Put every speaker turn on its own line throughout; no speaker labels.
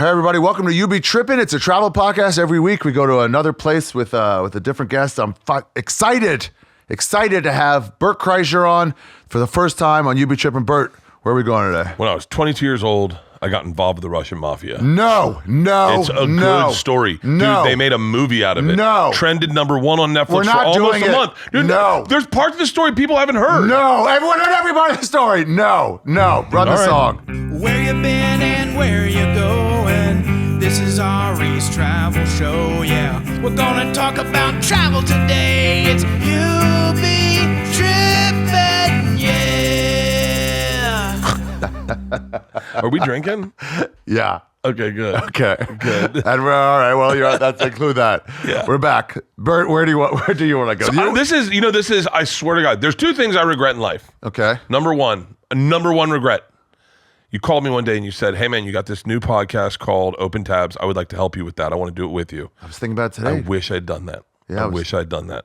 Hey everybody, welcome to You Be Trippin. It's a travel podcast. Every week we go to another place with a different guest. I'm excited to have Bert Kreischer on for the first time on You Be Trippin. Bert, where are we going today?
When I was 22 years old, I got involved with the Russian mafia.
No.
It's a good story.
No.
Dude, they made a movie out of it.
No.
Trended number 1 on Netflix
We're not
for almost
doing
a
it.
month. Dude,
No.
There's parts of the story people haven't heard.
No, everyone heard everybody's story. No, run the song.
Where you been and where you going? This is Ari's travel show, yeah. We're gonna talk about travel today. It's You Be Trippin, yeah.
Are we drinking?
Yeah.
Okay, good.
Okay.
Good.
And we're all right. Well, that's include that.
Yeah.
We're back. Bert, where do you want to go?
So, this is, I swear to God, there's 2 things I regret in life.
Okay.
Number one regret. You called me one day and you said, hey man, you got this new podcast called Open Tabs. I would like to help you with that. I want to do it with you.
I was thinking about it today.
I wish I'd done that.
Yeah,
I wish I'd done that.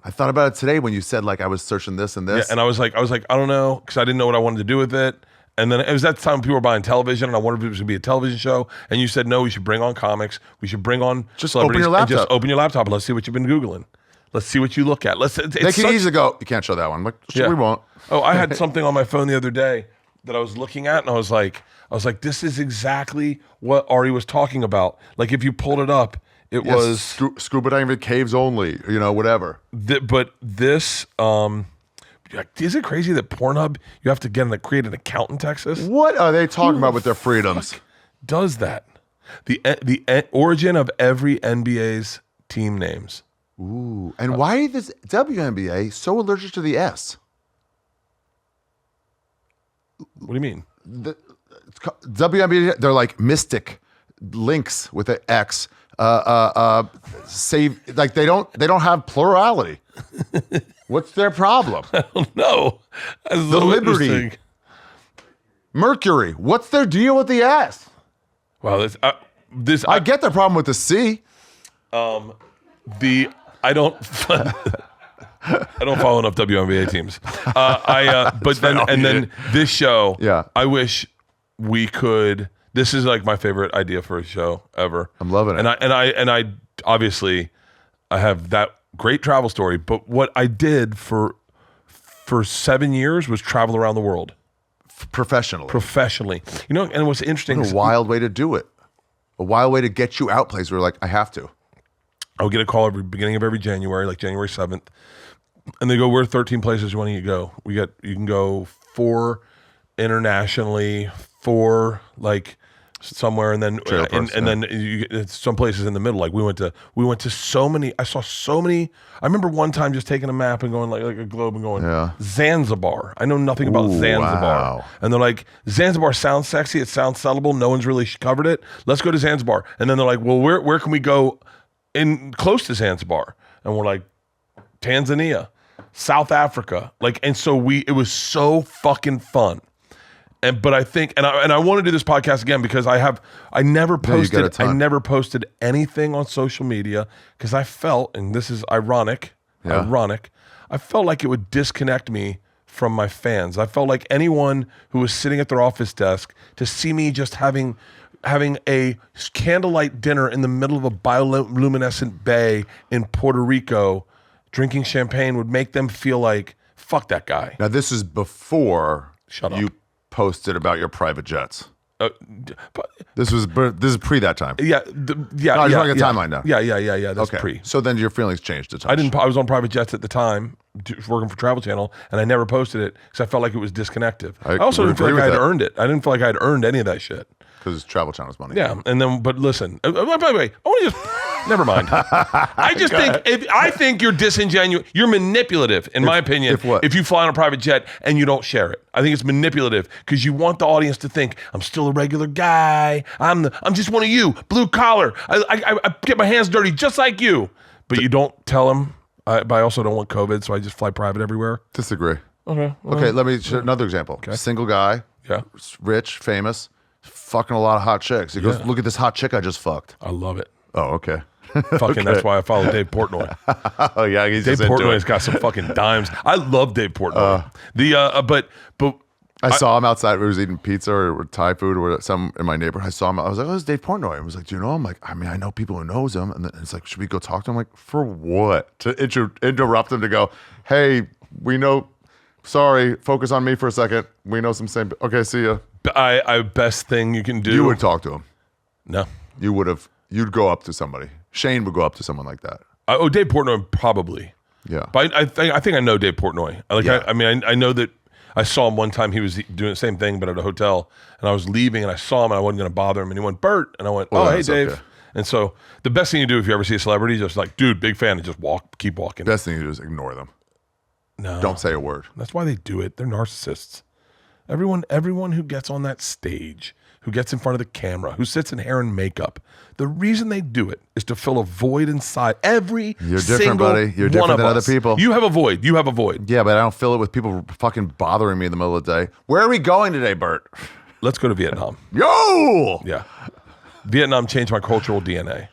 I thought about it today when you said like I was searching this and this.
Yeah, and I was like, I don't know, because I didn't know what I wanted to do with it. And then it was that time people were buying television, and I wondered if it was going to be a television show. And you said, no, we should bring on comics. We should bring on
just
celebrities.
Open your laptop.
And just open your laptop and let's see what you've been Googling. Let's see what you look at.
They can easily go, you can't show that one. I'm like, sure, we won't.
Oh, I had something on my phone the other day that I was looking at, and I was like, this is exactly what Ari was talking about. Like if you pulled it up, it was
scuba diving caves only, whatever.
But this, is it crazy that Pornhub, you have to create an account in Texas?
What are they talking about with their freedoms?
Does that? The origin of every NBA's team names.
Ooh, and why is WNBA so allergic to the S?
What do you mean?
WNBA, they're like mystic links with an X. Save like they don't have plurality. What's their problem?
I don't know.
The Liberty, Mercury. What's their deal with the S?
Well,
I get their problem with the C.
I don't follow enough WNBA teams. Then this show.
Yeah.
I wish we could. This is like my favorite idea for a show ever.
I'm loving it.
And I obviously I have that great travel story, but what I did for 7 years was travel around the world professionally. And what's interesting
is a wild way to do it. A wild way to get you out places where like I have to.
I would get a call every beginning of every January, like January 7th. And they go, where are 13 places you want to go? You can go 4 internationally, 4 like somewhere, and then then you get some places in the middle. Like we went to so many. I saw so many. I remember one time just taking a map and going like a globe and going Zanzibar. I know nothing about Zanzibar,
wow.
And they're like, Zanzibar sounds sexy. It sounds sellable. No one's really covered it. Let's go to Zanzibar. And then they're like, well, where can we go in close to Zanzibar? And we're like, Tanzania, South Africa. Like, and so it was so fucking fun. But I think, and I want to do this podcast again because I never posted anything on social media because I felt, and this is ironic, I felt like it would disconnect me from my fans. I felt like anyone who was sitting at their office desk to see me just having a candlelight dinner in the middle of a bioluminescent bay in Puerto Rico, drinking champagne would make them feel like, fuck that guy.
Now this is before
you
posted about your private jets. This is pre that time.
Yeah,
I just want to get a timeline now.
Yeah. That's
okay.
pre.
So then your feelings changed a touch.
I was on private jets at the time, working for Travel Channel, and I never posted it because I felt like it was disconnected. I also didn't feel like I had earned it. I didn't feel like I had earned any of that shit.
Because it's Travel Channel's money.
Yeah, and then, but listen, by the way, I want to just, never mind. I think you're disingenuous. You're manipulative, in my opinion.
If what?
If you fly on a private jet and you don't share it. I think it's manipulative because you want the audience to think, I'm still a regular guy. I'm just one of you, blue collar. I get my hands dirty just like you. But you don't tell them. But I also don't want COVID, so I just fly private everywhere.
Disagree.
Okay. Well,
okay, let me show another example.
Okay.
Single guy, rich, famous, fucking a lot of hot chicks. He goes, look at this hot chick I just fucked.
I love it.
Oh, okay.
Fucking, that's why I follow Dave Portnoy.
Oh yeah, he's
Dave Portnoy's got some fucking dimes. I love Dave Portnoy. But
I saw him outside. We was eating pizza or Thai food or some in my neighborhood. I saw him. I was like, "Oh, it's Dave Portnoy." I was like, "Do you know him?" Like, I mean, I know people who knows him. And then it's like, "Should we go talk to him?" Like, for what? To interrupt him to go, "Hey, we know. Sorry, focus on me for a second. We know some same. Okay, see ya."
I best thing you can do.
You would talk to him.
No.
You would have. You'd go up to somebody. Shane would go up to someone like that.
Dave Portnoy probably.
Yeah.
But I think I know Dave Portnoy.
Yeah.
I know that I saw him one time. He was doing the same thing, but at a hotel. And I was leaving, and I saw him, and I wasn't going to bother him. And he went, "Bert," and I went,
Well,
"Oh, hey,
that's
Dave."
okay.
And so the best thing you do if you ever see a celebrity, just like, "Dude, big fan," and just keep walking.
Best thing you do is ignore them.
No,
Don't say a word.
That's why they do it. They're narcissists. Everyone who gets on that stage, who gets in front of the camera, who sits in hair and makeup, the reason they do it is to fill a void inside
You're different,
single
buddy. You're
one
different
of
than other
us.
people.
You have a void. You have a void.
Yeah, but I don't fill it with people fucking bothering me in the middle of the day. Where are we going today, Bert?
Let's go to Vietnam.
Yo!
Yeah. Vietnam changed my cultural DNA.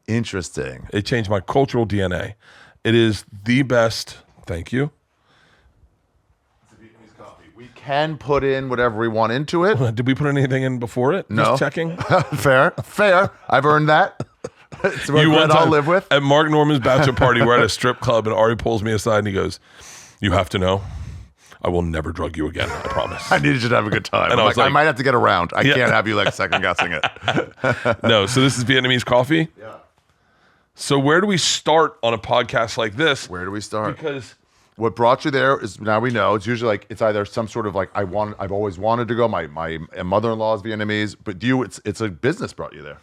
Interesting.
It changed my cultural DNA. It is the best. Thank you.
We can put in whatever we want into it.
Did we put anything in before it?
No.
Just checking.
Fair. I've earned that. It's a regret I'll live with.
At Mark Norman's bachelor party, we're at a strip club, and Ari pulls me aside and he goes, "You have to know, I will never drug you again. I promise."
I needed you to have a good time.
And I was like,
I might have to get around. I can't have you like second guessing it.
No, so this is Vietnamese coffee.
Yeah.
So where do we start on a podcast like this?
Where do we start?
Because
What brought you there is, now we know, it's usually like, it's either some sort of like, I've always wanted to go. My mother-in-law is Vietnamese, but it's a business brought you there.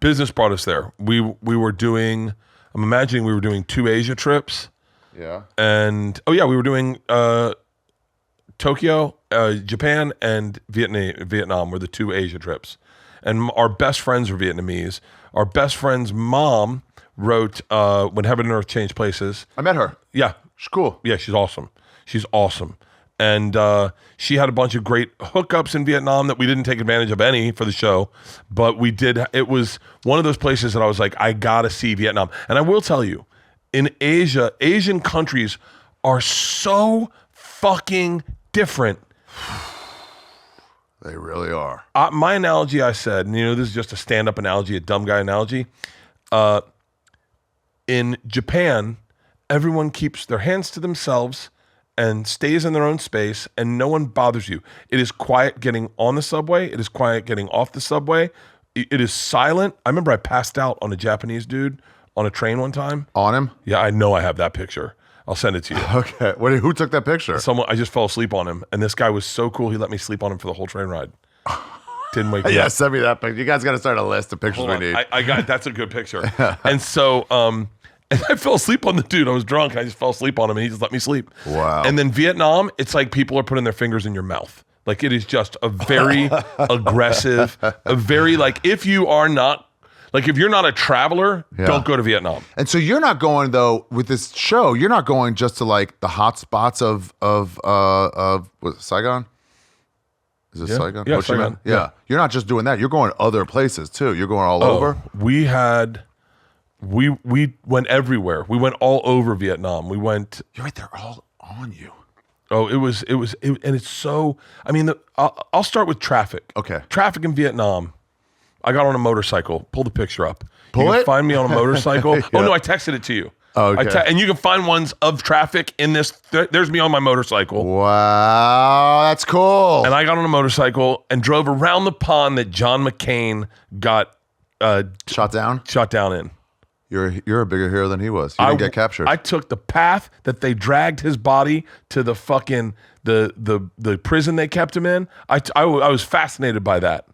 business brought us there. We were doing, I'm imagining we were doing 2 Asia trips.
Yeah.
And, we were doing Tokyo, Japan, and Vietnam were the 2 Asia trips. And our best friends were Vietnamese. Our best friend's mom wrote When Heaven and Earth Change Places.
I met her.
Yeah.
She's cool.
Yeah, she's awesome. She's awesome. And she had a bunch of great hookups in Vietnam that we didn't take advantage of any for the show. But we did. It was one of those places that I was like, I got to see Vietnam. And I will tell you, in Asia, Asian countries are so fucking different.
They really are.
My analogy, I said, and this is just a stand-up analogy, a dumb guy analogy. In Japan, everyone keeps their hands to themselves and stays in their own space, and no one bothers you. It is quiet getting on the subway. It is quiet getting off the subway. It is silent. I remember I passed out on a Japanese dude on a train one time.
On him?
Yeah, I know I have that picture. I'll send it to you.
Okay. Who took that picture?
I just fell asleep on him, and this guy was so cool, he let me sleep on him for the whole train ride. Didn't wake me
Yeah,
up.
send me that picture. You guys got to start a list of pictures
Hold
we
on.
need.
I got that's a good picture. And so and I fell asleep on the dude. I was drunk and I just fell asleep on him and he just let me sleep.
Wow.
And then Vietnam, it's like people are putting their fingers in your mouth. Like it is just a very aggressive, a very if you're not a traveler,
Yeah.
don't go to Vietnam.
And so you're not going though with this show. You're not going just to like the hot spots of what, Saigon. Is it Saigon?
Yeah,
Ho Chi Minh?
Saigon.
Yeah.
Yeah.
You're not just doing that. You're going other places too. You're going all over.
We went everywhere. We went all over Vietnam. We went.
You're right. They're all on you.
Oh, and it's so. I mean, I'll start with traffic.
Okay.
Traffic in Vietnam. I got on a motorcycle. Pull the picture up.
Pull
you can
it?
Find me on a motorcycle.
Yeah.
Oh no, I texted it to you.
Okay.
And you can find ones of traffic in this. There's me on my motorcycle.
Wow, that's cool.
And I got on a motorcycle and drove around the pond that John McCain got
Shot down.
shot down in.
You're a bigger hero than he was. You didn't get captured.
I took the path that they dragged his body to the fucking the prison they kept him in. I was fascinated by that.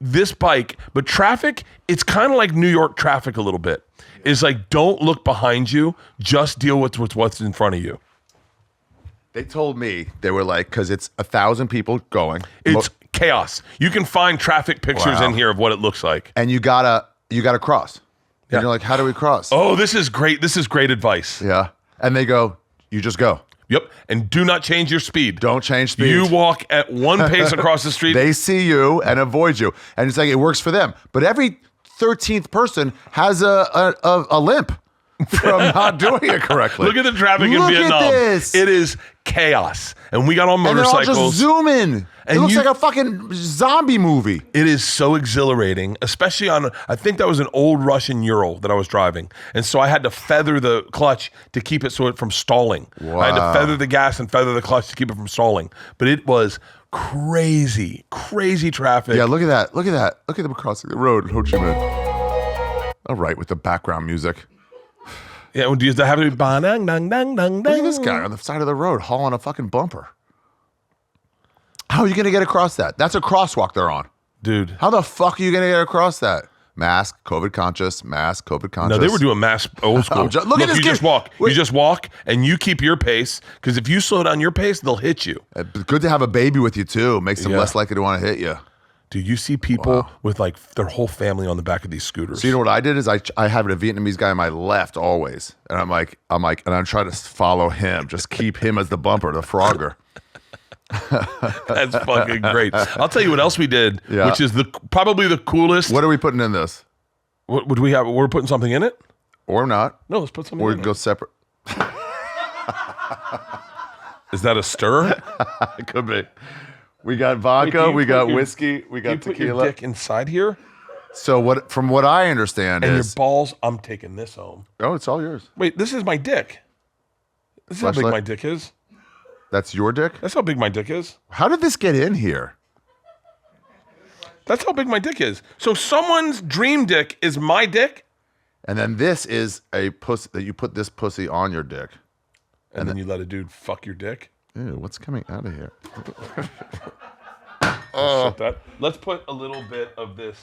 This bike, but traffic, it's kind of like New York traffic a little bit. It's like, don't look behind you, just deal with what's in front of you.
They told me, they were like, because it's 1,000 people going.
It's chaos. You can find traffic pictures
Wow.
in here of what it looks like.
And you gotta cross.
Yeah.
And you're like, how do we cross?
Oh, this is great. This is great advice.
Yeah. And they go, you just go.
Yep. And do not change your speed.
Don't change speed.
You walk at one pace across the street.
They see you and avoid you. And it's like, it works for them. But every 13th person has a limp. from not doing it correctly.
Look at the traffic in
Look
Vietnam.
at this.
It is chaos. And we got on
And they're all
motorcycles.
just zooming. It
And
looks
you-
like a fucking zombie movie.
It is so exhilarating, especially on, I think that was an old Russian Ural that I was driving. And so I had to feather the clutch to keep it from stalling. I had to
Wow.
feather the gas and feather the clutch to keep it from stalling. But it was crazy traffic.
Yeah, look at that. Look at that. Look at them crossing the road in Ho Chi Minh. All right, with the background music.
Yeah, does that have to be ba-dang, dang, dang, dang,
Look at
dang?
this guy on the side of the road hauling a fucking bumper. How are you going to get across that? That's a crosswalk they're on.
Dude.
How the fuck are you going to get across that? Mask, COVID conscious, mask, COVID conscious.
No, they were doing mass old school.
Look at this
you
kid.
just walk.
Wait.
You just walk and you keep your pace, because if you slow down your pace, they'll hit you.
But good to have a baby with you too. Makes them
Yeah.
less likely to want to hit you.
Dude, you see people with like their whole family on the back of these scooters.
So you know what I did is I have a Vietnamese guy on my left always, and I'm trying to follow him, just keep him as the bumper, the Frogger.
That's fucking great. I'll tell you what else we did,
Yeah.
which is probably the coolest.
What are we putting in this,
What would we have? We're putting something in it?
or not?
No, let's put something
Or we
in
can
it.
go separate.
Is that a stir?
It could be. We got vodka,
you
we
put
got
your-
whiskey, we
You
got
put your
tequila.
dick inside here
So from what I understand
and your
is,
balls. I'm taking this home.
oh, it's all yours.
Wait, this is my dick. This is how big
Flashlight?
my dick is.
That's your dick.
That's how big my dick is.
How did this get in here?
That's how big my dick is. So someone's dream dick is my dick,
And then this is a pussy that you put this pussy on your dick.
and then you let a dude fuck your dick.
Ew, what's coming out of here?
Shut that. Let's put a little bit of this.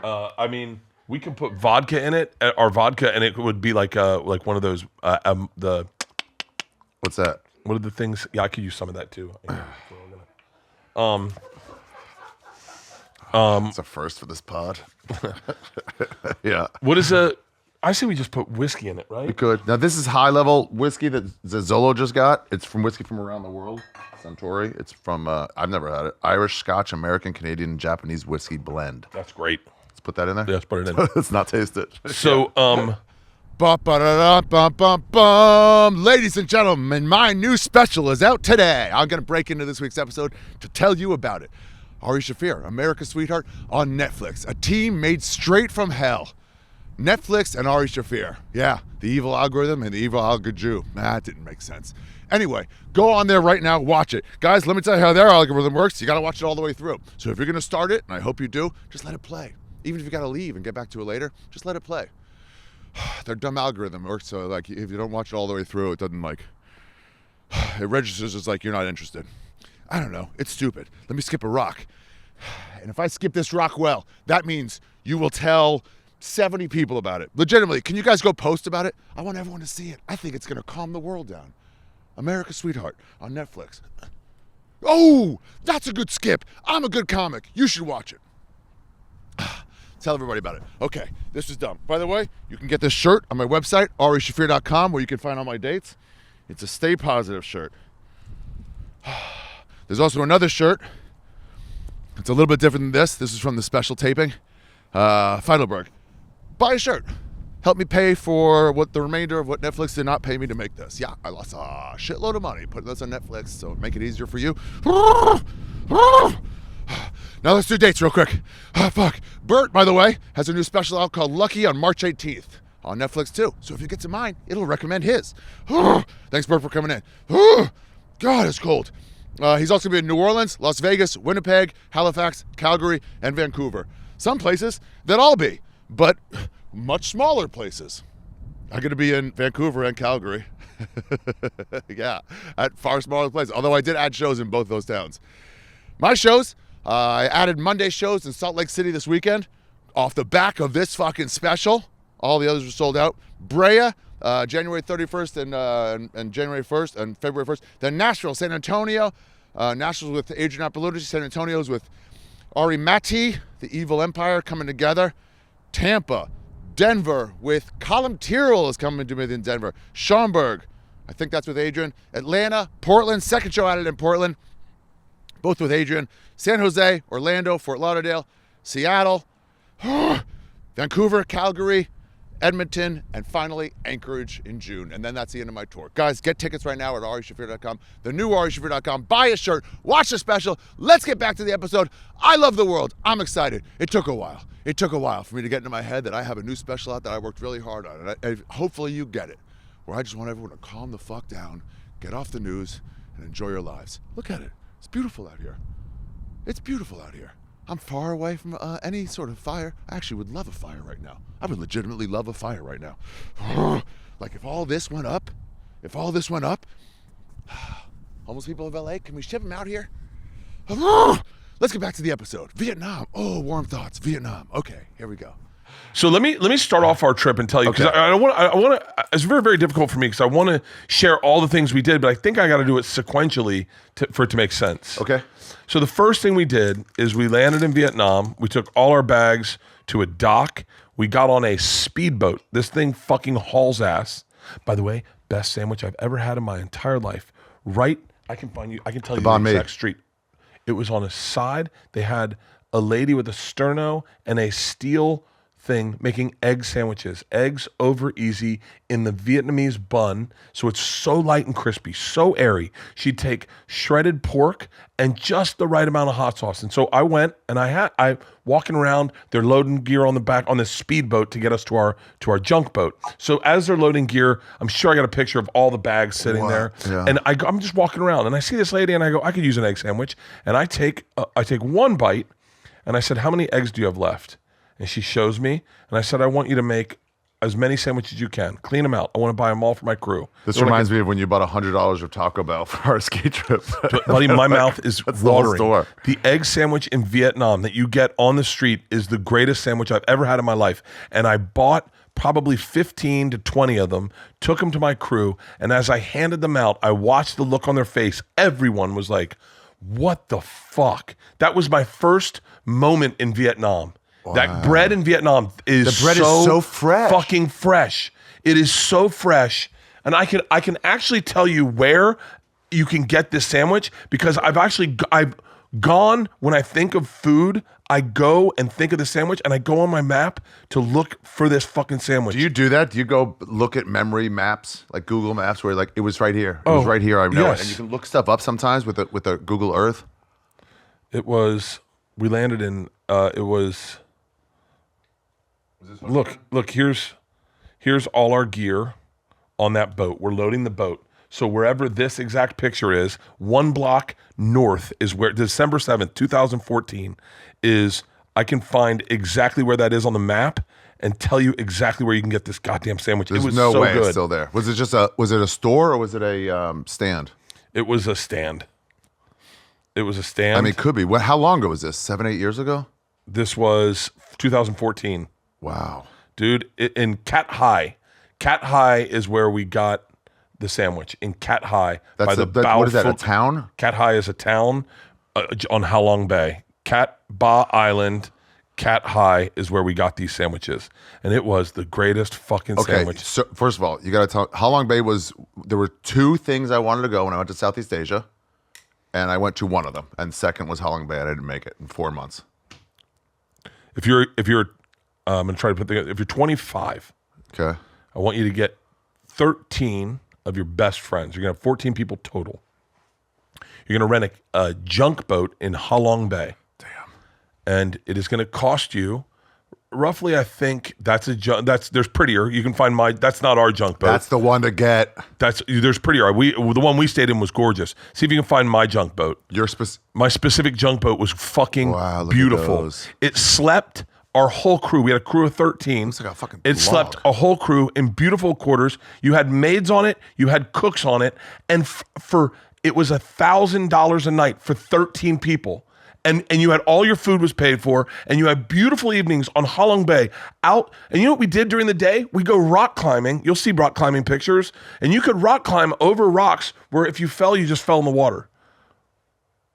I mean, we can put vodka in it, or vodka, and it would be like one of those the
What's that?
what are the things? Yeah, I could use some of that too.
It's a first for this pod. Yeah.
What is a? I say we just put whiskey in it, right?
Good. Now this is high level whiskey that Zolo just got. It's from whiskey from around the world. Suntory. It's from I've never had it. Irish, Scotch, American, Canadian, and Japanese whiskey blend.
That's great.
Let's put that in there.
Yeah, let's put it in.
Let's not taste it.
So,
Bum. Ladies and gentlemen, my new special is out today. I'm going to break into this week's episode to tell you about it. Ari Shaffir, America's Sweetheart, on Netflix. A team made straight from hell. Netflix and Ari Shaffir. Yeah, the evil algorithm and the evil algorithm. That didn't make sense. Anyway, go on there right now, watch it. Guys, let me tell you how their algorithm works. You got to watch it all the way through. So if you're going to start it, and I hope you do, just let it play. Even if you got to leave and get back to it later, just let it play. Their dumb algorithm works so like if you don't watch it all the way through, it doesn't like it registers as like you're not interested. I don't know. It's stupid. Let me skip a rock. And if I skip this rock well, that means you will tell 70 people about it. Legitimately, can you guys go post about it? I want everyone to see it. I think it's going to calm the world down. America's Sweetheart on Netflix. Oh, that's a good skip. I'm a good comic. You should watch it. Tell everybody about it. Okay, this is dumb. By the way, you can get this shirt on my website, arishafir.com, where you can find all my dates. It's a Stay Positive shirt. There's also another shirt. It's a little bit different than this. This is from the special taping. Feidelberg. Buy a shirt. Help me pay for what the remainder of what Netflix did not pay me to make this. Yeah, I lost a shitload of money putting this on Netflix, so make it easier for you. Now let's do dates real quick. Fuck. Bert, by the way, has a new special out called Lucky on March 18th on Netflix too. So if you get to mine, it'll recommend his. Thanks, Bert, for coming in. God, it's cold. He's also going to be in New Orleans, Las Vegas, Winnipeg, Halifax, Calgary, and Vancouver. Some places that I'll be, but much smaller places. I'm going to be in Vancouver and Calgary. Yeah, at far smaller places. Although I did add shows in both those towns. My shows, I added Monday shows in Salt Lake City this weekend off the back of this fucking special. All the others were sold out. Brea, January 31st and January 1st and February 1st. Then Nashville, San Antonio. Nashville's with Adrian Apollonis. San Antonio's with Ari Mati, the Evil Empire, coming together. Tampa, Denver with Colin Tyrrell is coming to me in Denver. Schaumburg, I think that's with Adrian. Atlanta, Portland, second show added in Portland, both with Adrian. San Jose, Orlando, Fort Lauderdale, Seattle, Vancouver, Calgary, Edmonton, and finally Anchorage in June. And then that's the end of my tour. Guys, get tickets right now at AriShaffir.com. The new AriShaffir.com. Buy a shirt. Watch the special. Let's get back to the episode. I love the world. I'm excited. It took a while. It took a while for me to get into my head that I have a new special out that I worked really hard on. And hopefully you get it. Where I just want everyone to calm the fuck down, get off the news, and enjoy your lives. Look at it. It's beautiful out here. It's beautiful out here. I'm far away from any sort of fire. I actually would love a fire right now. I would legitimately love a fire right now. Like if all this went up, homeless people of LA, can we ship them out here? Let's get back to the episode. Vietnam. Oh, warm thoughts. Vietnam. Okay, here we go.
So let me start off our trip and tell you, because
Okay.
I want to. It's very, very difficult for me because I want to share all the things we did, but I think I got to do it sequentially for it to make sense.
Okay.
So the first thing we did is we landed in Vietnam. We took all our bags to a dock. We got on a speedboat. This thing fucking hauls ass. By the way, best sandwich I've ever had in my entire life. Right, I can tell you the
banh mi.
exact street. It was on a side. They had a lady with a sterno and a steel thing making egg sandwiches, eggs over easy in the Vietnamese bun. So it's so light and crispy, so airy. She'd take shredded pork and just the right amount of hot sauce. And so I went and I walking around, they're loading gear on the back on this speedboat to get us to our junk boat. So as they're loading gear, I'm sure I got a picture of all the bags sitting there.
Yeah.
And I'm just walking around and I see this lady and I go, I could use an egg sandwich. And I take one bite and I said, how many eggs do you have left? And she shows me, and I said, I want you to make as many sandwiches as you can. Clean them out. I want to buy them all for my crew.
This reminds me of when you bought $100 of Taco Bell for our ski trip.
Buddy, my mouth is
That's the whole
watering.
store.
The egg sandwich in Vietnam that you get on the street is the greatest sandwich I've ever had in my life. And I bought probably 15 to 20 of them, took them to my crew, and as I handed them out, I watched the look on their face. Everyone was like, what the fuck? That was my first moment in Vietnam. That bread in Vietnam is
The bread is so fresh.
fucking fresh. It is so fresh. And I can actually tell you where you can get this sandwich because I've gone, when I think of food, I go and think of the sandwich and I go on my map to look for this fucking sandwich.
Do you do that? Do you go look at memory maps, like Google Maps, where like it was right here? It was right here. I know
yes.
it. And you can look stuff up sometimes with the Google Earth.
We landed in, Look, here's all our gear on that boat. We're loading the boat. So wherever this exact picture is, one block north is where December 7th, 2014 is. I can find exactly where that is on the map and tell you exactly where you can get this goddamn sandwich.
There's
it was
no
so
way
good.
it's still there. Was it a store or was it a stand?
It was a stand. It was a stand.
I mean, it could be. How long ago was this? 7, 8 years ago?
This was 2014.
Wow.
Dude, in Cat High. Cat High is where we got the sandwich. In Cat High.
What is that, a town?
Cat High is a town on Halong Bay. Cat Ba Island, Cat High is where we got these sandwiches. And it was the greatest fucking sandwich.
So first of all, you got to tell, Halong Bay there were 2 things I wanted to go when I went to Southeast Asia. And I went to one of them. And second was Halong Bay. I didn't make it in 4 months.
If you're I'm going to try to put together. If you're 25,
Okay.
I want you to get 13 of your best friends. You're going to have 14 people total. You're going to rent a junk boat in Halong Bay.
Damn.
And it is going to cost you roughly, I think, there's prettier. You can find that's not our junk boat.
That's the one to get.
There's prettier. The one we stayed in was gorgeous. See if you can find my junk boat. My specific junk boat was fucking
Wow, look at
beautiful.
those.
It slept our whole crew. We had a crew of 13.
Looks like a fucking
It slept
log.
a whole crew in beautiful quarters. You had maids on it. You had cooks on it. And it was $1,000 a night for 13 people. And you had all your food was paid for, and you had beautiful evenings on Halong Bay out. And you know what we did during the day? We go rock climbing. You'll see rock climbing pictures. And you could rock climb over rocks where if you fell, you just fell in the water.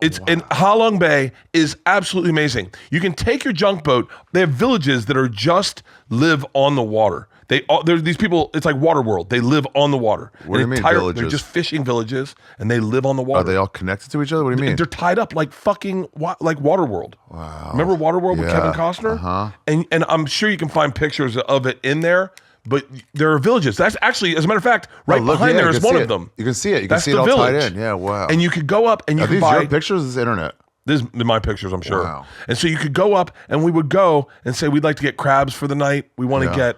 And Halong Bay is absolutely amazing. You can take your junk boat. They have villages that are just live on the water. There's these people. It's like Waterworld. They live on the water.
What do you mean villages?
They're just fishing villages, and they live on the water.
Are they all connected to each other? What do you mean?
They're tied up like fucking like Waterworld. Wow. Remember Waterworld with
Yeah.
Kevin Costner?
Uh-huh.
And I'm sure you can find pictures of it in there. but there are villages. That's actually, as a matter of fact, right
look,
behind
yeah,
there
you
is
can
one
see
of
it.
them.
You can see it. You can
That's
see it
the
all
village.
tied in. Yeah, wow.
And you could go up and you
Are
could
these
buy.
your pictures? This is internet.
This is my pictures, I'm sure.
Wow.
And so you could go up and we would go and say, we'd like to get crabs for the night. We want to get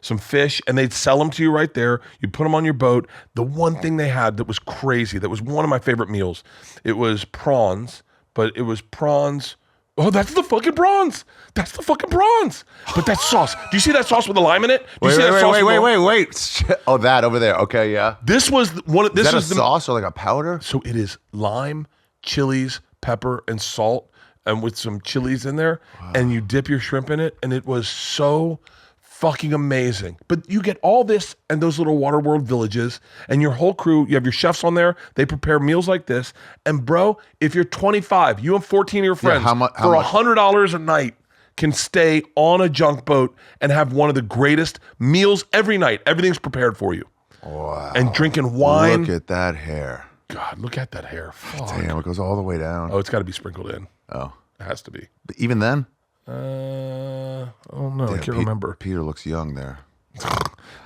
some fish. And they'd sell them to you right there. You'd put them on your boat. The one thing they had that was crazy, that was one of my favorite meals, it was prawns, but it was prawns. Oh, that's the fucking prawns. That's the fucking prawns. But that sauce. Do you see that sauce with the lime in it? Do you see that sauce with the-
Wait. Oh, that over there. Okay, yeah.
This was one of, this
Is that a
was the
sauce or like a powder?
So it is lime, chilies, pepper, and salt, and with some chilies in there, and you dip your shrimp in it, and it was so fucking amazing. But you get all this and those little Waterworld villages, and your whole crew, you have your chefs on there, they prepare meals like this, and bro, if you're 25, you and 14 of your friends,
how much?
for $100 a night, can stay on a junk boat and have one of the greatest meals every night. Everything's prepared for you.
Wow.
And drinking wine.
Look at that hair.
God, look at that hair. Fuck.
Damn, it goes all the way down.
Oh, it's got to be sprinkled in.
Oh.
It has to be.
But even then?
Oh no, I can't
Pe-
remember.
Peter looks young there.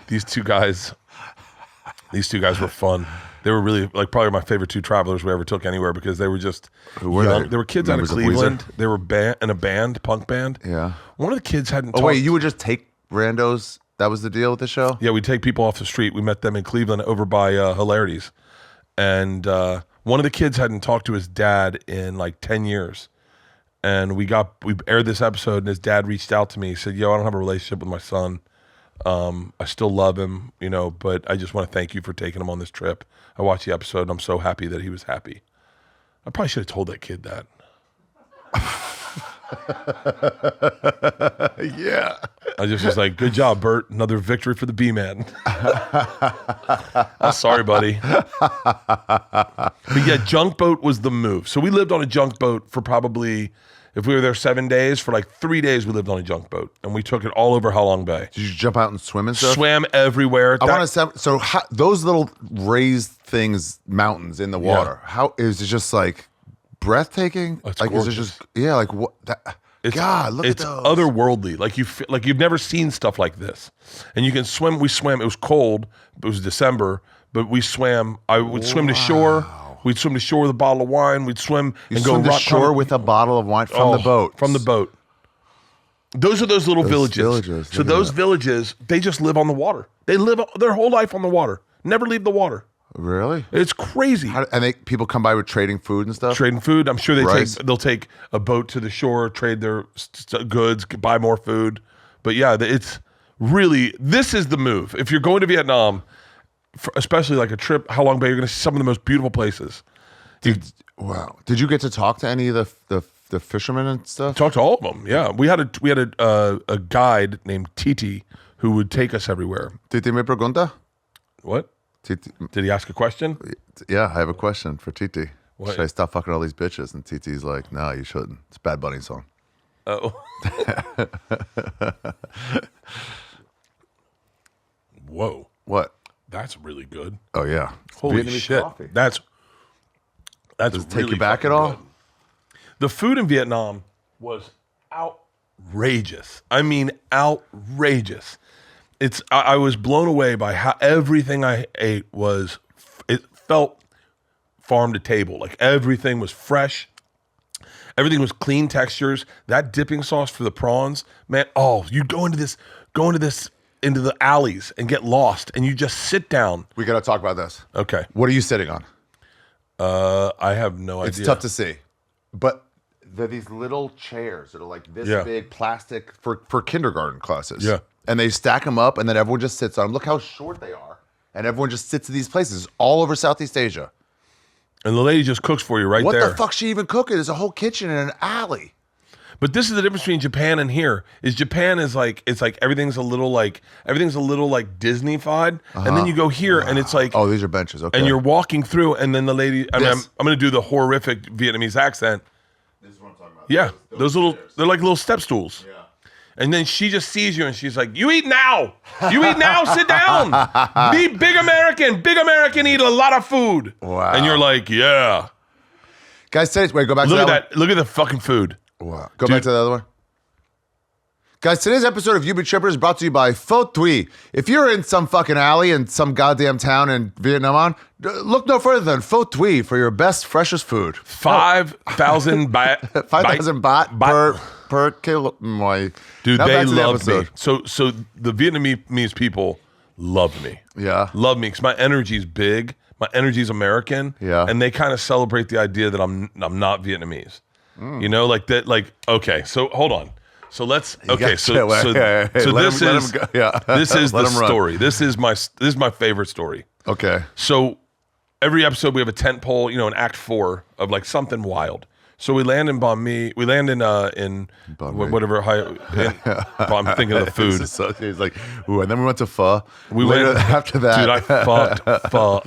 These two guys were fun. They were really like probably my favorite two travelers we ever took anywhere because they were just
were
young.
they?
They were kids out of
Members of
Cleveland.
Weezer?
They were in a band, punk band.
Yeah.
One of the kids hadn't.
Oh, wait, you would just take randos? That was the deal with the show?
Yeah, we'd take people off the street. We met them in Cleveland over by Hilarities, and one of the kids hadn't talked to his dad in like 10 years. And we aired this episode, and his dad reached out to me. He said, "Yo, I don't have a relationship with my son. I still love him, but I just want to thank you for taking him on this trip. I watched the episode, and I'm so happy that he was happy." I probably should have told that kid that.
Yeah.
I just was like, "Good job, Bert. Another victory for the B-Man." I'm sorry, buddy. But yeah, junk boat was the move. So we lived on a junk boat for probably, if we were there 7 days, for like 3 days we lived on a junk boat. And we took it all over Halong Bay.
Did you jump out and swim and stuff?
Swam everywhere.
I want to. So those little raised things, mountains in the water. How is it? Just like breathtaking?
It's
like
gorgeous.
is it just like what? God, look at
it's
those.
otherworldly. Like you've never seen stuff like this. And you can swim. We swam. It was cold. It was December, but we swam. I would swim to shore. We'd swim to shore with a bottle of wine. We'd swim
You
and
swim
go
to shore with a bottle of wine from the boat.
From the boat. Those are those little villages. So those villages, they just live on the water. They live their whole life on the water. Never leave the water.
Really?
It's crazy.
And people come by with trading food and stuff.
Trading food. I'm sure
Rice.
they'll take a boat to the shore, trade their goods, buy more food. But yeah, it's really, this is the move. If you're going to Vietnam, especially like a trip, Halong Bay, you're going to see some of the most beautiful places.
Wow. Did you get to talk to any of the fishermen and stuff?
Talk to all of them. Yeah, we had a guide named Titi who would take us everywhere.
Titi me pregunta?
What?
Titi,
Did he ask a question?
yeah, I have a question for Titi.
What?
Should I stop fucking all these bitches? And Titi's like, no, you shouldn't. It's a Bad Bunny song.
Oh. Whoa.
What?
That's really good.
Oh, yeah.
Holy
Vietnamese
shit.
coffee.
That's
Does it take
really
you back
fucking
at all?
good. The food in Vietnam was outrageous. I mean, outrageous. I was blown away by how everything I ate it felt farm to table. Like everything was fresh. Everything was clean textures. That dipping sauce for the prawns, man. Oh, you go into the alleys and get lost, and you just sit down.
We got to talk about this.
Okay.
What are you sitting on?
I have no idea.
It's tough to see. But they're these little chairs that are like this big, plastic for kindergarten classes.
Yeah.
And they stack them up, and then everyone just sits on them. Look how short they are. And everyone just sits in these places all over Southeast Asia.
And the lady just cooks for you right there.
What the fuck's she even cooking? There's a whole kitchen in an alley.
But this is the difference between Japan and here. Is Japan is like, it's like everything's a little like Disney-fied, and then you go here and it's like,
Oh, these are benches. Okay.
and you're walking through, and then the lady, I mean,
This.
I'm going to do the horrific Vietnamese accent.
This is what I'm talking about.
Yeah, those little, they're like little step stools.
Yeah.
And then she just sees you and she's like, "You eat now. You eat now. Sit down. Be big American. Big American eat a lot of food."
Wow.
And you're like, "Yeah."
Guys, wait, go back
Look
to
at
that
that. Look at the fucking food.
one. Wow. Go back to the other one. Guys, today's episode of You Be Trippin is brought to you by Pho Thuy. If you're in some fucking alley in some goddamn town in Vietnam, look no further than Pho Thuy for your best, freshest food.
5,000 baht.
5,000 baht per kilo.
Dude,
Now
they
back to the
love me.
episode.
So the Vietnamese people love me.
Yeah.
Love me because my energy's big. My energy's American.
Yeah.
And they kind of celebrate the idea that I'm not Vietnamese. You know, like that. Like, okay, so hold on. So let's okay. So this is the story. This is my favorite story.
Okay.
So every episode we have a tent pole, you know, an act 4 of like something wild. So we land in Banh Mi. We land in whatever high. I'm thinking of the food.
He's like, ooh, and then we went to pho.
We went
after that.
Dude, I fucked pho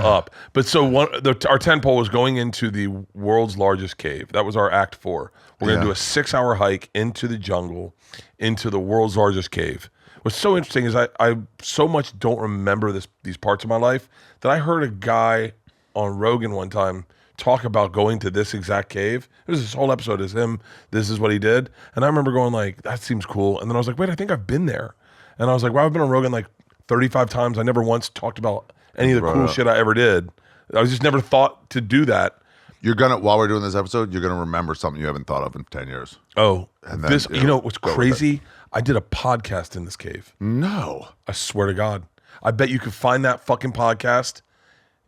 up. But so our tent pole was going into the world's largest cave. That was our act 4. We're going to do a 6-hour hike into the jungle, into the world's largest cave. What's so interesting is I so much don't remember these parts of my life that I heard a guy on Rogan one time talk about going to this exact cave. It was this whole episode is him. This is what he did. And I remember going like, that seems cool. And then I was like, wait, I think I've been there. And I was like, well, I've been on Rogan like 35 times. I never once talked about any of the cool shit I ever did. I just never thought to do that.
While we're doing this episode, you're gonna remember something you haven't thought of in 10 years.
Oh,
and then,
you know what's crazy? I did a podcast in this cave.
No.
I swear to God. I bet you can find that fucking podcast.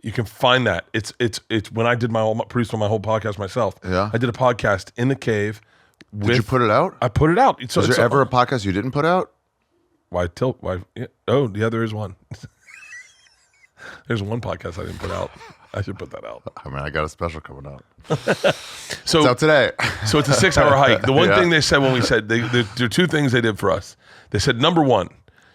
You can find that. It's when I did produced my whole podcast myself.
Yeah.
I did a podcast in the cave.
Did you put it out?
I put it out.
Was there ever a podcast you didn't put out?
Why? Oh, yeah, there is one. There's one podcast I didn't put out. I should put that out.
I mean, I got a special coming out.
So
it's out today.
So it's a 6-hour hike. The one thing they said when we said, there are 2 things they did for us. They said, number 1,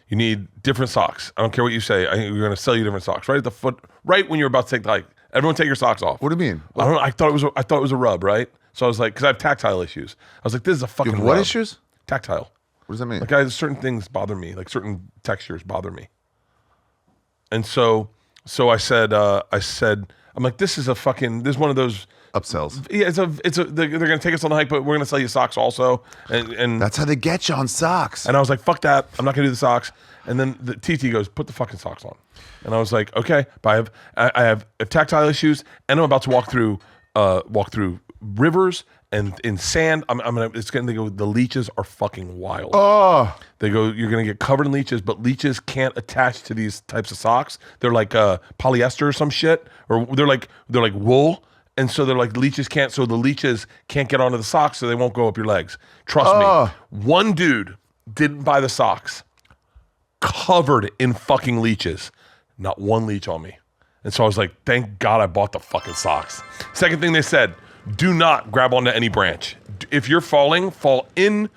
you need different socks. I don't care what you say. We're going to sell you different socks right at the foot, right when you're about to take the hike. Everyone take your socks off.
What do you mean?
I don't know. I thought it was a rub, right? So I was like, because I have tactile issues. I was like, this is a fucking
You have what
rub.
issues?
Tactile.
What does that mean?
Like certain things bother me. Like certain textures bother me. And so I said, I'm like, this is one of those
upsells.
Yeah, they're gonna take us on the hike, but we're gonna sell you socks also. And
that's how they get you on socks.
And I was like, fuck that, I'm not gonna do the socks. And then the TT goes, put the fucking socks on. And I was like, okay, but I have tactile issues, and I'm about to walk through rivers and in sand. They go, the leeches are fucking wild.
Oh.
They go, you're gonna get covered in leeches, but leeches can't attach to these types of socks. They're like polyester or some shit, or they're like wool, and so they're like leeches can't. So the leeches can't get onto the socks, so they won't go up your legs. Trust me. One dude didn't buy the socks, covered in fucking leeches, not one leech on me, and so I was like, thank God I bought the fucking socks. Second thing they said, do not grab onto any branch. If you're falling, fall into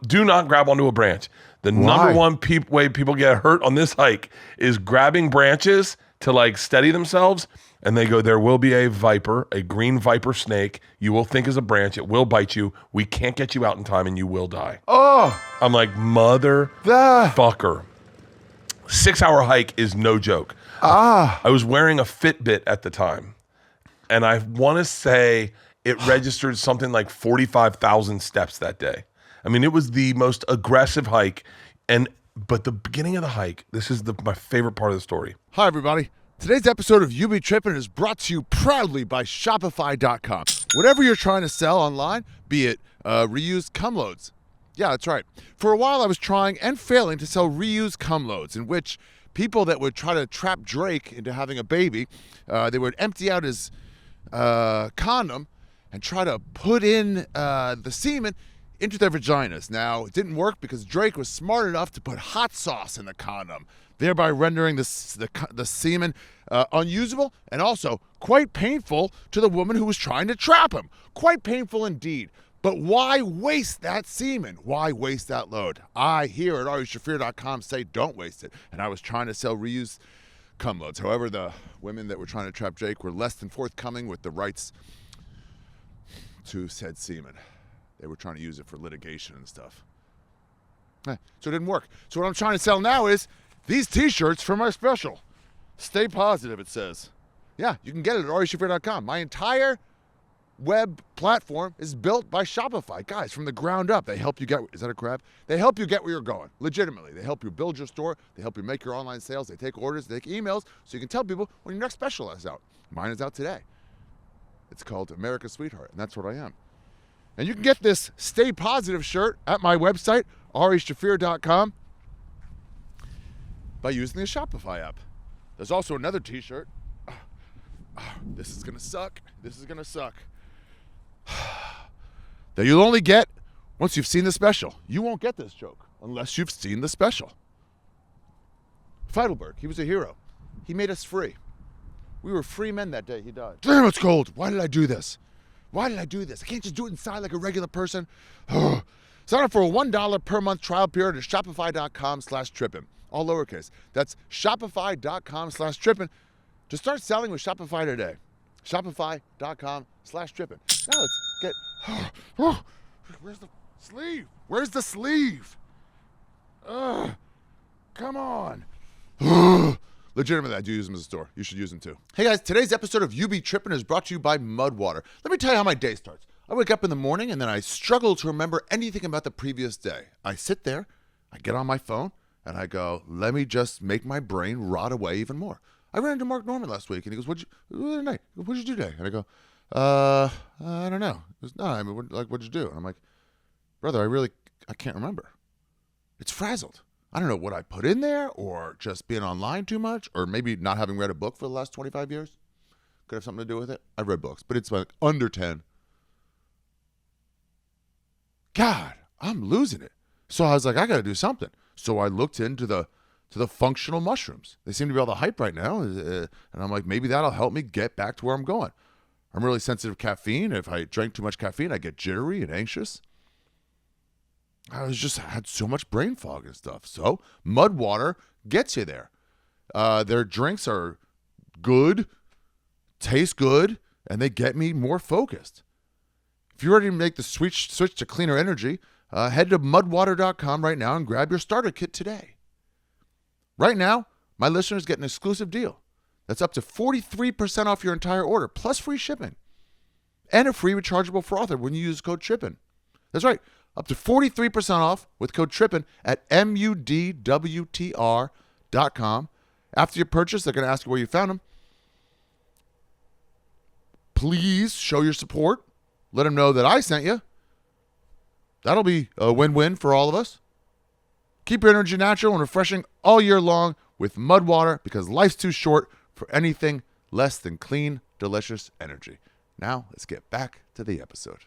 do not grab onto a branch. The number one way people get hurt on this hike is grabbing branches to like steady themselves. And they go, there will be a viper, a green viper snake. You will think is a branch. It will bite you. We can't get you out in time and you will die.
Oh.
I'm like, motherfucker. 6-hour hike is no joke. I was wearing a Fitbit at the time. And I want to say it registered something like 45,000 steps that day. I mean, it was the most aggressive hike. But the beginning of the hike, this is my favorite part of the story.
Hi, everybody. Today's episode of You Be Trippin is brought to you proudly by Shopify.com. Whatever you're trying to sell online, be it reused cum loads. Yeah, that's right. For a while, I was trying and failing to sell reused cum loads, in which people that would try to trap Drake into having a baby, they would empty out his condom and try to put in the semen into their vaginas. Now, it didn't work because Drake was smart enough to put hot sauce in the condom, thereby rendering the semen unusable and also quite painful to the woman who was trying to trap him. Quite painful indeed. But why waste that semen? Why waste that load? I here at Shaffir.com say don't waste it. And I was trying to sell reused cum loads. However, the women that were trying to trap Jake were less than forthcoming with the rights to said semen. They were trying to use it for litigation and stuff. So it didn't work. So what I'm trying to sell now is these t-shirts for my special. Stay positive, it says. Yeah, you can get it at Shaffir.com. My entire web platform is built by Shopify. Guys, from the ground up, they help you get, is that a crab? They help you get where you're going, legitimately. They help you build your store. They help you make your online sales. They take orders, they take emails, so you can tell people when your next special is out. Mine is out today. It's called America's Sweetheart, and that's what I am. And you can get this Stay Positive shirt at my website, arishaffir.com, by using the Shopify app. There's also another t-shirt. This is gonna suck. This is gonna suck. That you'll only get once you've seen the special. You won't get this joke unless you've seen the special. Feidelberg, he was a hero. He made us free. We were free men that day he died. Damn, it's cold. Why did I do this? Why did I do this? I can't just do it inside like a regular person. Sign up for a $1 per month trial period at shopify.com/trippin. All lowercase. That's shopify.com/trippin. To start selling with Shopify today. Shopify.com/trippin. Now let's get... Where's the sleeve? Where's the sleeve? Come on. Legitimately, I do use them as a store. You should use them too. Hey guys, today's episode of You Be Trippin is brought to you by Mud Water. Let me tell you how my day starts. I wake up in the morning and then I struggle to remember anything about the previous day. I sit there, I get on my phone, and I go, let me just make my brain rot away even more. I ran into Mark Norman last week and he goes, what'd you do today? And I go, I don't know. He goes, no, I mean, what'd you do? And I'm like, brother, I can't remember. It's frazzled. I don't know what I put in there or just being online too much or maybe not having read a book for the last 25 years. Could have something to do with it. I've read books, but it's like under 10. God, I'm losing it. So I was like, I got to do something. So I looked into the functional mushrooms. They seem to be all the hype right now. And I'm like, maybe that'll help me get back to where I'm going. I'm really sensitive to caffeine. If I drink too much caffeine, I get jittery and anxious. I had so much brain fog and stuff. So Mud Water gets you there. Their drinks are good, taste good, and they get me more focused. If you're ready to make the switch to cleaner energy, head to mudwater.com right now and grab your starter kit today. Right now, my listeners get an exclusive deal. That's up to 43% off your entire order, plus free shipping. And a free rechargeable frother when you use code TRIPPIN. That's right. Up to 43% off with code TRIPPIN at mudwtr.com. After your purchase, they're going to ask you where you found them. Please show your support. Let them know that I sent you. That'll be a win-win for all of us. Keep your energy natural and refreshing all year long with Mud Water because life's too short for anything less than clean, delicious energy. Now, let's get back to the episode.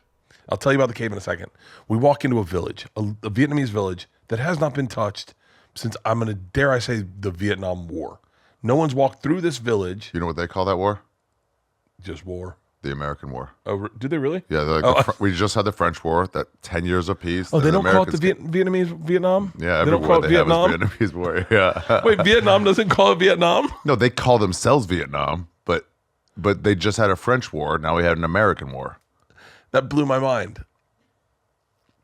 I'll tell you about the cave in a second. We walk into a village, a Vietnamese village that has not been touched since, I'm going to dare I say, the Vietnam War. No one's walked through this village.
You know what they call that war?
Just war.
The American War.
Oh, did they really?
Yeah, we just had the French War, that 10 years of peace.
Oh, they don't call it the Vietnamese Vietnam?
Yeah,
they don't call it Vietnam?
Vietnamese War, yeah.
Wait, Vietnam doesn't call it Vietnam?
No, they call themselves Vietnam, but they just had a French war. Now we had an American war.
That blew my mind.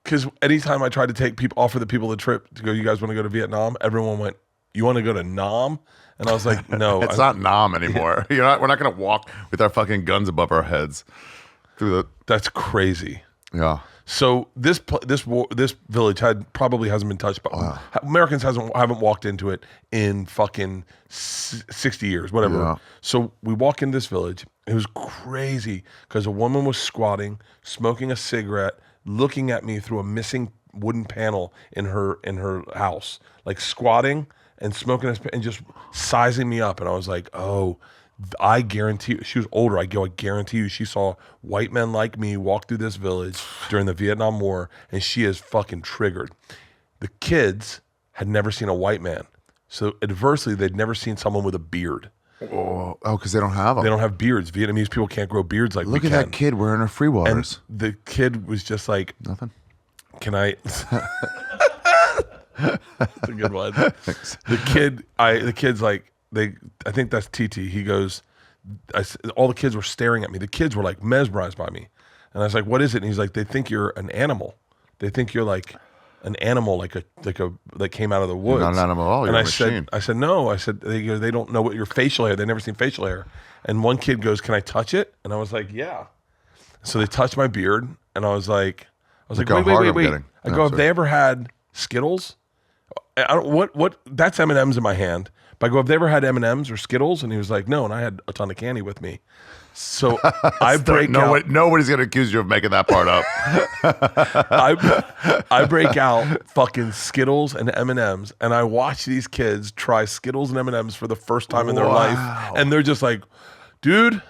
Because anytime I tried to offer the people the trip to go, you guys want to go to Vietnam? Everyone went, you want to go to Nam? And I was like, no.
It's not Nam anymore. We're not going to walk with our fucking guns above our heads.
That's crazy.
Yeah.
So this village probably hasn't been touched, but Americans haven't walked into it in fucking 60 years, whatever.
Yeah.
So we walk in this village. It was crazy because a woman was squatting, smoking a cigarette, looking at me through a missing wooden panel in her house, like squatting and smoking and just sizing me up. And I was like, oh, I guarantee you, she was older. I guarantee you she saw white men like me walk through this village during the Vietnam War, and she is fucking triggered. The kids had never seen a white man. So adversely, they'd never seen someone with a beard.
Oh, because they don't have them.
They don't have beards. Vietnamese people can't grow beards like
Look
we
at
can.
that kid wearing her free waters.
And the kid was just like,
nothing.
Can I? That's a good one.
Thanks.
The kid's like, I think that's TT. He goes, all the kids were staring at me. The kids were like mesmerized by me. And I was like, what is it? And he's like, they think you're an animal. They think you're like an animal, like that came out of the woods.
You're not an animal at all. You're a machine.
I said, no. I said, they don't know what your facial hair. They've never seen facial hair. And one kid goes, can I touch it? And I was like, yeah. So they touched my beard, and I was like,
Look how hard I'm getting.
I go, have they ever had Skittles? I don't, what? That's M&M's in my hand. But I go, have they ever had M&M's or Skittles? And he was like, no. And I had a ton of candy with me. So I break out.
Nobody's gonna accuse you of making that part up.
I break out fucking Skittles and M&M's, and I watch these kids try Skittles and M&M's for the first time in their life, and they're just like, dude,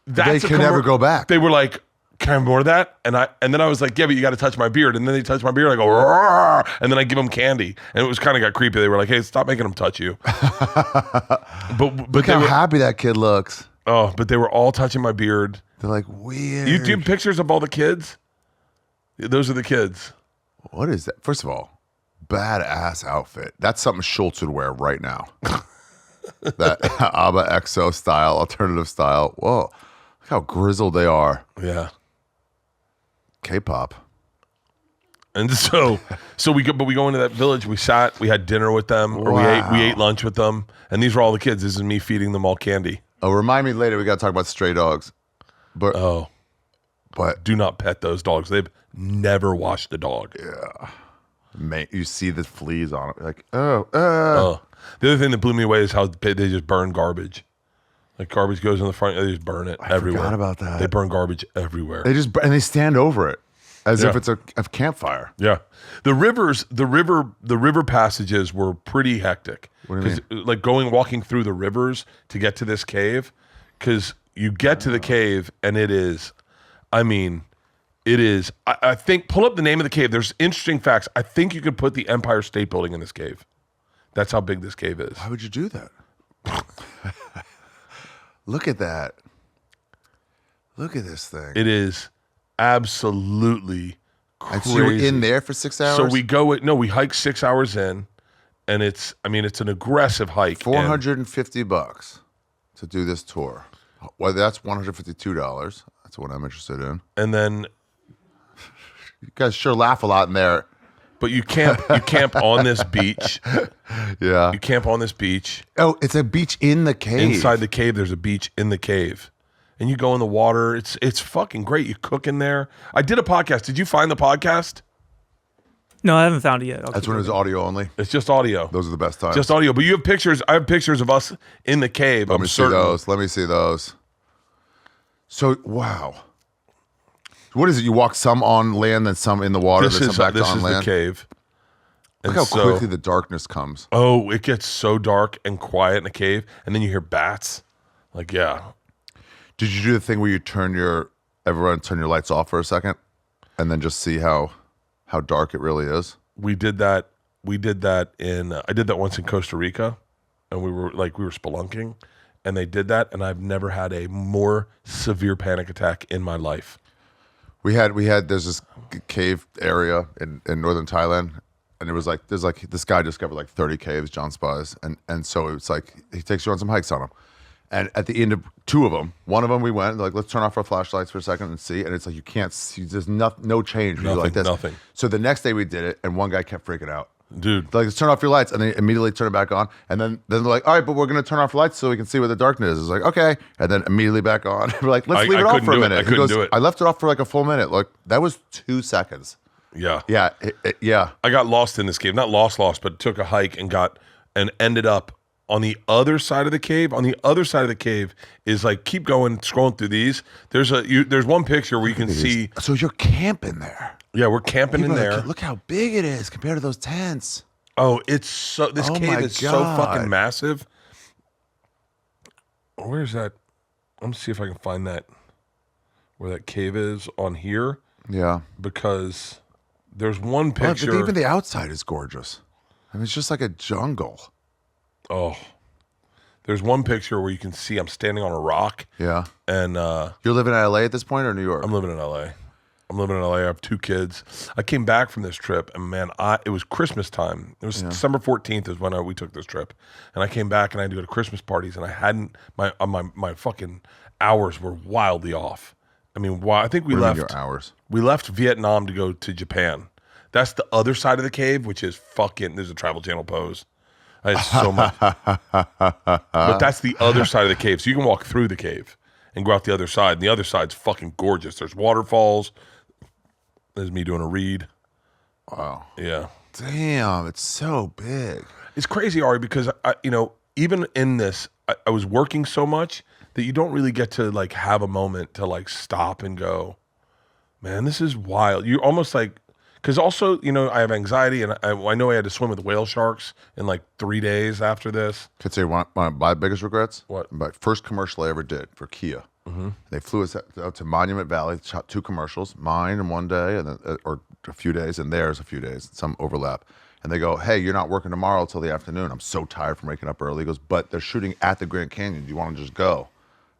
they can never go back.
They were like, can I have more of that? And then I was like, yeah, but you got to touch my beard. And then they touch my beard. I go, roar, and then I give them candy, and it was kind of got creepy. They were like, hey, stop making them touch you. but
Look how happy that kid looks.
Oh, but they were all touching my beard.
They're like, weird.
You do pictures of all the kids? Those are the kids.
What is that? First of all, badass outfit. That's something Schultz would wear right now. That ABBA EXO style, alternative style. Whoa, look how grizzled they are.
Yeah.
K-pop.
And so we go into that village. We sat. We had dinner with them, or we ate lunch with them. And these were all the kids. This is me feeding them all candy.
Oh, remind me later. We got to talk about stray dogs. But
do not pet those dogs. They've never washed a dog.
Yeah, man, you see the fleas on it. Like, oh.
The other thing that blew me away is how they just burn garbage. Like garbage goes in the front, they just burn it everywhere.
I forgot about that.
They burn garbage everywhere.
They stand over it as if it's a campfire.
Yeah, the river passages were pretty hectic.
What do you mean?
Like walking through the rivers to get to this cave, because you get to the cave and it is, I think, pull up the name of the cave. There's interesting facts. I think you could put the Empire State Building in this cave. That's how big this cave is.
Why would you do that? Look at that. Look at this thing.
It is absolutely crazy.
And so you were in there for 6 hours?
So we hike 6 hours in, and it's an aggressive hike.
$450 to do this tour. Well, that's $152. That's what I'm interested in.
And then
you guys sure laugh a lot in there.
But you camp on this beach.
Yeah.
You camp on this beach.
Oh, it's a beach in the cave.
Inside the cave, there's a beach in the cave. And you go in the water. It's fucking great. You cook in there. I did a podcast. Did you find the podcast?
No, I haven't found it yet.
That's when it was audio only.
It's just audio.
Those are the best times.
Just audio. But you have pictures. I have pictures of us in the cave.
Let me see those. So, wow. What is it? You walk some on land, then some in the water, then some back to on land?
This is the cave.
Look how quickly the darkness comes.
Oh, it gets so dark and quiet in the cave, and then you hear bats. Like, yeah.
Did you do the thing where you turn your lights off for a second, and then just see how dark it really is?
We did that. I did that once in Costa Rica, and we were spelunking, and they did that, and I've never had a more severe panic attack in my life.
We had there's this cave area in northern Thailand, and it was like this guy discovered like 30 caves, John Spies, and so it's like he takes you on some hikes on them. And at the end of two of them, one of them we went like, let's turn off our flashlights for a second and see, and it's like you can't see, there's no change.
Nothing,
like this.
Nothing.
So the next day we did it, and one guy kept freaking out.
Dude,
like, let's turn off your lights, and they immediately turn it back on, and then they're like, all right, but we're gonna turn off your lights so we can see what the darkness is. It's like, okay, and then immediately back on. We're like, let's leave it off for a minute.
I couldn't do it.
I left it off for like a full minute. Like that was 2 seconds.
Yeah,
yeah.
I got lost in this cave, not lost, but took a hike and ended up on the other side of the cave. On the other side of the cave is like, keep going, scrolling through these. There's one picture where you can see.
So you're camping there.
Yeah, we're camping in there.
Look how big it is compared to those tents.
Oh, this cave is so fucking massive. Where's that? Let me see if I can find that, where that cave is on here.
Yeah.
Because there's one picture.
But even the outside is gorgeous. I mean, it's just like a jungle.
Oh. There's one picture where you can see I'm standing on a rock.
Yeah.
And
you're living in LA at this point or New York?
I'm living in LA. I have 2 kids. I came back from this trip, and man, it was Christmas time. It was December 14th is when we took this trip, and I came back and I had to go to Christmas parties, and I hadn't my fucking hours were wildly off. I mean, I think we left
your hours.
We left Vietnam to go to Japan. That's the other side of the cave, which is fucking. There's a Travel Channel pose. I had so much, but that's the other side of the cave, so you can walk through the cave. and go out the other side. And the other side's fucking gorgeous. There's waterfalls. There's me doing a read.
Wow.
Yeah.
Damn, it's so big.
It's crazy, Ari, because even in this, I was working so much that you don't really get to like have a moment to like stop and go, man, this is wild. You almost like, because also, I have anxiety, and I know I had to swim with whale sharks in like 3 days after this.
Could say one of my biggest regrets?
What?
My first commercial I ever did for Kia. Mm-hmm. They flew us out to Monument Valley, shot 2 commercials, mine in one day, and then, or a few days, and theirs a few days, some overlap. And they go, hey, you're not working tomorrow until the afternoon. I'm so tired from waking up early. He goes, but they're shooting at the Grand Canyon. Do you want to just go?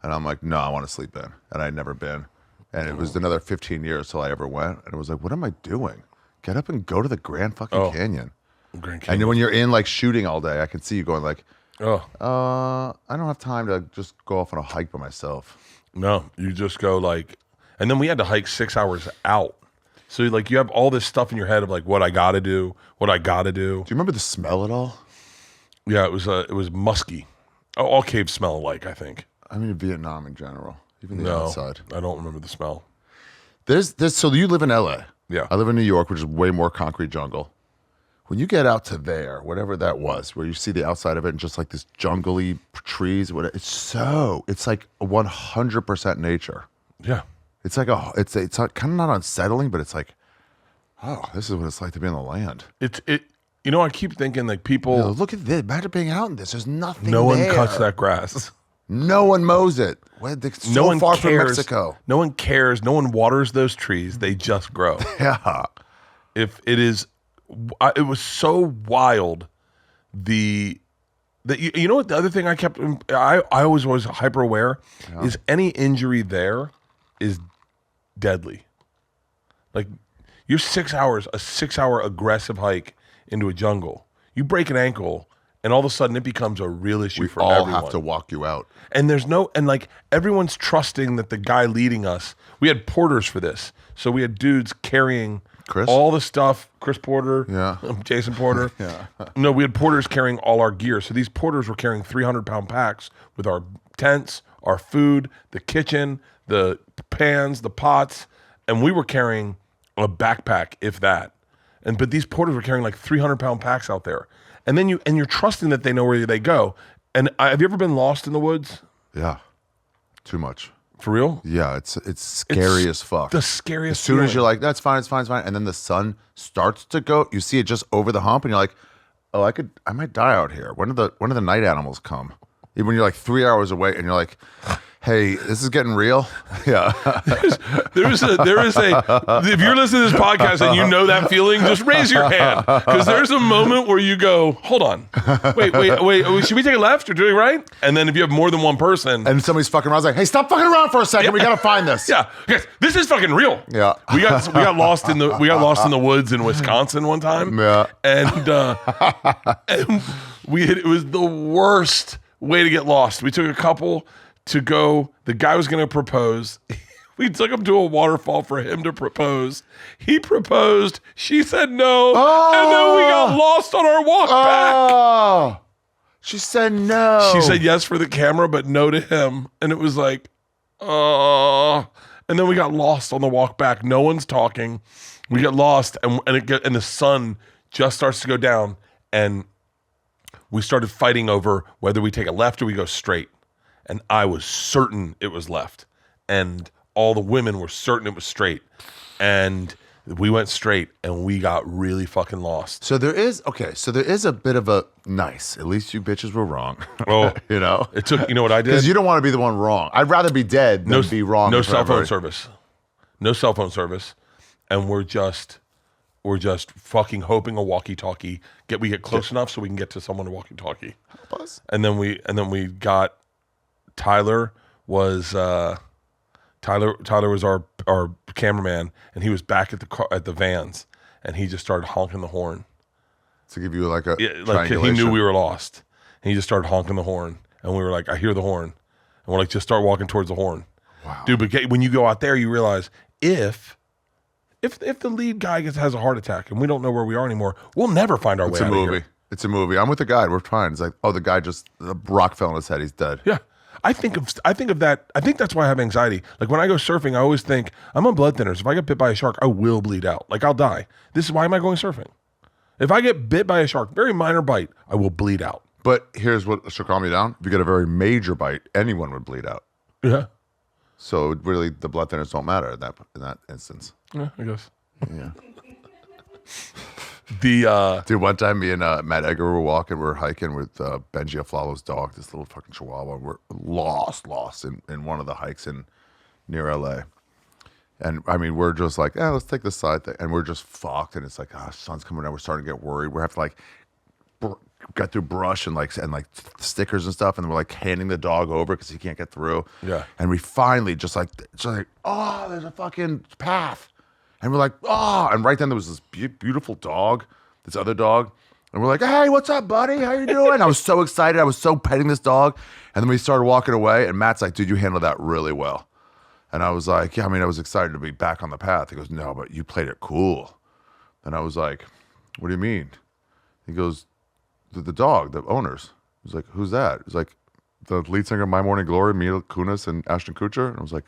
And I'm like, no, I want to sleep in. And I'd never been. And it was another 15 years till I ever went. And it was like, what am I doing? Get up and go to the Grand fucking Canyon.
Grand Canyon.
And when you're in like shooting all day, I can see you going like,
oh,
I don't have time to just go off on a hike by myself.
No, you just go like, and then we had to hike 6 hours out. So like you have all this stuff in your head of like what I gotta do.
Do you remember the smell at all?
Yeah, it was musky. All caves smell alike, I think.
I mean, Vietnam in general, even the outside.
I don't remember the smell.
So you live in LA.
Yeah.
I live in New York, which is way more concrete jungle. When you get out to there, whatever that was, where you see the outside of it and just like this jungly trees, it's like 100% nature.
Yeah.
It's like it's kind of not unsettling, but it's like, oh, this is what it's like to be in the land.
I keep thinking like people.
Look at this. Imagine being out in this. There's nothing.
No one
there.
cuts that grass.
No one mows it. It's so
no one
far
cares.
from Mexico.
No one cares. No one waters those trees. They just grow.
Yeah.
If it is, it was so wild. You know what? The other thing I always was hyper aware is any injury there is deadly. Like you're 6 hours, a 6 hour aggressive hike into a jungle. You break an ankle, and all of a sudden it becomes a real issue for everyone.
We all have to walk you out.
And like everyone's trusting that the guy leading us, we had porters for this. So we had dudes carrying
Chris?
all the stuff, Chris Porter,
Yeah.
Jason Porter.
Yeah.
No, we had porters carrying all our gear. So these porters were carrying 300-pound packs with our tents, our food, the kitchen, the pans, the pots, and we were carrying a backpack, if that. But these porters were carrying like 300-pound packs out there. And then you're trusting that they know where they go. And have you ever been lost in the woods?
Yeah. Too much.
For real?
Yeah, it's scary as fuck.
The scariest.
As soon as
feeling.
you're like, that's fine, it's fine, it's fine, and then the sun starts to go, you see it just over the hump, and you're like, oh, I might die out here. When do the night animals come? Even when you're like 3 hours away, and you're like, hey, this is getting real. Yeah.
There is a. If you're listening to this podcast and you know that feeling, just raise your hand, because there's a moment where you go, hold on, wait, should we take a left or do it right? And then if you have more than one person,
And somebody's fucking around, I was like, hey, stop fucking around for a second. We gotta find this.
yeah, guys, this is fucking real.
Yeah.
we got lost in the woods in Wisconsin one time.
Yeah.
and it was the worst way to get lost. We took a couple to go. The guy was going to propose. We took him to a waterfall for him to propose. He proposed. She said no. And then we got lost on our walk back.
Oh, she said no.
She said yes for the camera, but no to him. And it was like, oh. And then we got lost on the walk back. No one's talking. We get lost, and the sun just starts to go down, and we started fighting over whether we take a left or we go straight. And I was certain it was left. And all the women were certain it was straight. And we went straight, and we got really fucking lost.
So there is a bit of a nice. At least you bitches were wrong.
Oh,
you know,
it took. You know what I did?
Because you don't want to be the one wrong. I'd rather be dead than be wrong.
No cell phone service. No cell phone service, and we're just fucking hoping a walkie-talkie we get close enough so we can get to someone to walkie-talkie. And then we got Tyler was our cameraman, and he was back at the vans, and he just started honking the horn
to give you like a
like he knew we were lost, and he just started honking the horn, and we were like, I hear the horn, and we're like, just start walking towards the horn.
Wow,
dude. But when you go out there, you realize if the lead guy has a heart attack and we don't know where we are anymore, we'll never find our way out of here.
It's a movie. I'm with the guide. We're fine. It's like, oh, the guy the rock fell on his head. He's dead.
Yeah. I think of that. I think that's why I have anxiety. Like when I go surfing, I always think I'm on blood thinners. If I get bit by a shark, I will bleed out. Like I'll die. This is why am I going surfing? If I get bit by a shark, very minor bite, I will bleed out.
But here's what should calm you down. If you get a very major bite, anyone would bleed out.
Yeah.
So really, the blood thinners don't matter in that instance.
Yeah, I guess.
Yeah.
The
Dude, one time me and Matt Egger were walking, we were hiking with Benji Aflalo's dog, this little fucking chihuahua. We're lost in one of the hikes near LA. And I mean, we're just like, let's take this side thing. And we're just fucked. And it's like, sun's coming down. We're starting to get worried. We have to like get through brush and like stickers and stuff. And we're like handing the dog over because he can't get through.
Yeah.
And we finally just like, oh, there's a fucking path. And we're like, oh. And right then there was this beautiful dog, this other dog. And we're like, hey, what's up, buddy? How you doing? I was so excited. I was so petting this dog. And then we started walking away. And Matt's like, dude, you handled that really well. And I was like, yeah, I mean, I was excited to be back on the path. He goes, no, but you played it cool. And I was like, what do you mean? He goes, the dog, the owners. He was like, who's that? He's like, the lead singer of My Morning Glory, Mila Kunis and Ashton Kutcher. And I was like,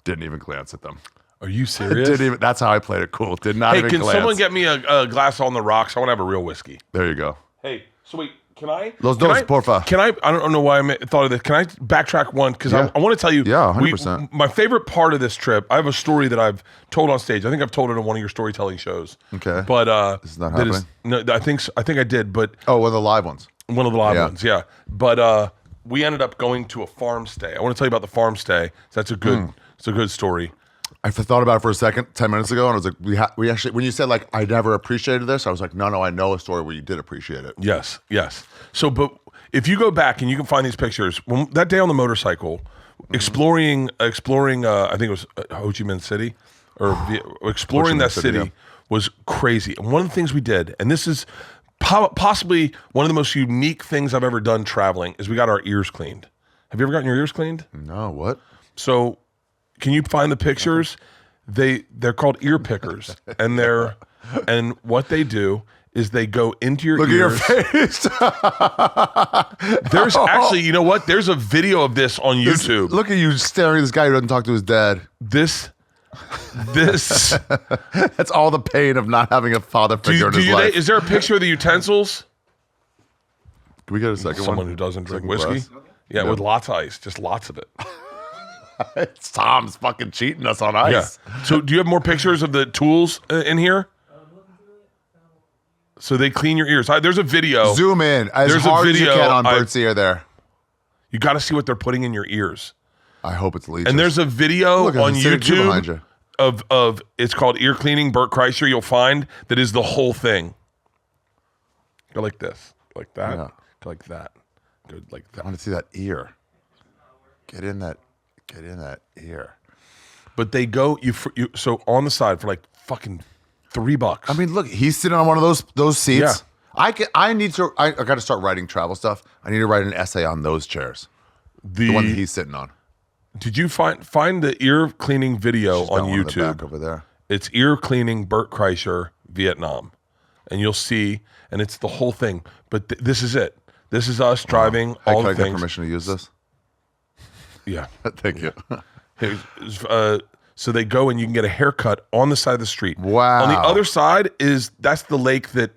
didn't even glance at them.
Are you serious?
That's how I played it cool. Did not even glance.
Hey, can someone get me a glass on the rocks? I want to have a real whiskey.
There you go.
Hey, so wait, can I?
Los dos, porfa.
Can I don't know why I thought of this. Can I backtrack one? Because I want to tell you.
Yeah, 100%.
My favorite part of this trip, I have a story that I've told on stage. I think I've told it on one of your storytelling shows.
Okay.
But
this is not happening?
No, I think I did, but.
Oh, one of the live ones.
One of the live ones, yeah. But we ended up going to a Farmstay. I want to tell you about the Farmstay. That's a good, it's a good story.
I thought about it for a second, 10 minutes ago, and I was like, we actually, when you said like, I never appreciated this, I was like, no, I know a story where you did appreciate it.
Yes. So, but if you go back and you can find these pictures, that day on the motorcycle, exploring, I think it was Ho Chi Minh City, or exploring that city was crazy. And one of the things we did, and this is possibly one of the most unique things I've ever done traveling, is we got our ears cleaned. Have you ever gotten your ears cleaned?
No, what?
So, can you find the pictures? They're called ear pickers, and what they do is they go into your ears.
Look at your face.
There's actually, you know what? There's a video of this on YouTube.
Look at you staring at this guy who doesn't talk to his dad.
This.
That's all the pain of not having a father figure in his life.
Is there a picture of the utensils?
Can we get a second
Someone
one?
who doesn't drink
Second
whiskey?
glass?
Yeah, with lots of ice, just lots of it.
It's Tom's fucking cheating us on ice.
Yeah. So do you have more pictures of the tools in here? So they clean your ears. There's a video.
Zoom in as hard as you can on Bert's ear there.
You got to see what they're putting in your ears.
I hope it's leeches.
And there's a video on YouTube of it's called Ear Cleaning, Bert Kreischer. You'll find that is the whole thing. Go like this, like that, go like that, go like that.
I want to see that ear. Get in that ear.
But they go so on the side for like fucking $3.
I mean, look, he's sitting on one of those seats.
Yeah.
I got to start writing travel stuff. I need to write an essay on those chairs. The one that he's sitting on.
Did you find the ear cleaning video on YouTube?
The back over there.
It's Ear Cleaning Bert Kreischer, Vietnam. And you'll see, and it's the whole thing. But this is it. This is us driving all the things.
Can I get permission to use this?
Yeah.
Thank you.
So they go and you can get a haircut on the side of the street.
Wow.
On the other side that's the lake that,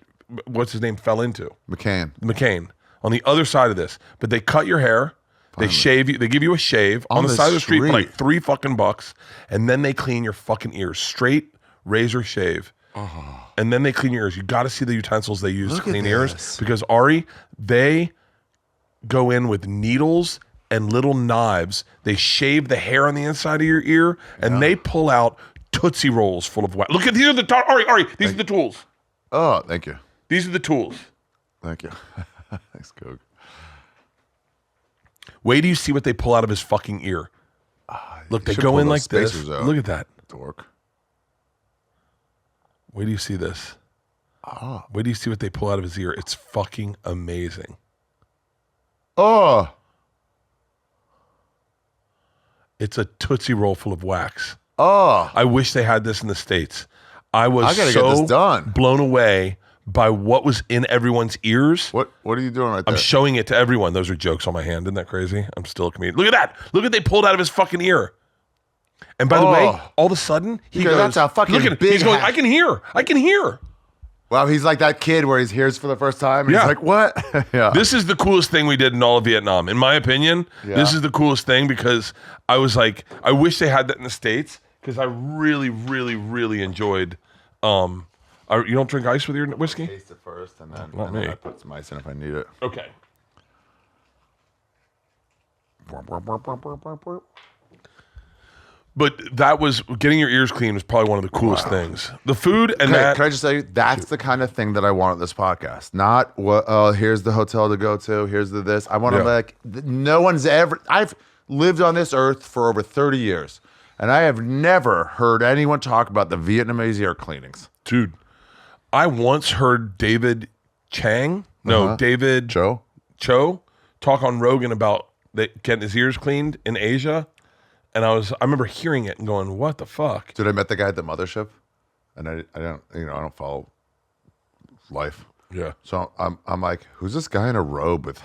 what's his name, fell into. McCain. On the other side of this. But they cut your hair. They shave you. They give you a shave on the side of the street for like $3 and then they clean your fucking ears. Straight razor shave. Oh. And then they clean your ears. You got to see the utensils they use to clean ears. Because Ari, they go in with needles and little knives. They shave the hair on the inside of your ear and they pull out Tootsie Rolls full of wax. Look at these are the Ari, these are the tools.
Oh, thank you.
These are the tools.
Thank you. Thanks, Coke.
Wait till you see what they pull out of his fucking ear. Look, they go in like this. Look at that.
Dork.
Wait till you see this. Wait till you see what they pull out of his ear. It's fucking amazing.
Oh.
It's a Tootsie Roll full of wax.
Oh.
I wish they had this in the States. I was
get this done.
blown away by what was in everyone's ears.
What are you doing right there?
I'm showing it to everyone. Those are jokes on my hand. Isn't that crazy? I'm still a comedian. Look at that. Look at they pulled out of his fucking ear. And by the way, all of a sudden, he goes,
that's a fucking
look at
big
he's going,
hat.
I can hear.
Wow, he's like that kid where he hears for the first time. And He's like, what? Yeah.
This is the coolest thing we did in all of Vietnam. In my opinion, this is the coolest thing because I was like, I wish they had that in the States because I really, really, really enjoyed. You don't drink ice with your whiskey?
Taste it first, and then,
Not me.
I put some ice in if I need it.
Okay. But that was getting your ears clean was probably one of the coolest things. The food and that.
Can I just tell you, that's the kind of thing that I want at this podcast. Not what. Oh, here's the hotel to go to. Here's the this. I want to no one's ever. I've lived on this earth for over 30 years, and I have never heard anyone talk about the Vietnamese ear cleanings.
Dude, I once heard David David
Cho
talk on Rogan about getting his ears cleaned in Asia. And I remember hearing it and going, what the fuck?
Dude, I met the guy at the mothership, and I don't follow life.
Yeah.
So I'm like, who's this guy in a robe with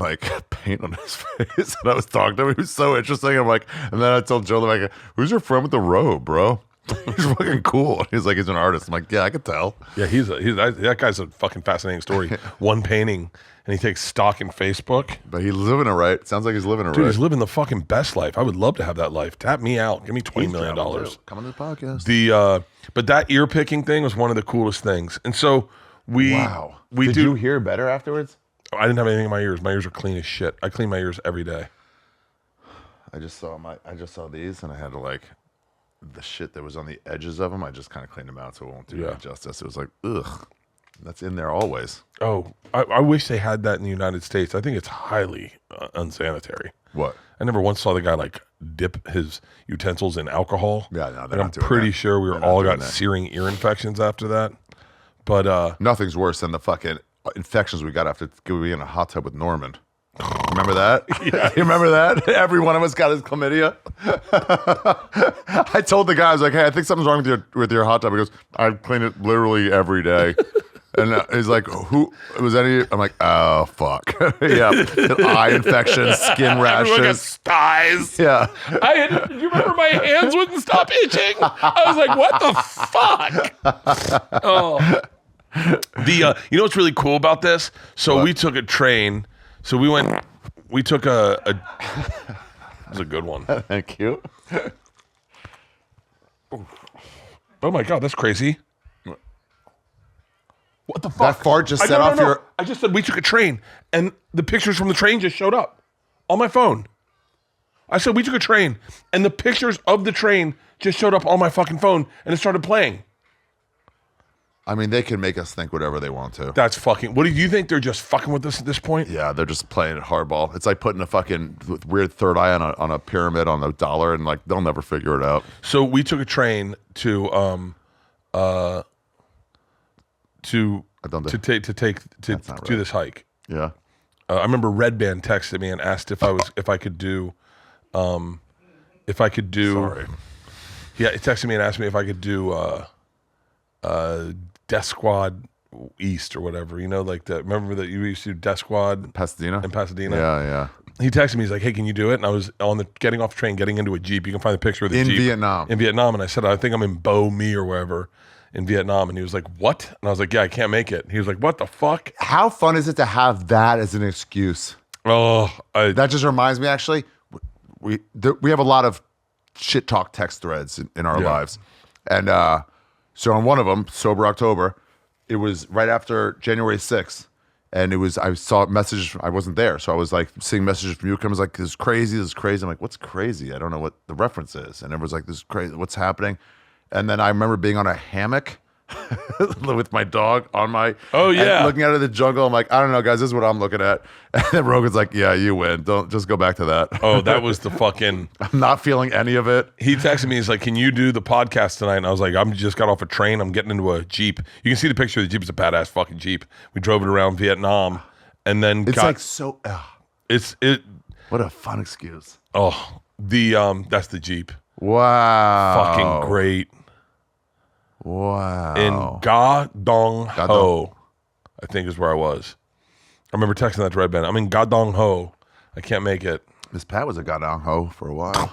like paint on his face? And I was talking to him. He was so interesting. I'm like, and then I told Joe, like, who's your friend with the robe, bro? He's fucking cool. He's like, he's an artist. I'm like, yeah, I could tell.
Yeah, that guy's a fucking fascinating story. One painting, and he takes stock in Facebook.
But he's living it right. Sounds like he's living it
Dude,
right.
he's living the fucking best life. I would love to have that life. Tap me out. Give me $20 million.
Come on to the podcast.
But that ear picking thing was one of the coolest things. And so
Did you hear better afterwards?
I didn't have anything in my ears. My ears are clean as shit. I clean my ears every day.
I just saw these, and I had to like the shit that was on the edges of them. I just kind of cleaned them out so it won't do any justice. It was like, ugh, that's in there always.
Oh, I wish they had that in the United States. I think it's highly unsanitary.
What?
I never once saw the guy like dip his utensils in alcohol.
Yeah, no,
and I'm pretty sure we all got searing ear infections after that. But
nothing's worse than the fucking infections we got after being in a hot tub with Norman. Remember that? Yeah. You remember that? Every one of us got his chlamydia. I told the guy, I was like, hey, I think something's wrong with your hot tub. He goes, I clean it literally every day. And he's like, who was any? I'm like, oh, fuck. Yeah. Eye infections, skin rashes.
Everyone got styes.
Yeah.
Do you remember my hands wouldn't stop itching? I was like, what the fuck? Oh. You know what's really cool about this? So we took a train. So we took it was a good one.
Thank you.
Oh my God, that's crazy. What the fuck?
That fart just set off your...
I just said we took a train, and the pictures from the train just showed up on my phone. I said we took a train, and the pictures of the train just showed up on my fucking phone, and it started playing.
I mean, they can make us think whatever they want to.
That's fucking... What do you think? They're just fucking with us at this point?
Yeah, they're just playing hardball. It's like putting a fucking weird third eye on a pyramid on a dollar, and like they'll never figure it out.
So we took a train to do this hike.
Yeah.
I remember Red Band texted me and asked if I could do. Sorry. Yeah, he texted me and asked me if I could do Death Squad East or whatever. You know, like remember that you used to do Death Squad
in Pasadena.
Yeah. He texted me. He's like, "Hey, can you do it?" And I was getting off the train, getting into a Jeep. You can find the picture of the Jeep
in Vietnam.
And I said, "I think I'm in Bo Me or wherever in Vietnam." And he was like, "What?" And I was like, "Yeah, I can't make it." He was like, "What the fuck?"
How fun is it to have that as an excuse?
That
just reminds me. Actually, we have a lot of shit talk text threads in our lives, and so on one of them, Sober October, it was right after January 6th. And I saw messages. I wasn't there, so I was like seeing messages from you. I was like, "This is crazy. This is crazy." I'm like, "What's crazy? I don't know what the reference is." And everyone's like, "This is crazy. What's happening?" And then I remember being on a hammock with my dog on my.
Oh yeah.
Looking out of the jungle. I'm like, I don't know, guys. This is what I'm looking at. And then Rogan's like, "Yeah, you win. Don't just go back to that."
Oh, that was the fucking.
I'm not feeling any of it.
He texted me. He's like, "Can you do the podcast tonight?" And I was like, "I'm just got off a train. I'm getting into a Jeep. You can see the picture of the Jeep. It's a badass fucking Jeep. We drove it around Vietnam." And then
it's like so. What a fun excuse.
Oh, that's the Jeep.
Wow.
Fucking great.
Wow.
In Ga Dong Ho. I think is where I was. I remember texting that to Red Band. I'm in Gadong Ho. I can't make it.
Miss Pat was a goddamn hoe for a while.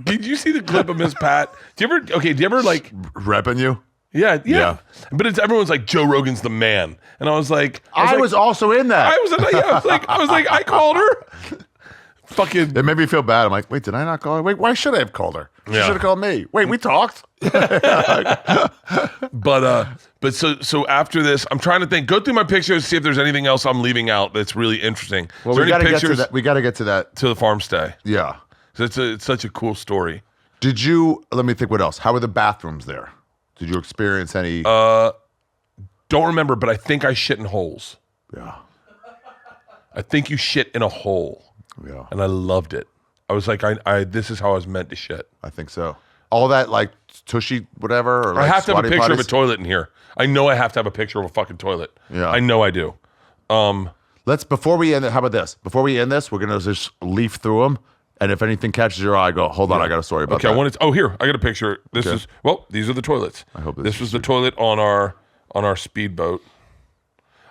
Did you see the clip of Miss Pat? Do you ever like
repping you?
Yeah. But everyone's like, Joe Rogan's the man. And I was like,
I was also in that.
I was like, I called her. Fucking.
It made me feel bad. I'm like, wait, did I not call her? Wait, why should I have called her? She should have called me. Wait, we talked.
But so after this, I'm trying to think. Go through my pictures, see if there's anything else I'm leaving out that's really interesting.
Well, we got to get to that. We got to get to that.
To the farm stay.
Yeah.
So it's such a cool story.
Did you? Let me think. What else? How were the bathrooms there? Did you experience any?
Don't remember, but I think I shit in holes.
Yeah.
I think you shit in a hole.
Yeah.
And I loved it. I was like, I this is how I was meant to shit.
I think so. All that like tushy whatever. Or like
I have to have a picture of a
potties?
toilet in here. I know I have to have a picture of a fucking toilet.
Yeah.
I know I do.
Let's before we end it. How about this? Before we end this, we're gonna just leaf through them, and if anything catches your eye, go. Hold on, I got a story about
Okay,
that.
I wanted. Here, I got a picture. This is these are the toilets.
I hope
this was the toilet on our speedboat.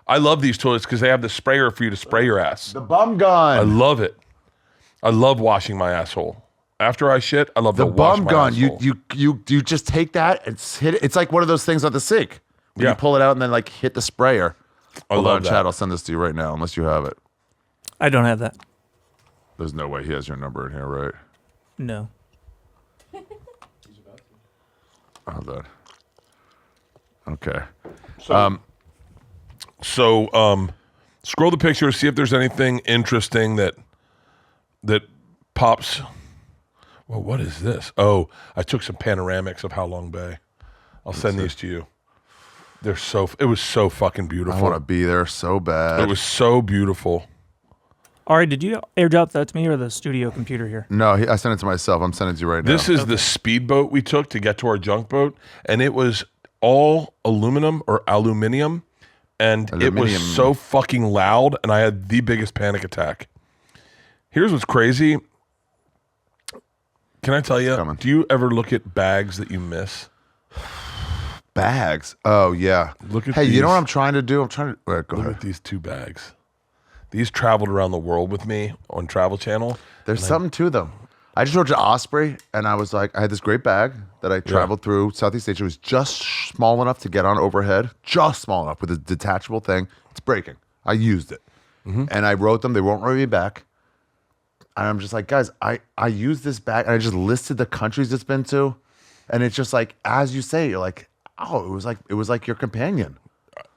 I love these toilets because they have the sprayer for you to spray your ass.
The bum gun.
I love it. I love washing my asshole. After I shit, I love
the
to wash
bum
my
gun.
asshole.
You just take that and hit it. It's like one of those things on the sink. Where
Yeah.
You pull it out and then like hit the sprayer. Hold
love
on,
that.
Chad. I'll send this to you right now, unless you have it.
I don't have that.
There's no way he has your number in here, right?
No.
Hold on. Okay.
So scroll the picture, see if there's anything interesting that pops. Well, what is this? Oh, I took some panoramics of Halong Bay. I'll send these to you. It was so fucking beautiful.
I want to be there so bad.
It was so beautiful.
Ari, did you airdrop that to me or the studio computer here?
No, I sent it to myself. I'm sending it to you right now.
This is the speedboat we took to get to our junk boat, and it was all aluminum, and it was so fucking loud, and I had the biggest panic attack. Here's what's crazy. Can I tell you, do you ever look at bags that you miss?
Bags. Oh, yeah.
Look at
Hey,
these.
you know what I'm trying to do? I'm trying to... Go
Look
ahead.
at these two bags. These traveled around the world with me on Travel Channel.
There's something to them. I just rode to Osprey, and I was like, I had this great bag that I traveled through Southeast Asia. It was just small enough to get on overhead, just small enough with a detachable thing. It's breaking. I used it. And I wrote them. They won't write me back. And I'm just like, guys, I used this bag, and I just listed the countries it's been to. And it's just like, as you say, you're like, oh, it was like your companion.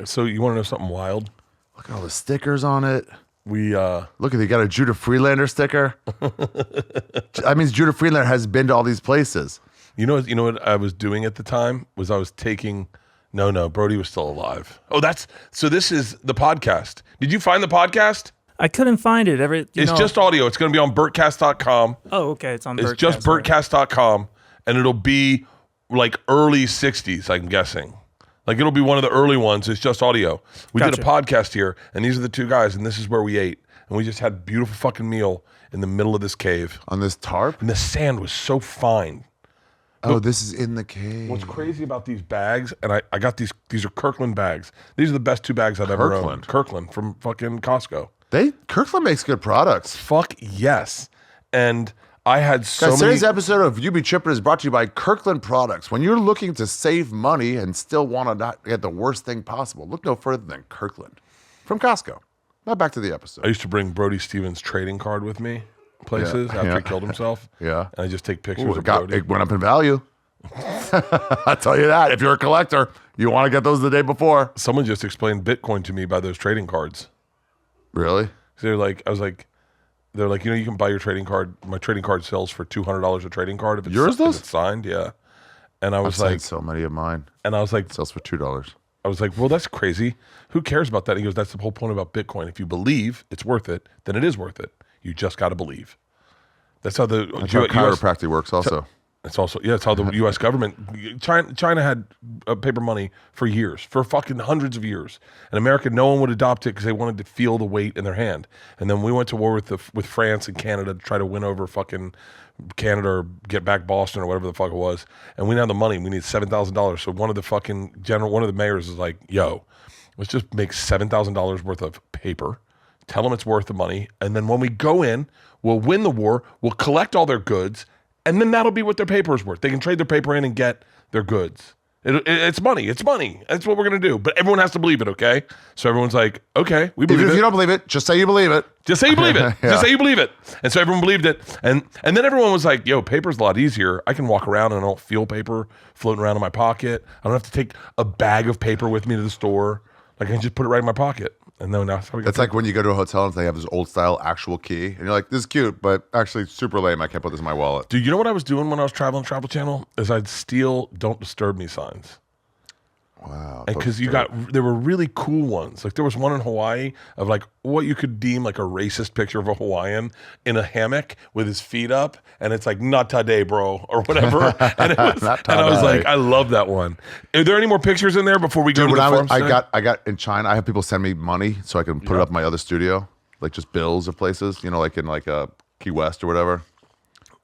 So you want to know something wild?
Look at all the stickers on it.
We
Look at, they got a Judah Freelander sticker. That means Judah Freelander has been to all these places.
You know what I was doing at the time was I was taking. No, Brody was still alive. Oh, this is the podcast. Did you find the podcast?
I couldn't find it.
It's just audio. It's going to be on bertcast.com.
Oh, okay. It's on Bertcast.
It's just bertcast.com, and it'll be like early 60s, I'm guessing. Like it'll be one of the early ones. It's just audio. We did a podcast here, and these are the two guys, and this is where we ate. And we just had a beautiful fucking meal in the middle of this cave.
On this tarp?
And the sand was so fine.
Oh, this is in the cave.
What's crazy about these bags, and I got these are Kirkland bags. These are the best two bags I've ever owned. Kirkland from fucking Costco.
Kirkland makes good products.
Fuck yes. And I had so many.
Today's episode of You Be Trippin is brought to you by Kirkland Products. When you're looking to save money and still want to not get the worst thing possible, look no further than Kirkland from Costco. Now back to the episode.
I used to bring Brody Stevens' trading card with me places after he killed himself.
Yeah.
And I just take pictures of Brody.
It went up in value. I'll tell you that. If you're a collector, you want to get those the day before.
Someone just explained Bitcoin to me by those trading cards.
Really?
They're like, you can buy your trading card. My trading card sells for $200 a trading card if it's
Yours does?
if it's signed. Yeah. And I was
I've
like,
seen so many of mine.
and I was like,
It sells for $2.
I was like, well, that's crazy. Who cares about that? He goes, that's the whole point about Bitcoin. If you believe it's worth it, then it is worth it. You just got to believe. That's how
That's how chiropractic works also.
It's also it's how the U.S. government. China had paper money for years, for fucking hundreds of years. In America, no one would adopt it because they wanted to feel the weight in their hand. And then we went to war with France and Canada to try to win over fucking Canada or get back Boston or whatever the fuck it was. And we didn't have the money. We need $7,000. So one of the mayors is like, "Yo, let's just make $7,000 worth of paper. Tell them it's worth the money. And then when we go in, we'll win the war. We'll collect all their goods. And then that'll be what their paper is worth. They can trade their paper in and get their goods. It's money. It's money. That's what we're going to do. But everyone has to believe it, okay? So everyone's like, okay, we believe it.
Even if you don't believe it, just say you believe it.
Just say you believe it. Just say you believe it. And so everyone believed it. And then everyone was like, yo, paper's a lot easier. I can walk around and I don't feel paper floating around in my pocket. I don't have to take a bag of paper with me to the store. Like I can just put it right in my pocket. And then that's how we got
It's like when you go to a hotel and they have this old style actual key, and you're like, "This is cute, but actually super lame. I can't put this in my wallet."
Dude, you know what I was doing when I was traveling Travel Channel? Is I'd steal "Don't Disturb Me" signs.
Wow.
Because there were really cool ones. Like there was one in Hawaii of like what you could deem like a racist picture of a Hawaiian in a hammock with his feet up, and it's like "Not today, bro" or whatever. And I was like, I love that one. Are there any more pictures in there before we go to the Farmstay?
I got in China. I have people send me money so I can put it up in my other studio, like just bills of places. You know, like in Key West or whatever.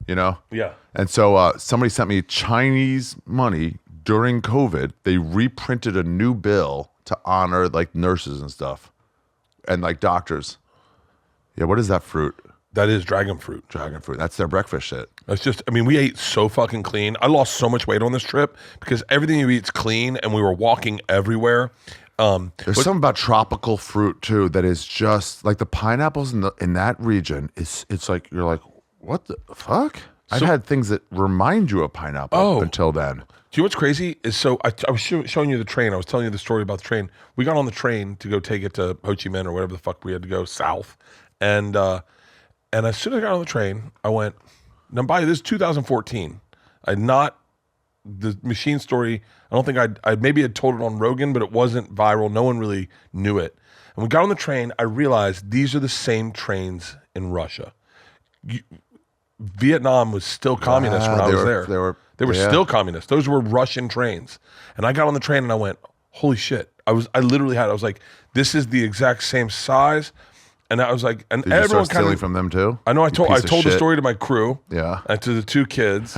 You know.
Yeah.
And so somebody sent me Chinese money. During COVID, they reprinted a new bill to honor like nurses and stuff and like doctors. Yeah, what is that fruit?
That is dragon fruit.
Dragon fruit. That's their breakfast shit.
That's just, I mean, we ate so fucking clean. I lost so much weight on this trip because everything you eat's clean and we were walking everywhere.
There's something about tropical fruit too that is just like the pineapples in that region. It's like, you're like, what the fuck? I've had things that remind you of pineapple until then.
Do you know what's crazy is I was showing you the train. I was telling you the story about the train. We got on the train to go take it to Ho Chi Minh or whatever the fuck we had to go south. And as soon as I got on the train, I went, now by this is 2014. The machine story, I don't think I maybe had told it on Rogan, but it wasn't viral. No one really knew it. And we got on the train, I realized these are the same trains in Russia. Vietnam was still communist when I was there. They were still communist. Those were Russian trains. And I got on the train and I went, holy shit. I was like, this is the exact same size. And I was like, and
Did you
everyone
start stealing from them too?
I know I told the story to my crew.
Yeah.
And to the two kids.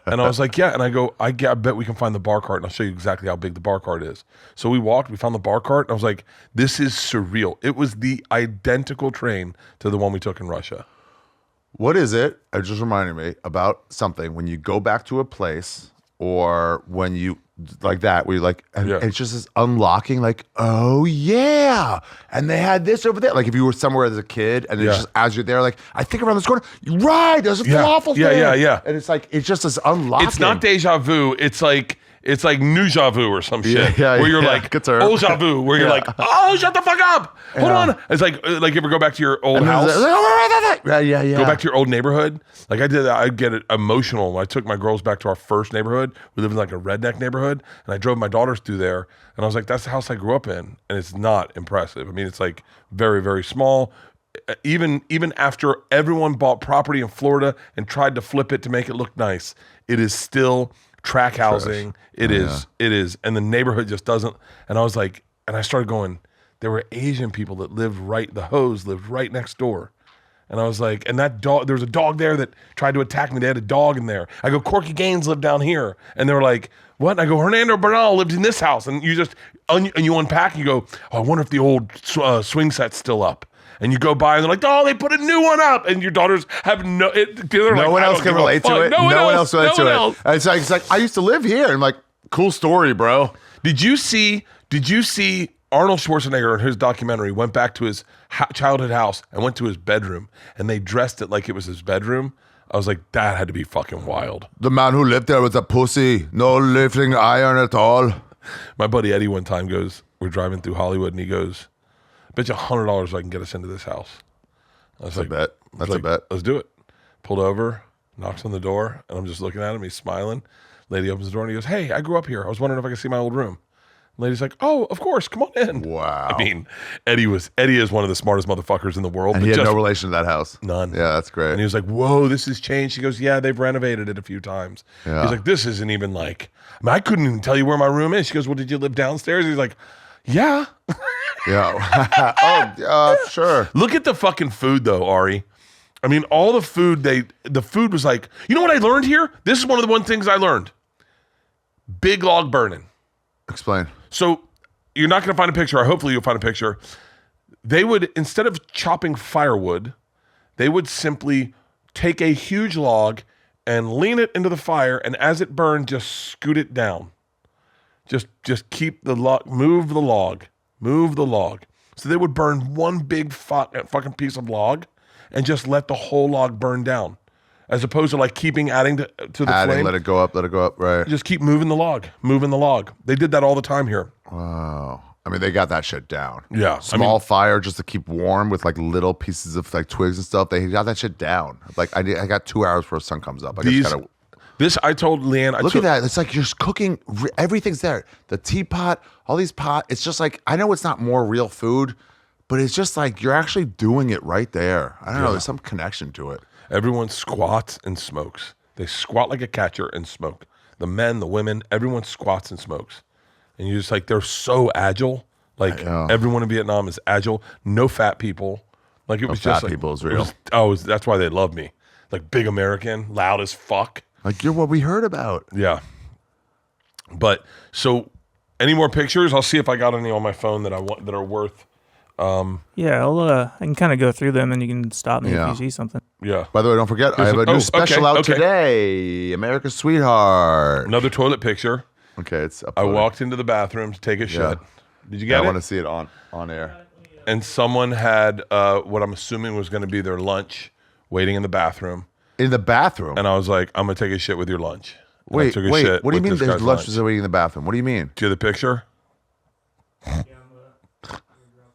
And I was like, yeah. And I go, I bet we can find the bar cart and I'll show you exactly how big the bar cart is. So we walked, we found the bar cart, and I was like, this is surreal. It was the identical train to the one we took in Russia.
What is it? It just reminded me about something when you go back to a place or when you like that, where you like, and it's just this unlocking, like, oh yeah, and they had this over there. Like if you were somewhere as a kid, and it's just as you're there, like I think around this corner, right? There's a falafel stand. Yeah. And it's like it's just this unlocking.
It's not deja vu. It's like new vu or some shit. Where you're like, oh vu, where you're like, oh, shut the fuck up. Hold on. It's like you ever go back to your old house?
Yeah.
Go back to your old neighborhood. Like I did that. I'd get emotional when I took my girls back to our first neighborhood. We lived in like a redneck neighborhood, and I drove my daughters through there, and I was like, that's the house I grew up in, and it's not impressive. I mean, it's like very, very small. Even after everyone bought property in Florida and tried to flip it to make it look nice, it is still track housing. It is. And the neighborhood just doesn't. And I was like, and I started going, there were Asian people that the Hoes lived right next door. And I was like, and that dog, there was a dog there that tried to attack me. They had a dog in there. I go, Corky Gaines lived down here. And they were like, what? And I go, Hernando Bernal lived in this house. And you just, and you unpack and you go, oh, I wonder if the old swing set's still up. And you go by and they're like, oh, they put a new one up. And your daughters have no
one else can relate to it. No one else relates to it. It's like, I used to live here. And I'm like, cool story, bro.
Did you see Arnold Schwarzenegger in his documentary went back to his childhood house and went to his bedroom and they dressed it like it was his bedroom? I was like, that had to be fucking wild.
The man who lived there was a pussy. No lifting iron at all.
My buddy Eddie one time goes, we're driving through Hollywood and he goes, I bet you $100 I can get us into this house. I was like,
That's a bet.
Let's do it. Pulled over, knocks on the door, and I'm just looking at him. He's smiling. Lady opens the door and he goes, hey, I grew up here. I was wondering if I could see my old room. Lady's like, "Oh, of course, come on in."
Wow.
I mean, Eddie is one of the smartest motherfuckers in the world.
And
but
he had
just
no relation to that house.
none.
Yeah, that's great.
And he was like, "Whoa, this has changed." She goes, "Yeah, they've renovated it a few times."
Yeah.
He's like, "This isn't even like, I couldn't even tell you where my room is." She goes, "Well, did you live downstairs?" He's like, "Yeah."
Yeah. Sure.
Look at the fucking food though, Ari. I mean, all the food the food was like, you know what I learned here? This is one of the things I learned. Big log burning.
Explain.
So you're not going to find a picture, or hopefully you'll find a picture. They would, instead of chopping firewood, they would simply take a huge log and lean it into the fire, and as it burned, just scoot it down. Just keep the log, move the log. So they would burn one big fucking piece of log and just let the whole log burn down, as opposed to like adding to the flame.
Let it go up, right.
Just keep moving the log. They did that all the time here.
Wow. I mean, they got that shit down.
Yeah.
Small fire just to keep warm with like little pieces of like twigs and stuff. They got that shit down. Like I got 2 hours before the sun comes up.
I told Leanne.
Look at that. It's like you're just cooking. Everything's there. The teapot, all these pots. It's just like, I know it's not more real food, but it's just like you're actually doing it right there. I don't know. There's some connection to it.
Everyone squats and smokes. They squat like a catcher and smoke. The men, the women, everyone squats and smokes. And you're just like, they're so agile. Like everyone in Vietnam is agile. No fat people. Like it was just
fat
like,
people is real.
That's why they love me. Like big American, loud as fuck.
Like you're what we heard about.
Yeah. But so any more pictures? I'll see if I got any on my phone that are worth.
Yeah, I can kind of go through them, and you can stop me if you see something.
Yeah.
By the way, don't forget, I have a new special out today. America's Sweetheart.
Another toilet picture.
Okay, it's uploaded.
I walked into the bathroom to take a shit. Did you get it?
I want to see it on air.
And someone had what I'm assuming was going to be their lunch waiting in the bathroom.
In the bathroom?
And I was like, I'm going to take a shit with your lunch. And
Wait,
I took a shit
what do you
with
mean
this
there's
guy's
lunch is waiting in the bathroom? What do you mean?
Do you have the picture?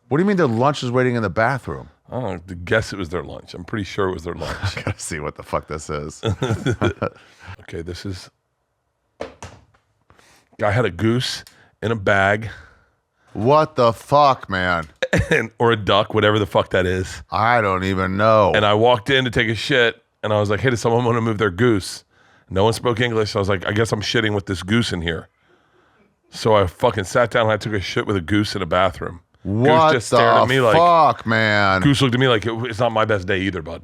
What do you mean their lunch is waiting in the bathroom?
I don't know. Guess it was their lunch. I'm pretty sure it was their lunch.
I gotta see what the fuck this is.
Okay, this is... Guy had a goose in a bag.
What the fuck, man?
Or a duck, whatever the fuck that is.
I don't even know.
And I walked in to take a shit, and I was like, hey, does someone want to move their goose? No one spoke English, so I was like, I guess I'm shitting with this goose in here. So I fucking sat down and I took a shit with a goose in a bathroom.
What
Goose just stared at me
the
like,
fuck, man?
Goose looked at me like, it's not my best day either, bud.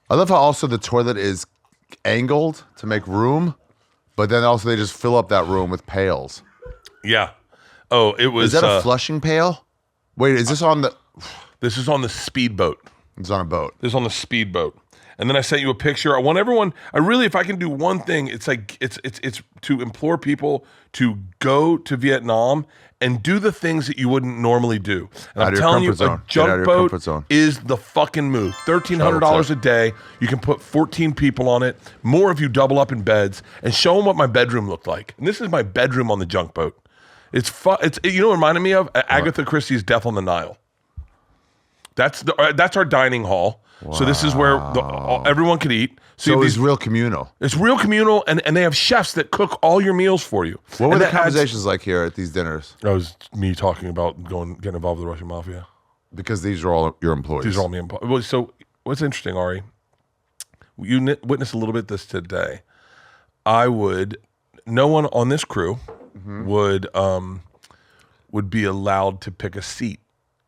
I love how also the toilet is angled to make room, but then also they just fill up that room with pails.
Yeah. Oh, it was...
Is that a flushing pail? Wait, is this on the...
This is on the speedboat.
It's on a boat.
This is on the speedboat. And then I sent you a picture. I want everyone, if I can do one thing, it's like, it's to implore people to go to Vietnam and do the things that you wouldn't normally do. And I'm telling you, a junk boat is the fucking move. $1,300 a day. You can put 14 people on it. More if you double up in beds, and show them what my bedroom looked like. And this is my bedroom on the junk boat. It's fun. You know what it reminded me of? Agatha Christie's Death on the Nile. That's our dining hall. Wow. So this is where everyone could eat.
So it's real communal.
It's real communal, and they have chefs that cook all your meals for you.
What were the conversations like here at these dinners?
That was me talking about getting involved with the Russian mafia.
Because these are all your employees.
These are all me employees. So what's interesting, Ari, you witnessed a little bit this today. No one on this crew would be allowed to pick a seat.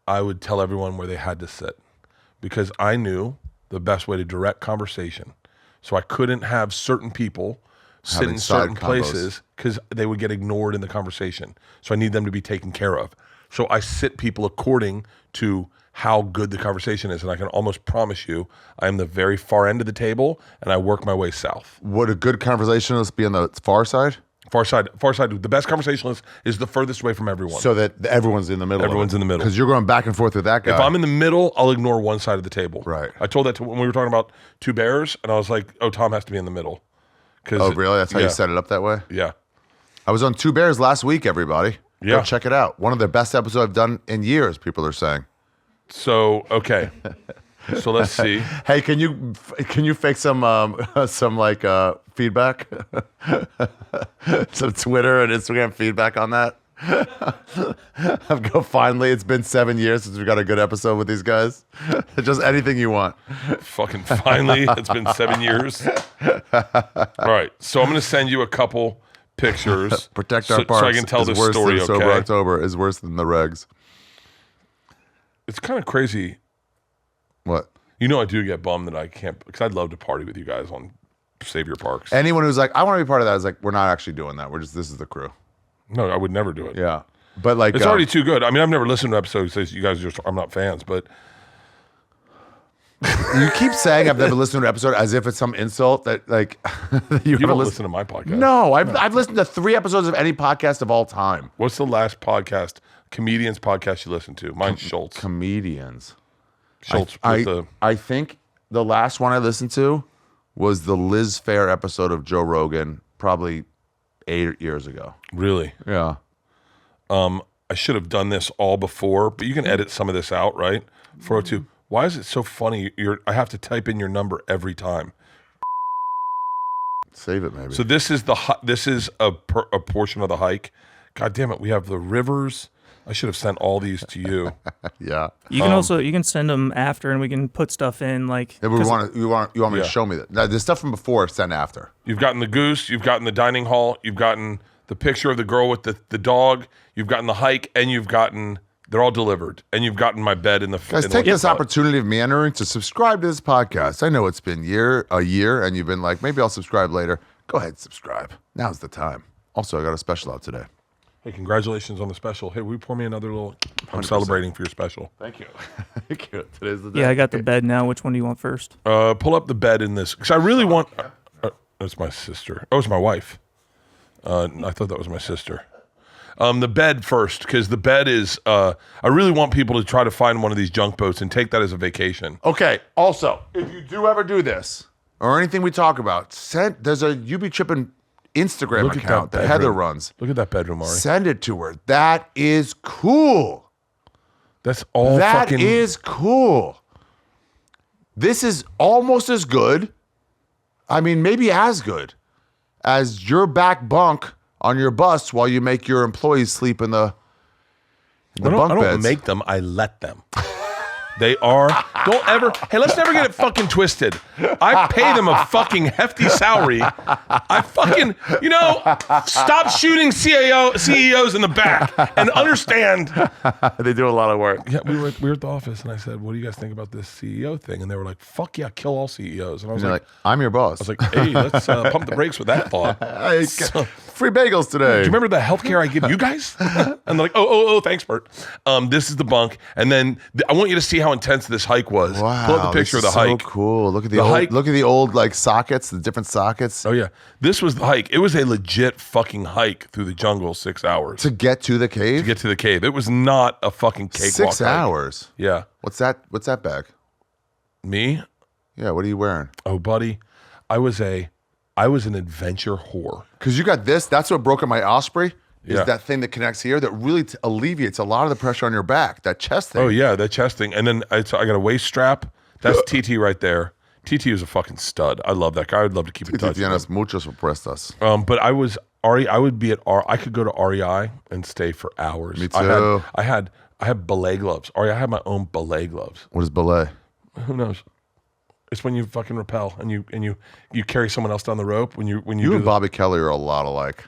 I would tell everyone where they had to sit, because I knew the best way to direct conversation. So I couldn't have certain people sit in certain places because they would get ignored in the conversation. So I need them to be taken care of. So I sit people according to how good the conversation is. And I can almost promise you, I am the very far end of the table and I work my way south.
Would a good conversationalist be on the far side?
Far side. The best conversationalist is the furthest away from everyone.
So that everyone's in the middle.
Everyone's in the middle.
Because you're going back and forth with that guy.
If I'm in the middle, I'll ignore one side of the table.
Right.
I told that when we were talking about two bears, and I was like, oh, Tom has to be in the middle.
Oh, really? That's how you set it up that way?
Yeah.
I was on Two Bears last week, everybody.
Yeah.
Go check it out. One of the best episodes I've done in years, people are saying.
So, okay. So let's see.
Hey, can you fake some feedback? Some Twitter and Instagram feedback on that? Go finally. It's been 7 years since we got a good episode with these guys. Just anything you want.
Fucking finally. It's been 7 years. All right. So I'm going to send you a couple pictures.
Protect our parks.
So I can tell this story, okay?
Sober October is worse than the regs.
It's kind of crazy.
What?
You know I do get bummed that I can't, because I'd love to party with you guys on Save Your Parks.
Anyone who's like, I want to be part of that is like, we're not actually doing that. This is the crew.
No, I would never do it.
Yeah. But like,
it's already too good. I mean, I've never listened to episodes that you guys I'm not fans, but.
You keep saying I've never listened to an episode as if it's some insult that like
you don't listen to my podcast.
No, I've listened to 3 episodes of any podcast of all time.
What's the last podcast, comedians podcast you listened to? Mine's Schultz.
Comedians.
Schultz.
I think the last one I listened to was the Liz Fair episode of Joe Rogan, probably 8 years ago.
Really?
Yeah.
I should have done this all before, but you can edit some of this out, right? 402. Why is it so funny? I have to type in your number every time.
Save it, maybe.
So this is a portion of the hike. God damn it, we have the rivers. I should have sent all these to you.
Yeah.
You can you can send them after, and we can put stuff in like.
Yeah, you want me to show me that? Now, the stuff from before send after.
You've gotten the goose. You've gotten the dining hall. You've gotten the picture of the girl with the dog. You've gotten the hike, and you've gotten. They're all delivered, and you've gotten my bed in the.
Guys, take this opportunity of meandering to subscribe to this podcast. I know it's been a year, and you've been like, maybe I'll subscribe later. Go ahead, subscribe. Now's the time. Also, I got a special out today.
Hey, congratulations on the special. Hey, will you pour me another little? I'm celebrating for your special.
Thank you. Thank you. Today's the day.
Yeah, I got the bed now. Which one do you want first?
Pull up the bed in this, because I really want. That's my sister. Oh, it's my wife. I thought that was my sister. The bed first, because the bed is. I really want people to try to find one of these junk boats and take that as a vacation.
Okay. Also, if you do ever do this or anything we talk about, there's a You Be Trippin Instagram account that Heather runs.
Look at that bedroom, Ari.
Send it to her. That is cool.
That's all.
That is cool. This is almost as good. I mean, maybe as good as your back bunk on your bus while you make your employees sleep in the bunk beds.
I don't make them. I let them. They are. Don't ever. Hey, let's never get it fucking twisted. I pay them a fucking hefty salary. I fucking, stop shooting CEOs in the back and understand.
They do a lot of work.
Yeah, we were at the office and I said, "What do you guys think about this CEO thing?" And they were like, "Fuck yeah, kill all CEOs." And I was like,
"I'm your boss."
I was like, "Hey, let's pump the brakes with that thought."
Free bagels today.
Do you remember the healthcare I give you guys? And they're like, oh, thanks, Bert. This is the bunk, and then I want you to see how intense this hike was.
Wow,
pull up the picture of the hike.
So cool. Look at the old
hike.
Look at the old like sockets, the different sockets.
Oh yeah, this was the hike. It was a legit fucking hike through the jungle, 6 hours
to get to the cave.
To get to the cave, it was not a fucking cakewalk.
6 hours.
Hike. Yeah.
What's that bag?
Me?
Yeah. What are you wearing?
Oh, buddy, I was an adventure whore.
Because you got this. That's what broke in my Osprey. Is
Yeah.
that thing that connects here that really alleviates a lot of the pressure on your back. That chest thing.
Oh yeah, that chest thing. And then I got a waist strap. That's TT right there. TT is a fucking stud. I love that guy. I'd love to keep in touch with him.
Muchos prestas.
But I would be at I could go to REI and stay for hours.
Me too.
I had belay gloves. I had my own belay gloves.
What is belay?
Who knows? It's when you fucking rappel and you carry someone else down the rope when you
You and Bobby Kelly are a lot alike.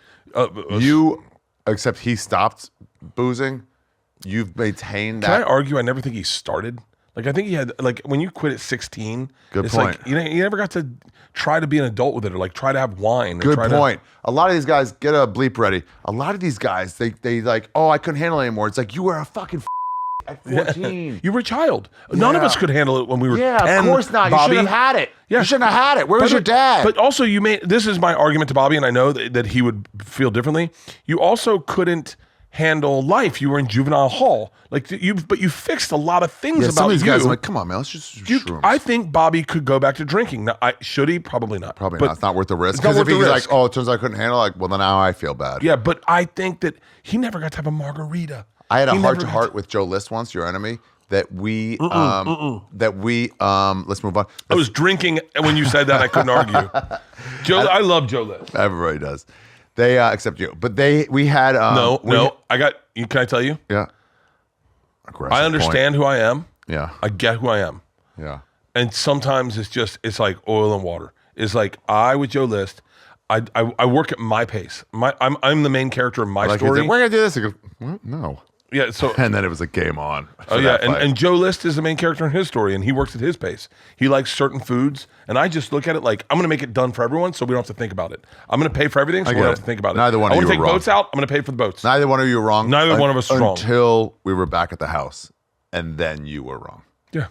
Except he stopped boozing. You've maintained that.
Can I argue? I never think he started. Like I think he had when you quit at 16.
Good
it's
point.
Like, you never got to try to be an adult with it or like try to have wine.
Good point. A lot of these guys get a bleep ready. A lot of these guys they like, oh, I couldn't handle it anymore. It's like you were a fucking at 14.
You were a child. None of us could handle it when we were 10.
Of course not.
Bobby.
You shouldn't have had it.
Yeah.
You shouldn't have had it. Where was your dad?
But also this is my argument to Bobby, and I know that he would feel differently. You also couldn't handle life. You were in juvenile hall. But you fixed a lot of things about
some of these
you.
guys are like, come on, man, let's just shrooms.
I think Bobby could go back to drinking. Now, should he? Probably not.
Probably not. It's not worth the risk.
It's not
Because
worth
if
the
he's
risk.
like, oh, it turns out I couldn't handle it, well, then now I feel bad.
Yeah, but I think that he never got to have a margarita.
I had a heart-to-heart with Joe List once, your enemy. that we let's move on.
I was drinking when you said that. I couldn't argue. Joe, I love Joe List.
Everybody does. They except you, but we had
I got you. Can I tell you?
Yeah.
I understand who I am.
Yeah.
I get who I am.
Yeah.
And sometimes it's like oil and water. It's like I with Joe List, I work at my pace. I'm the main character in my story.
We're gonna do this. He goes, well, no.
Yeah. So
and then it was a game on.
Oh yeah, and Joe List is the main character in his story, and he works at his pace. He likes certain foods, and I just look at it like I'm gonna make it done for everyone, so we don't have to think about it. I'm gonna pay for everything, so we don't have to think about it.
Neither one of you
I want to
were
take
wrong.
boats out. I'm gonna pay for the boats.
Neither one of you were wrong.
Neither one of us was wrong
until we were back at the house, and then you were wrong.
Yeah.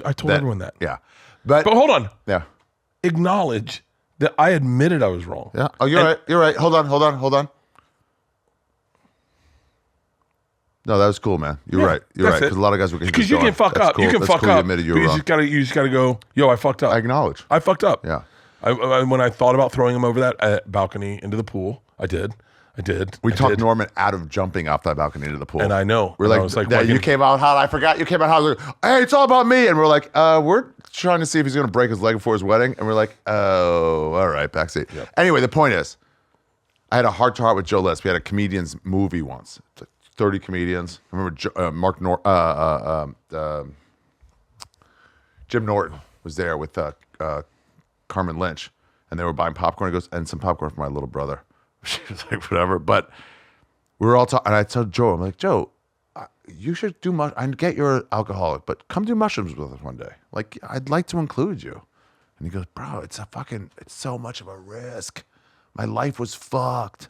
I told everyone that.
Yeah.
But hold on.
Yeah.
Acknowledge that I admitted I was wrong.
Yeah. Oh, you're right. You're right. Hold on. No, that was cool, man. You're right. You're right. Because a lot of guys were
because you can fuck up.
Cool.
You can fuck
cool.
up.
You admitted you were wrong.
You just gotta go. Yo, I fucked up.
I acknowledge.
I fucked up.
Yeah.
When I thought about throwing him over that balcony into the pool, I did.
We talked Norman out of jumping off that balcony into the pool.
And I know.
We're like, you came out hot. I forgot you came out hot. Like, hey, it's all about me. And we're like, we're trying to see if he's going to break his leg before his wedding. And we're like, oh, all right, backseat. Yep. Anyway, the point is, I had a heart to heart with Joe List. We had a comedians movie once. It's like 30 comedians. I remember Jim Norton was there with Carmen Lynch. And they were buying popcorn. He goes, and some popcorn for my little brother. She was like, whatever. But we were all talking. And I told Joe, I'm like, Joe, you should do I get you're alcoholic, but come do mushrooms with us one day. Like, I'd like to include you. And he goes, bro, it's so much of a risk. My life was fucked.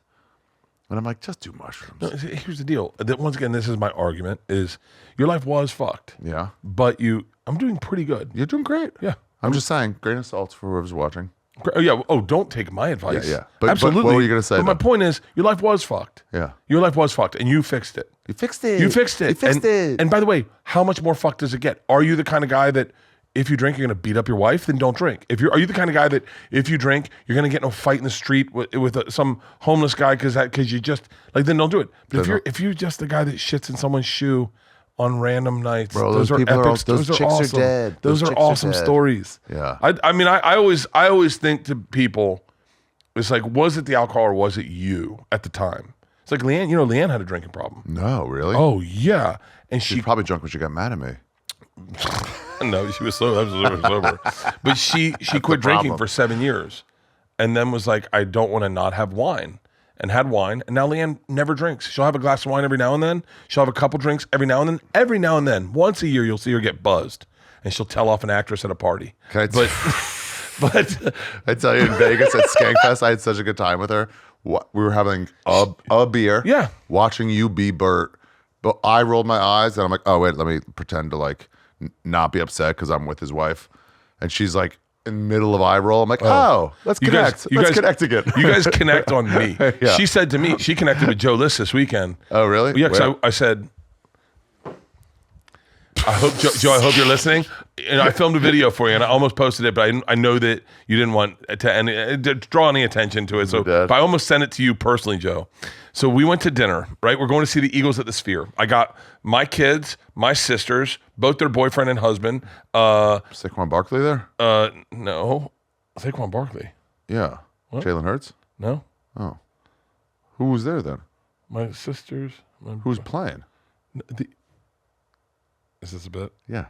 And I'm like, just do mushrooms.
No, here's the deal. Once again, this is my argument, is your life was fucked.
Yeah.
But I'm doing pretty good.
You're doing great.
Yeah.
I'm just saying, grain of salt for whoever's watching.
Oh, yeah. Oh, don't take my advice.
Yeah. But
absolutely.
What were you going to say?
But my point is, your life was fucked.
Yeah.
Your life was fucked, and you fixed it.
You fixed it.
You fixed it. And by the way, how much more fucked does it get? Are you the kind of guy that if you drink, you're going to beat up your wife? Then don't drink. Are you the kind of guy that if you drink, you're going to get in a fight in the street with some homeless guy because you just then don't do it. But if you're just the guy that shits in someone's shoe on random nights,
bro,
those are epic. Those chicks
awesome.
Are dead. Those are awesome stories.
Yeah.
I always think to people, it's like, was it the alcohol or was it you at the time? It's like Leanne. Leanne had a drinking problem.
No, really?
Oh yeah, and
she was probably drunk when she got mad at me.
No, she was sober. But she quit drinking for 7 years, and then was like, I don't want to not have wine. And had wine, and now Leanne never drinks. She'll have a glass of wine every now and then. She'll have a couple drinks every now and then. Every now and then, once a year, you'll see her get buzzed, and she'll tell off an actress at a party. But
I tell you, in Vegas at Skankfest, I had such a good time with her. We were having a beer,
yeah,
watching You Be Bert. But I rolled my eyes, and I'm like, oh wait, let me pretend to not be upset because I'm with his wife, and she's like, in the middle of eye roll. I'm like, let's connect. Let's connect again.
You guys connect on me.
Yeah.
She said to me, she connected with Joe List this weekend.
Oh, really?
Yeah, because I said, I hope, Joe, I hope you're listening. And I filmed a video for you, and I almost posted it, but I know that you didn't want to draw any attention to it. So but I almost sent it to you personally, Joe. So we went to dinner, right? We're going to see the Eagles at the Sphere. I got my kids, my sisters, both their boyfriend and husband.
Saquon Barkley there?
No. Saquon Barkley.
Yeah. What? Jalen Hurts?
No.
Oh. Who was there then?
My sisters.
Who's playing?
Is this a bit?
Yeah.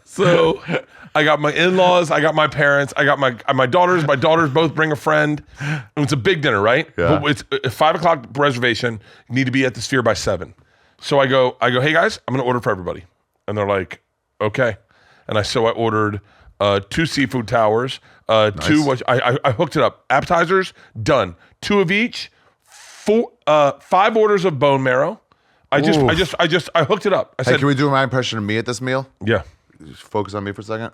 So I got my in-laws, I got my parents, I got my daughters. My daughters both bring a friend. And it's a big dinner, right?
Yeah.
But it's a 5:00 reservation. You need to be at the Sphere by 7. So I go, hey guys, I'm gonna order for everybody. And they're like, okay. And I ordered 2 seafood towers, nice. 2 I hooked it up. Appetizers, done. 2 of each. 5 orders of bone marrow. I hooked it up. I said,
can we do my impression of me at this meal?
Yeah.
Just focus on me for a second.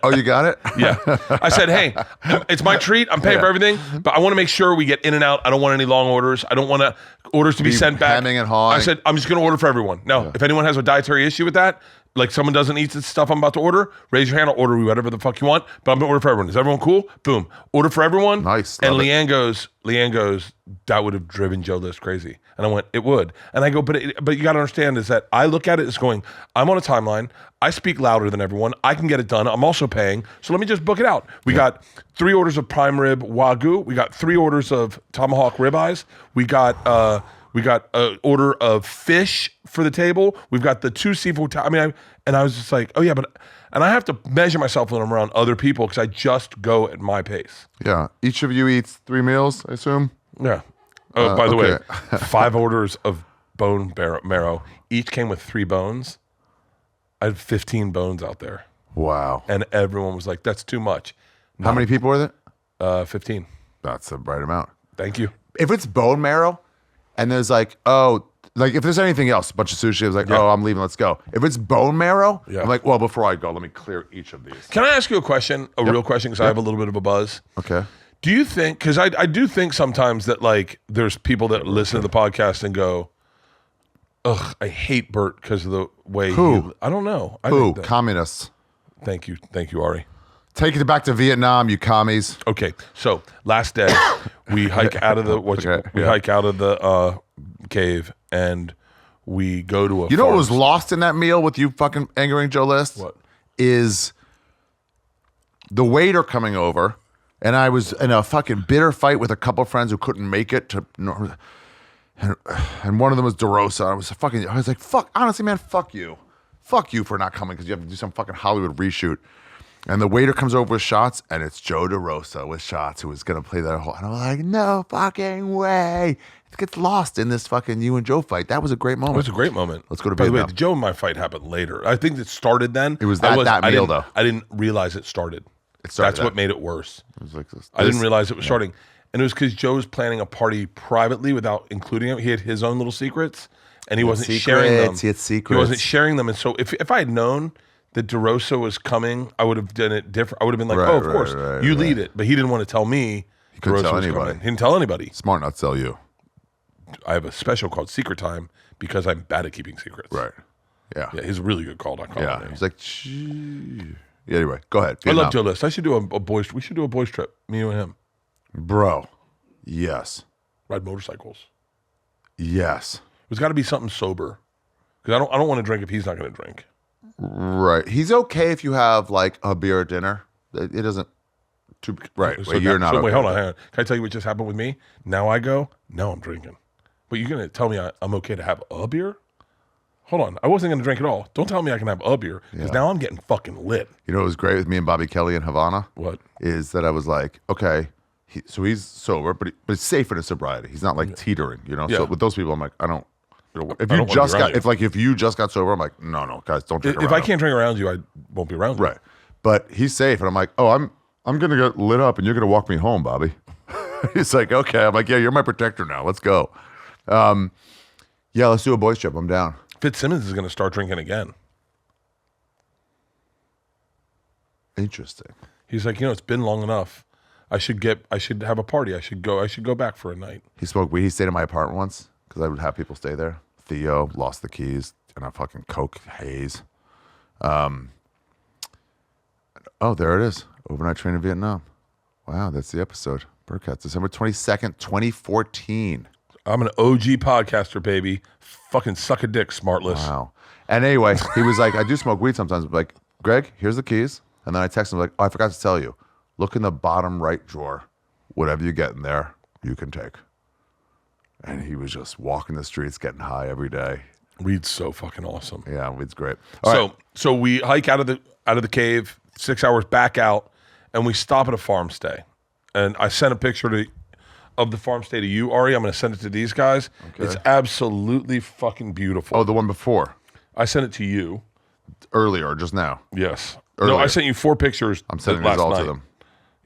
Oh, you got it?
Yeah. I said, hey, it's my treat. I'm paying for everything, but I want to make sure we get in and out. I don't want any long orders. I don't want orders to be sent back.
Hemming and hawing.
I said, I'm just going to order for everyone. Now, if anyone has a dietary issue with that, like someone doesn't eat the stuff I'm about to order, raise your hand. I'll order whatever the fuck you want, but I'm gonna order for everyone. Is everyone cool? Boom. Order for everyone.
Nice.
And
Love it.
Leanne goes, that would have driven Joe List crazy. And I went, it would. And I go, but you got to understand is that I look at it as going, I'm on a timeline. I speak louder than everyone. I can get it done. I'm also paying. So let me just book it out. We got 3 orders of prime rib Wagyu. We got 3 orders of tomahawk ribeyes. We got an order of fish for the table. We've got the 2 seafood. I was just like, oh yeah, and I have to measure myself when I'm around other people because I just go at my pace.
Yeah. Each of you eats 3 meals, I assume?
Yeah. Oh, by the way,
okay.
5 orders of bone marrow. Each came with 3 bones. I had 15 bones out there.
Wow.
And everyone was like, that's too much.
How many people were there?
15.
That's the right amount.
Thank you.
If it's bone marrow and there's like, if there's anything else, a bunch of sushi, I was like,
Yeah.
I'm leaving, let's go. If it's bone marrow,
Yeah.
I'm like, well, before I go, let me clear each of these.
Can I ask you a question, real question, because I have a little bit of a buzz?
Okay.
Do you think, because I do think sometimes that like there's people that listen to the podcast and go, ugh, I hate Bert because of the way I don't know.
Who? Communists.
Thank you, Ari.
Take it back to Vietnam, you commies.
Okay, so last day we hike out of the hike out of the cave and we go to a.
You know what was lost in that meal with you fucking angering Joe List?
What?
Is the waiter coming over, and I was in a fucking bitter fight with a couple of friends who couldn't make it to. And one of them was DeRosa. I was like, fuck, honestly, man, fuck you for not coming because you have to do some fucking Hollywood reshoot. And the waiter comes over with shots, and it's Joe DeRosa with shots who was going to play that whole. And I was like, no fucking way. It gets lost in this fucking you and Joe fight. That was a great moment.
It was a great moment.
Let's go to
By the way,
Vietnam.
the Joe and my fight happened later. I think it started then.
It was that meal, though.
I didn't realize it started. That's what made it worse.
It was like this.
I didn't realize it was starting. And it was because Joe was planning a party privately without including him. He had his own little secrets, and he wasn't sharing them.
He had secrets.
He wasn't sharing them. And so if I had known that DeRosa was coming, I would have done it different. I would have been like,
Right,
of
right,
course,
right,
you
right.
lead it. But he didn't want to tell me
couldn't
DeRosa
tell
was
anybody.
coming. He didn't tell anybody.
Smart not to tell you.
I have a special called Secret Time because I'm bad at keeping secrets.
Right. Yeah.
Yeah, he's a really good call.
Yeah. He's like, shh. Yeah, anyway, go ahead.
I
Vietnam.
love Joe List. I should do a boys. We should do a boys trip. Me, you, and him.
Bro. Yes.
Ride motorcycles.
Yes.
There's got to be something sober because I don't want to drink if he's not going to drink.
Right. He's okay if you have like a beer at dinner. It doesn't. Right.
So
Wait, you're not.
So
okay
wait, hold
with
on,
that.
hang on. Can I tell you what just happened with me? Now I go. Now I'm drinking. But you're gonna tell me I'm okay to have a beer? Hold on. I wasn't gonna drink at all. Don't tell me I can have a beer because now I'm getting fucking lit.
You know what was great with me and Bobby Kelly in Havana?
What?
Is that I was like, okay, so he's sober, but he's safe in his sobriety. He's not like teetering, you know?
Yeah.
So with those people, I'm like, I don't. If
I
you
don't wanna
just
be around
got, if you just got sober, I'm like, no, guys, don't drink
If
around
I
him.
can't drink around you, I won't be around you.
Right. But he's safe. And I'm like, oh, I'm going to get lit up and you're going to walk me home, Bobby. He's like, okay. I'm like, yeah, you're my protector now. Let's go. Yeah, let's do a boys trip. I'm down.
Fitzsimmons is gonna start drinking again.
Interesting.
He's like, it's been long enough. I should have a party. I should go back for a night.
He smoked weed. He stayed in my apartment once because I would have people stay there. Theo lost the keys and a fucking coke haze. Oh, there it is. Overnight train in Vietnam. Wow, that's the episode. Burkett, December 22nd, 2014.
I'm an OG podcaster, baby. Fucking suck a dick, smartless.
Wow. And anyway, he was like, I do smoke weed sometimes. But like, Greg, here's the keys. And then I text him like, oh, I forgot to tell you. Look in the bottom right drawer. Whatever you get in there, you can take. And he was just walking the streets, getting high every day.
Weed's so fucking awesome.
Yeah, weed's great. All right.
So we hike out of the cave, 6 hours back out, and we stop at a farmstay. And I sent a picture of the farmstay to you, Ari. I'm going to send it to these guys.
Okay.
It's absolutely fucking beautiful.
Oh, the one before.
I sent it to you.
Earlier, just now.
Yes.
Earlier.
No, I sent you 4 pictures.
I'm sending
last
these all
night.
to them.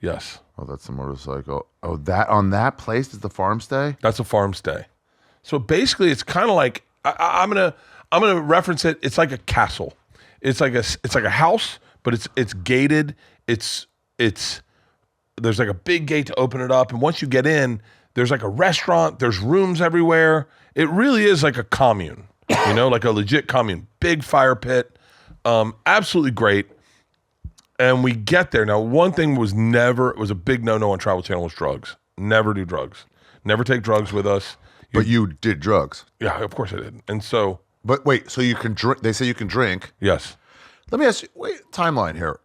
Yes.
Oh, that's the motorcycle. Oh, that on that place is the farmstay?
That's a farmstay. So basically, it's kind of like I'm gonna reference it. It's like a castle. It's like a house, but it's gated. It's there's like a big gate to open it up, and once you get in, there's like a restaurant. There's rooms everywhere. It really is like a commune, like a legit commune. Big fire pit. Absolutely great. And we get there. Now, one thing was a big no-no on Travel Channel was drugs. Never do drugs. Never take drugs with us.
But you did drugs.
Yeah, of course I did. And so.
But wait, so you can drink? They say you can drink.
Yes.
Let me ask you. Wait, timeline here.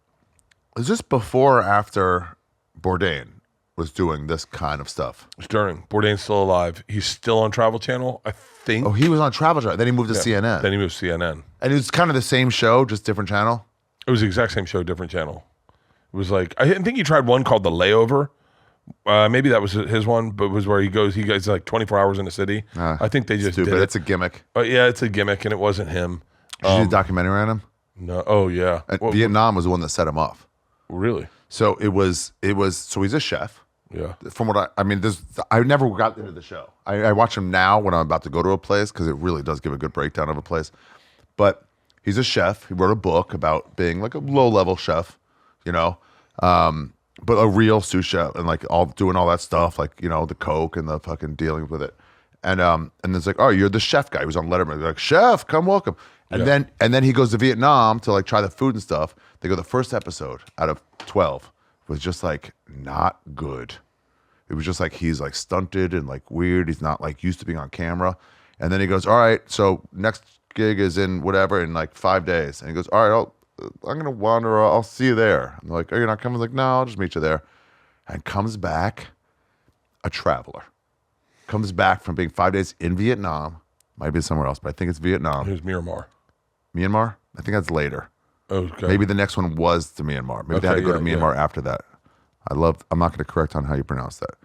Is this before or after Bourdain was doing this kind of stuff?
It's during. Bourdain's still alive. He's still on Travel Channel, I think.
Oh, he was on Travel Channel. Then he moved to CNN.
Then he moved to CNN.
And it was kind of the same show, just different channel?
It was the exact same show, different channel. It was like, I think he tried one called The Layover. Maybe that was his one, but it was where he goes like 24 hours in the city. I think they just
stupid.
did it.
It's a gimmick.
Yeah, it's a gimmick, and it wasn't him.
Did you do a documentary on him?
No. Oh, yeah.
Vietnam was the one that set him off.
Really?
So it was. So he's a chef.
Yeah.
From what I mean, I never got into the show. I watch him now when I'm about to go to a place because it really does give a good breakdown of a place. But he's a chef. He wrote a book about being like a low-level chef, but a real sous chef and like doing all that stuff, like the coke and the fucking dealing with it. And it's like, oh, you're the chef guy. He was on Letterman. They're like, chef, come welcome. And then he goes to Vietnam to like try the food and stuff. They go, the first episode out of 12 was just like not good. It was just like he's like stunted and like weird. He's not like used to being on camera. And then he goes, all right, so next gig is in whatever in like 5 days. And he goes, all right, I'm gonna wander. I'll see you there. I'm like, oh, you're not coming? I'm like, no, I'll just meet you there. And comes back a traveler. Comes back from being 5 days in Vietnam. Might be somewhere else, but I think it's Vietnam.
It was Myanmar.
Myanmar? I think that's later.
Okay.
Maybe the next one was to Myanmar. Maybe they had to go to Myanmar after that. I'm not going to correct on how you pronounce that.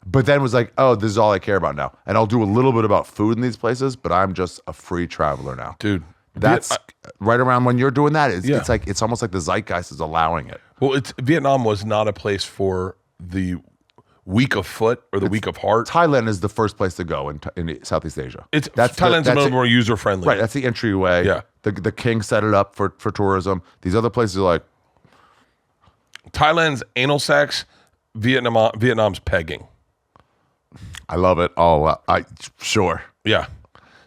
But then was like, oh, this is all I care about now. And I'll do a little bit about food in these places, but I'm just a free traveler now.
Dude.
That's right around when you're doing that. It's almost like the zeitgeist is allowing it.
Well, Vietnam was not a place for the weak of foot or the weak of heart.
Thailand is the first place to go in Southeast Asia.
Thailand's a little more user friendly.
Right, that's the entryway.
Yeah.
The king set it up for tourism. These other places are like
Thailand's anal sex, Vietnam's pegging.
I love it. Sure.
Yeah.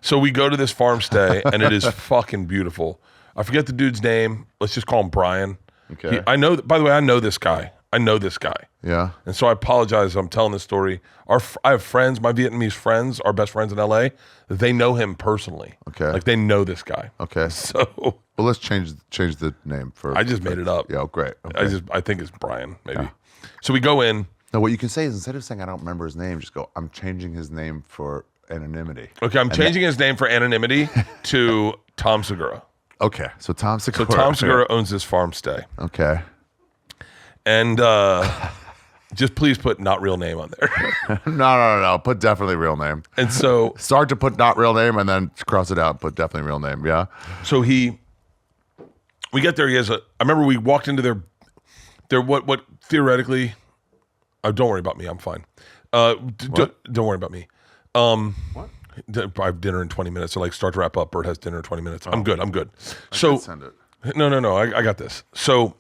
So we go to this farmstay and it is fucking beautiful. I forget the dude's name. Let's just call him Brian.
Okay.
By the way, I know this guy.
Yeah.
And so I apologize. I'm telling this story. I have friends, my Vietnamese friends, our best friends in LA. They know him personally.
Okay.
Like they know this guy.
Okay.
So.
Well, let's change the name for.
I just made it up.
Yeah. Great. Okay.
I think it's Brian maybe. Yeah. So we go in.
No, what you can say is instead of saying I don't remember his name, just go, I'm changing his name for anonymity.
Okay, I'm changing his name for anonymity to Tom Segura.
Okay, so Tom Segura.
So Tom Segura owns this farmstay.
Okay.
And just please put not real name on there.
No. Put definitely real name.
And so
start to put not real name and then cross it out and put definitely real name. Yeah.
So we get there. I remember we walked into their what theoretically. Oh, don't worry about me. I'm fine. Don't worry about me.
What?
I have dinner in 20 minutes. So start to wrap up. Bert has dinner in 20 minutes. I'm good. So
send it.
No. I got this. So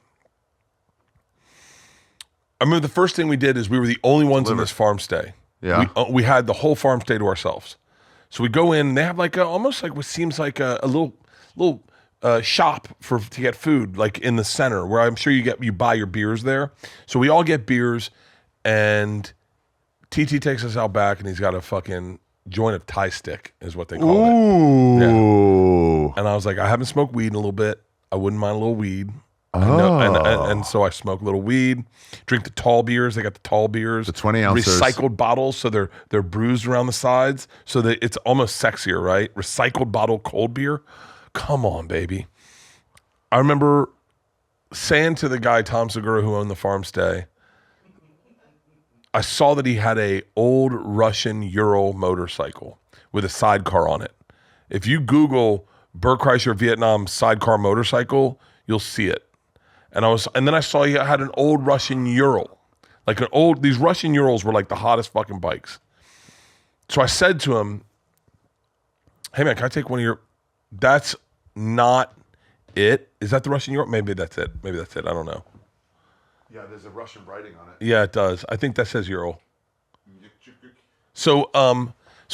I remember the first thing we did is we were the only ones in this farmstay.
Yeah.
We had the whole farmstay to ourselves. So we go in. And they have almost like what seems like a little shop to get food, like in the center, where I'm sure you buy your beers there. So we all get beers, and TT takes us out back, and he's got a fucking joint of Thai stick, is what they call it. Yeah. And I was like, I haven't smoked weed in a little bit. I wouldn't mind a little weed. And so I smoke a little weed, drink the tall beers. They got the tall beers,
the 20 ounces,
recycled bottles, so they're bruised around the sides, so that it's almost sexier, right? Recycled bottle cold beer. Come on, baby. I remember saying to the guy Tom Segura who owned the farmstay, I saw that he had a old Russian Ural motorcycle with a sidecar on it. If you Google Bert Kreischer Vietnam sidecar motorcycle, you'll see it. And then I saw he had an old Russian Ural. These Russian Urals were like the hottest fucking bikes. So I said to him, hey man, can I take one of your, that's not it. Is that the Russian Ural? Maybe that's it. I don't know.
Yeah, there's a Russian writing on it.
Yeah, it does. I think that says Ural. So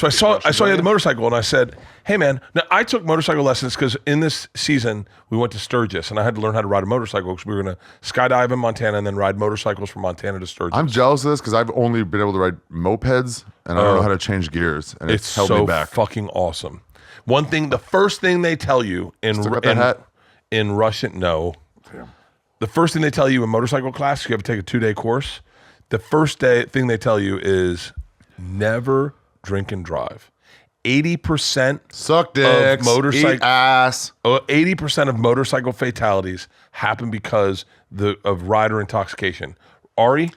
So I saw you had the motorcycle, and I said, "Hey, man." Now I took motorcycle lessons because in this season we went to Sturgis, and I had to learn how to ride a motorcycle because we were going to skydive in Montana and then ride motorcycles from Montana to Sturgis.
I'm jealous of this because I've only been able to ride mopeds, and I don't know how to change gears, and it's held me back.
Fucking awesome. One thing, the first thing they tell you in Russian, no. Damn. The first thing they tell you in motorcycle class, you have to take a 2-day course. The first thing they tell you is never drink and drive. 80%
suck dicks,
of motorcycle
eat ass.
80% of motorcycle fatalities happen because of rider intoxication. Ari,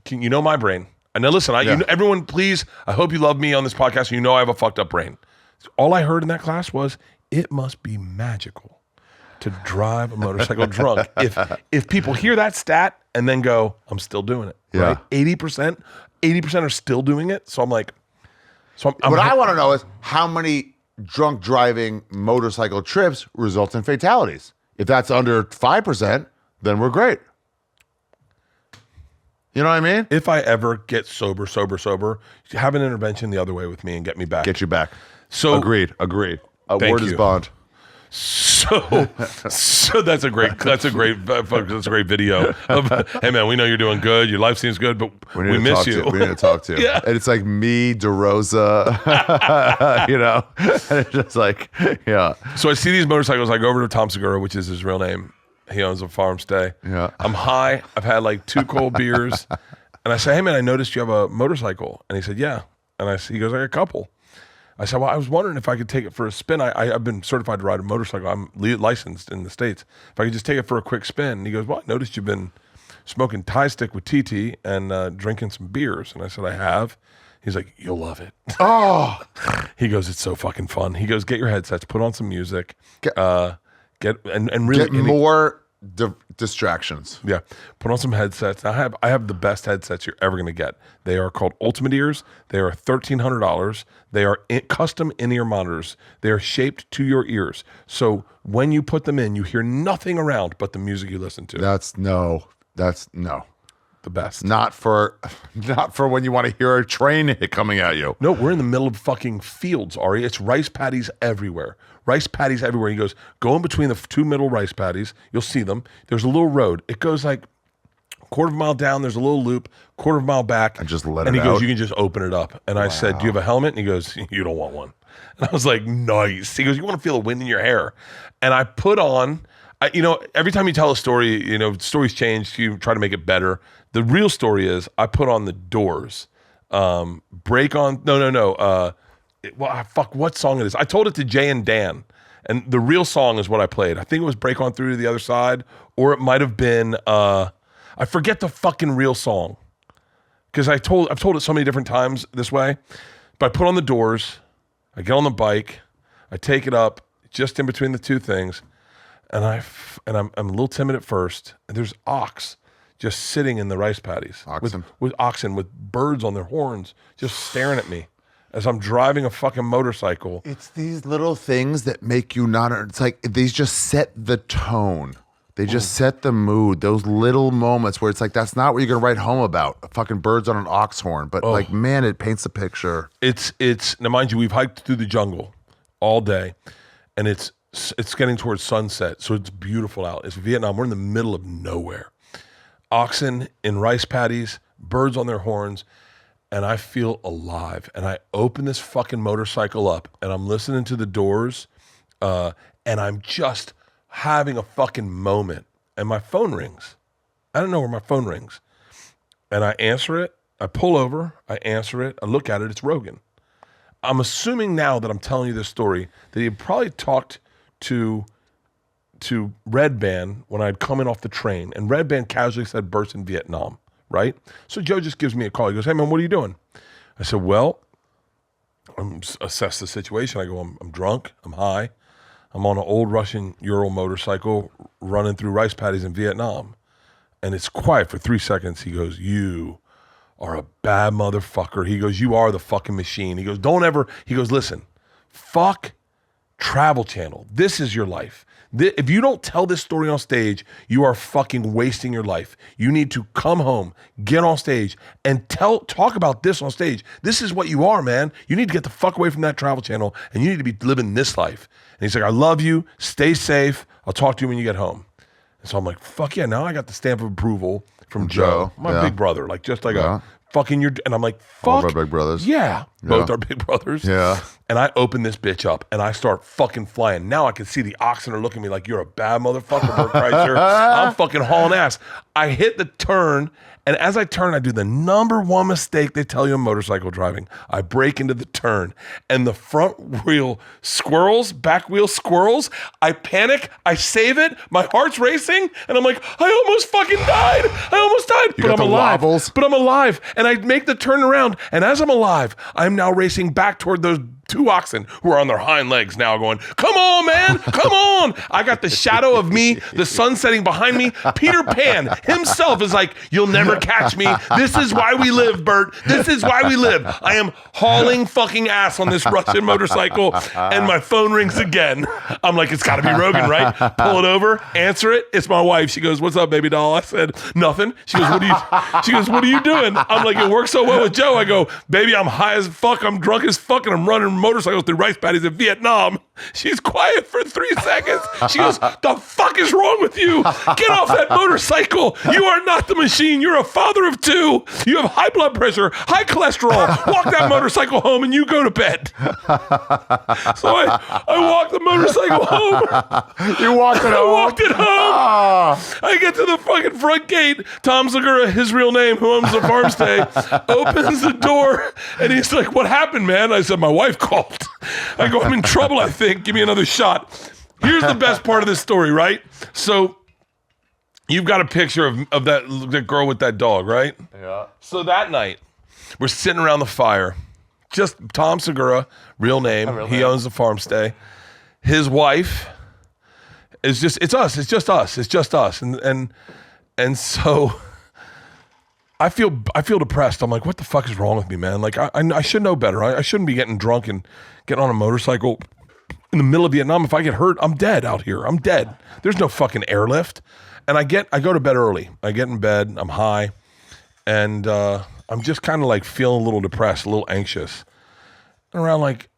you know my brain. I know. Listen, everyone, please. I hope you love me on this podcast. You know I have a fucked up brain. All I heard in that class was it must be magical to drive a motorcycle drunk. If people hear that stat and then go, I'm still doing it.
Yeah.
Right? 80% are still doing it. So I'm like,
what I want to know is how many drunk driving motorcycle trips result in fatalities. If that's under 5%, then we're great. You know what I mean?
If I ever get sober, have an intervention the other way with me and get me back.
Get you back.
So
agreed. A word is bond.
So that's a great video of, hey man, we know you're doing good, your life seems good, but we miss you.
We need to talk to you.
Yeah.
And it's like me, DeRosa, you know, and it's just like, yeah.
So I see these motorcycles. I go over to Tom Segura, which is his real name. He owns a Farmstay.
Yeah.
I'm high. I've had like 2 cold beers, and I say, hey man, I noticed you have a motorcycle, and he said, yeah, and he goes, I got a couple. I said, well, I was wondering if I could take it for a spin. I've been certified to ride a motorcycle. I'm licensed in the States. If I could just take it for a quick spin. And he goes, well, I noticed you've been smoking Thai stick with TT and drinking some beers. And I said, I have. He's like, you'll love it.
Oh.
He goes, it's so fucking fun. He goes, get your headsets, put on some music,
get
more
distractions.
Yeah, put on some headsets. I have the best headsets you're ever going to get. They are called Ultimate Ears. They are $1,300. They are custom in-ear monitors. They are shaped to your ears. So when you put them in, you hear nothing around but the music you listen to.
That's no.
The best.
Not for when you want to hear a train coming at you.
No, we're in the middle of fucking fields, Ari. It's rice paddies everywhere. Rice paddies everywhere. He goes, go in between the 2 middle rice paddies. You'll see them. There's a little road. It goes like a quarter of a mile down. There's a little loop, quarter of a mile back.
And just let it out.
And he goes, you can just open it up. And I said, do you have a helmet? And he goes, you don't want one. And I was like, nice. He goes, you want to feel the wind in your hair. And I put on, every time you tell a story, stories change. You try to make it better. The real story is I put on the Doors. Break on, what song it is? I told it to Jay and Dan, and the real song is what I played. I think it was Break On Through to the Other Side, or it might have been, I forget the fucking real song, because I've told it so many different times this way, but I put on the Doors, I get on the bike, I take it up, just in between the 2 things, and I'm a little timid at first, and there's ox just sitting in the rice paddies.
Oxen.
With oxen, with birds on their horns, just staring at me as I'm driving a fucking motorcycle.
It's these little things that make you not, it's like these just set the tone. They just set the mood. Those little moments where it's like, that's not what you're going to write home about. Fucking birds on an ox horn. But like, man, it paints a picture.
It's now mind you, we've hiked through the jungle all day, and it's getting towards sunset. So it's beautiful out. It's Vietnam. We're in the middle of nowhere. Oxen in rice paddies, birds on their horns, and I feel alive. And I open this fucking motorcycle up, and I'm listening to the Doors, and I'm just having a fucking moment. And my phone rings. I don't know where my phone rings. And I answer it. I pull over. I answer it. I look at it. It's Rogan. I'm assuming now that I'm telling you this story that he probably talked to Red Band when I'd come in off the train, and Red Band casually said Bert's in Vietnam, right? So Joe just gives me a call. He goes, hey man, what are you doing? I said, well, I'm assess the situation. I go, I'm drunk, I'm high, I'm on an old Russian Ural motorcycle running through rice paddies in Vietnam. And it's quiet for 3 seconds. He goes, you are a bad motherfucker. He goes, you are the fucking machine. He goes, listen, fuck Travel Channel. This is your life. If you don't tell this story on stage, you are fucking wasting your life. You need to come home, get on stage, and talk about this on stage. This is what you are, man. You need to get the fuck away from that Travel Channel, and you need to be living this life. And he's like, I love you. Stay safe. I'll talk to you when you get home. And so I'm like, fuck yeah. Now I got the stamp of approval from Joe, my big brother. Like, just like a fucking and I'm like, fuck.
All of our big brothers.
Yeah. Both our big brothers.
Yeah.
And I open this bitch up and I start fucking flying. Now I can see the oxen are looking at me like, you're a bad motherfucker, Bert Kreischer. I'm fucking hauling ass. I hit the turn, and as I turn, I do the number one mistake they tell you in motorcycle driving. I break into the turn, and the front wheel squirrels, back wheel squirrels. I panic. I save it. My heart's racing, and I'm like, I almost fucking died. I almost died.
You
but
got
I'm
the
alive.
wobbles.
But I'm alive, and I make the turn around, and as I'm alive, I'm now racing back toward those two oxen who are on their hind legs now going, come on, man, come on. I got the shadow of me, the sun setting behind me. Peter Pan himself is like, you'll never catch me. This is why we live, Bert. This is why we live. I am hauling fucking ass on this Russian motorcycle, and my phone rings again. I'm like, it's got to be Rogan, right? Pull it over, answer it. It's my wife. She goes, what's up, baby doll? I said, nothing. She goes, what are you doing? I'm like, it works so well with Joe. I go, baby, I'm high as fuck. I'm drunk as fuck, and I'm running motorcycles through rice paddies in Vietnam. She's quiet for 3 seconds. She goes, the fuck is wrong with you? Get off that motorcycle. You are not the machine. You're a father of 2. You have high blood pressure, high cholesterol. Walk that motorcycle home and you go to bed. So I walked the motorcycle home.
You walked it home?
I walked it home. Oh. I get to the fucking front gate. Tom Segura, his real name, who owns the Farmstay, opens the door, and he's like, what happened, man? I said, my wife called. I go, I'm in trouble, I think. Give me another shot. Here's the best part of this story, right? So you've got a picture of that girl with that dog, right?
Yeah.
So that night, we're sitting around the fire. Just Tom Segura, real name. He owns the Farmstay. His wife is just, it's us. It's just us. And so I feel depressed. I'm like, what the fuck is wrong with me, man? Like, I should know better. I shouldn't be getting drunk and getting on a motorcycle in the middle of Vietnam. If I get hurt, I'm dead out here. I'm dead. There's no fucking airlift. And I go to bed early. I get in bed. I'm high. And I'm just kind of like feeling a little depressed, a little anxious. And around like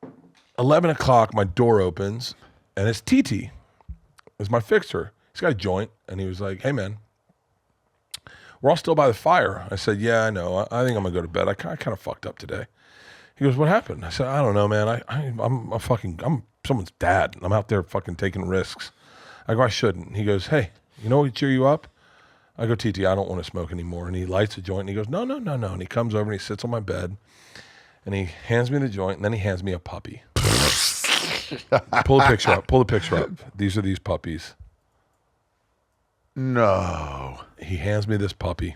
11 o'clock, my door opens, and it's TT. It's my fixer. He's got a joint, and he was like, hey, man, we're all still by the fire. I said, yeah, I know. I think I'm going to go to bed. I kind of fucked up today. He goes, what happened? I said, I don't know, man. I'm someone's dad, and I'm out there fucking taking risks. I go, I shouldn't. He goes, hey, you know what would cheer you up? I go, TT, I don't want to smoke anymore. And he lights a joint, and he goes, no. And he comes over, and he sits on my bed, and he hands me the joint, and then he hands me a puppy. Pull the picture up. These are these puppies.
No.
He hands me this puppy.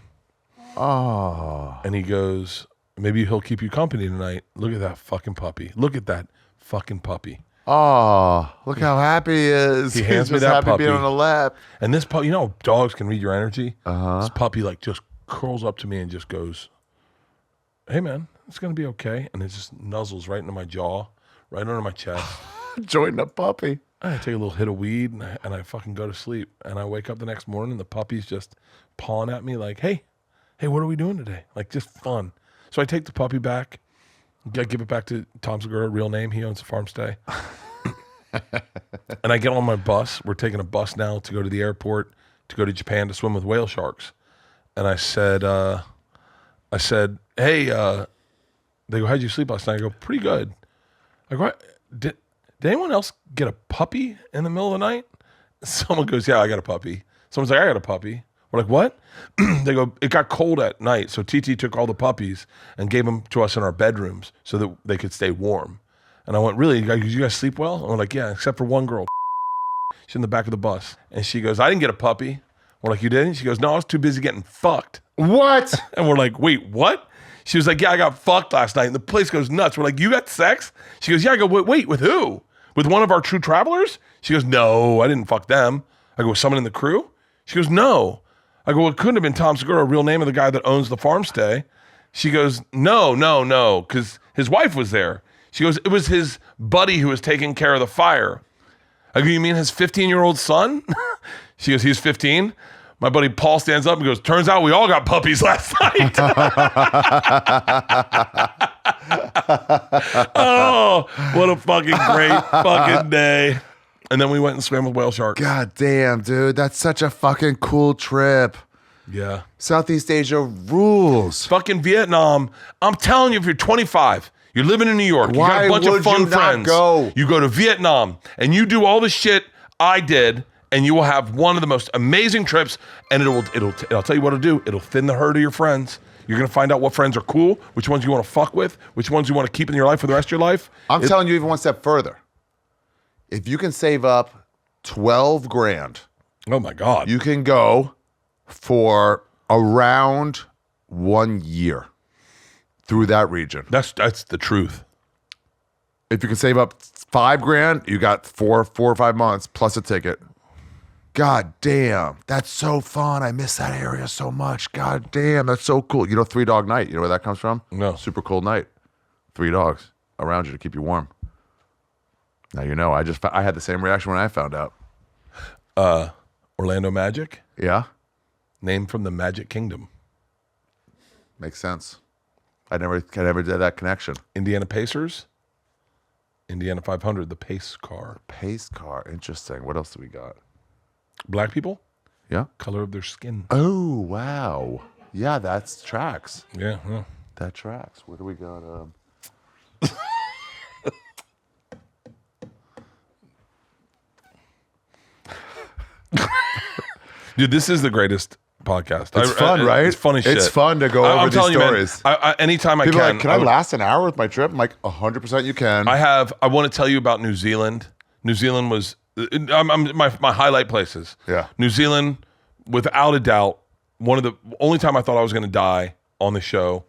Oh.
And he goes, maybe he'll keep you company tonight. Look at that fucking puppy. Look at that fucking puppy.
Oh, look how happy he is.
He hands
He's
me
just
that
happy
puppy.
being on the lap.
And this puppy, you know, dogs can read your energy.
Uh-huh.
This puppy like just curls up to me and just goes, hey man, it's going to be okay. And it just nuzzles right into my jaw, right under my chest.
Joined a puppy.
I take a little hit of weed and I fucking go to sleep. And I wake up the next morning and the puppy's just pawing at me like, hey, what are we doing today? Like, just fun. So I take the puppy back. I give it back to Tom Segura, real name. He owns the Farmstay. And I get on my bus. We're taking a bus now to go to the airport to go to Japan to swim with whale sharks. And I said, hey, they go, how'd you sleep last night? I go, pretty good. I go, did anyone else get a puppy in the middle of the night? Someone goes, yeah, I got a puppy. Someone's like, I got a puppy. We're like, what? They go, it got cold at night, so TT took all the puppies and gave them to us in our bedrooms so that they could stay warm. And I went, really? You guys sleep well? And we're like, yeah, except for one girl. She's in the back of the bus. And she goes, I didn't get a puppy. We're like, you didn't? She goes, no, I was too busy getting fucked.
What?
And we're like, wait, what? She was like, yeah, I got fucked last night. And the place goes nuts. We're like, you got sex? She goes, yeah. I go, wait, with who? With one of our true travelers? She goes, no, I didn't fuck them. I go, was someone in the crew? She goes, no. I go, well, it couldn't have been Tom Segura, real name of the guy that owns the Farmstay. She goes, no, because his wife was there. She goes, it was his buddy who was taking care of the fire. I go, you mean his 15-year-old son? She goes, he's 15. My buddy Paul stands up and goes, turns out we all got puppies last night. Oh, what a fucking great fucking day. And then we went and swam with whale sharks.
God damn, dude. That's such a fucking cool trip.
Yeah.
Southeast Asia rules.
Fucking Vietnam. I'm telling you, if you're 25, you're living in New York,
Why
you got a bunch
would
of fun
you not
friends.
go?
You go to Vietnam and you do all the shit I did, and you will have one of the most amazing trips. And I'll tell you what it'll do. It'll thin the herd of your friends. You're gonna find out what friends are cool, which ones you want to fuck with, which ones you want to keep in your life for the rest of your life.
I'm telling you even one step further. If you can save up 12 grand,
Oh my God.
you can go for around 1 year through that region.
That's the truth.
If you can save up 5 grand, you got four or 5 months plus a ticket. God damn, that's so fun. I miss that area so much. God damn, that's so cool. You know, 3 Dog Night. You know where that comes from?
No.
Super cold night. 3 dogs around you to keep you warm. Now you know. I had the same reaction when I found out.
Orlando Magic,
Yeah,
named from the Magic Kingdom.
makes sense. I never did that connection.
Indiana Pacers, Indiana 500, the pace car.
Pace car, interesting. What else do we got?
Black people,
Yeah.
color of their skin.
Oh wow. Yeah, that's tracks.
Yeah.
That tracks. Where do we got?
Dude, this is the greatest podcast.
It's fun, right?
It's funny shit.
It's fun to go over
I'm
these
telling
stories.
You, man, anytime
People
I
are
can.
like, can I last an hour with my trip? I'm like, 100% you can.
I want to tell you about New Zealand. New Zealand was my highlight places.
Yeah.
New Zealand, without a doubt, one of the only time I thought I was going to die on the show.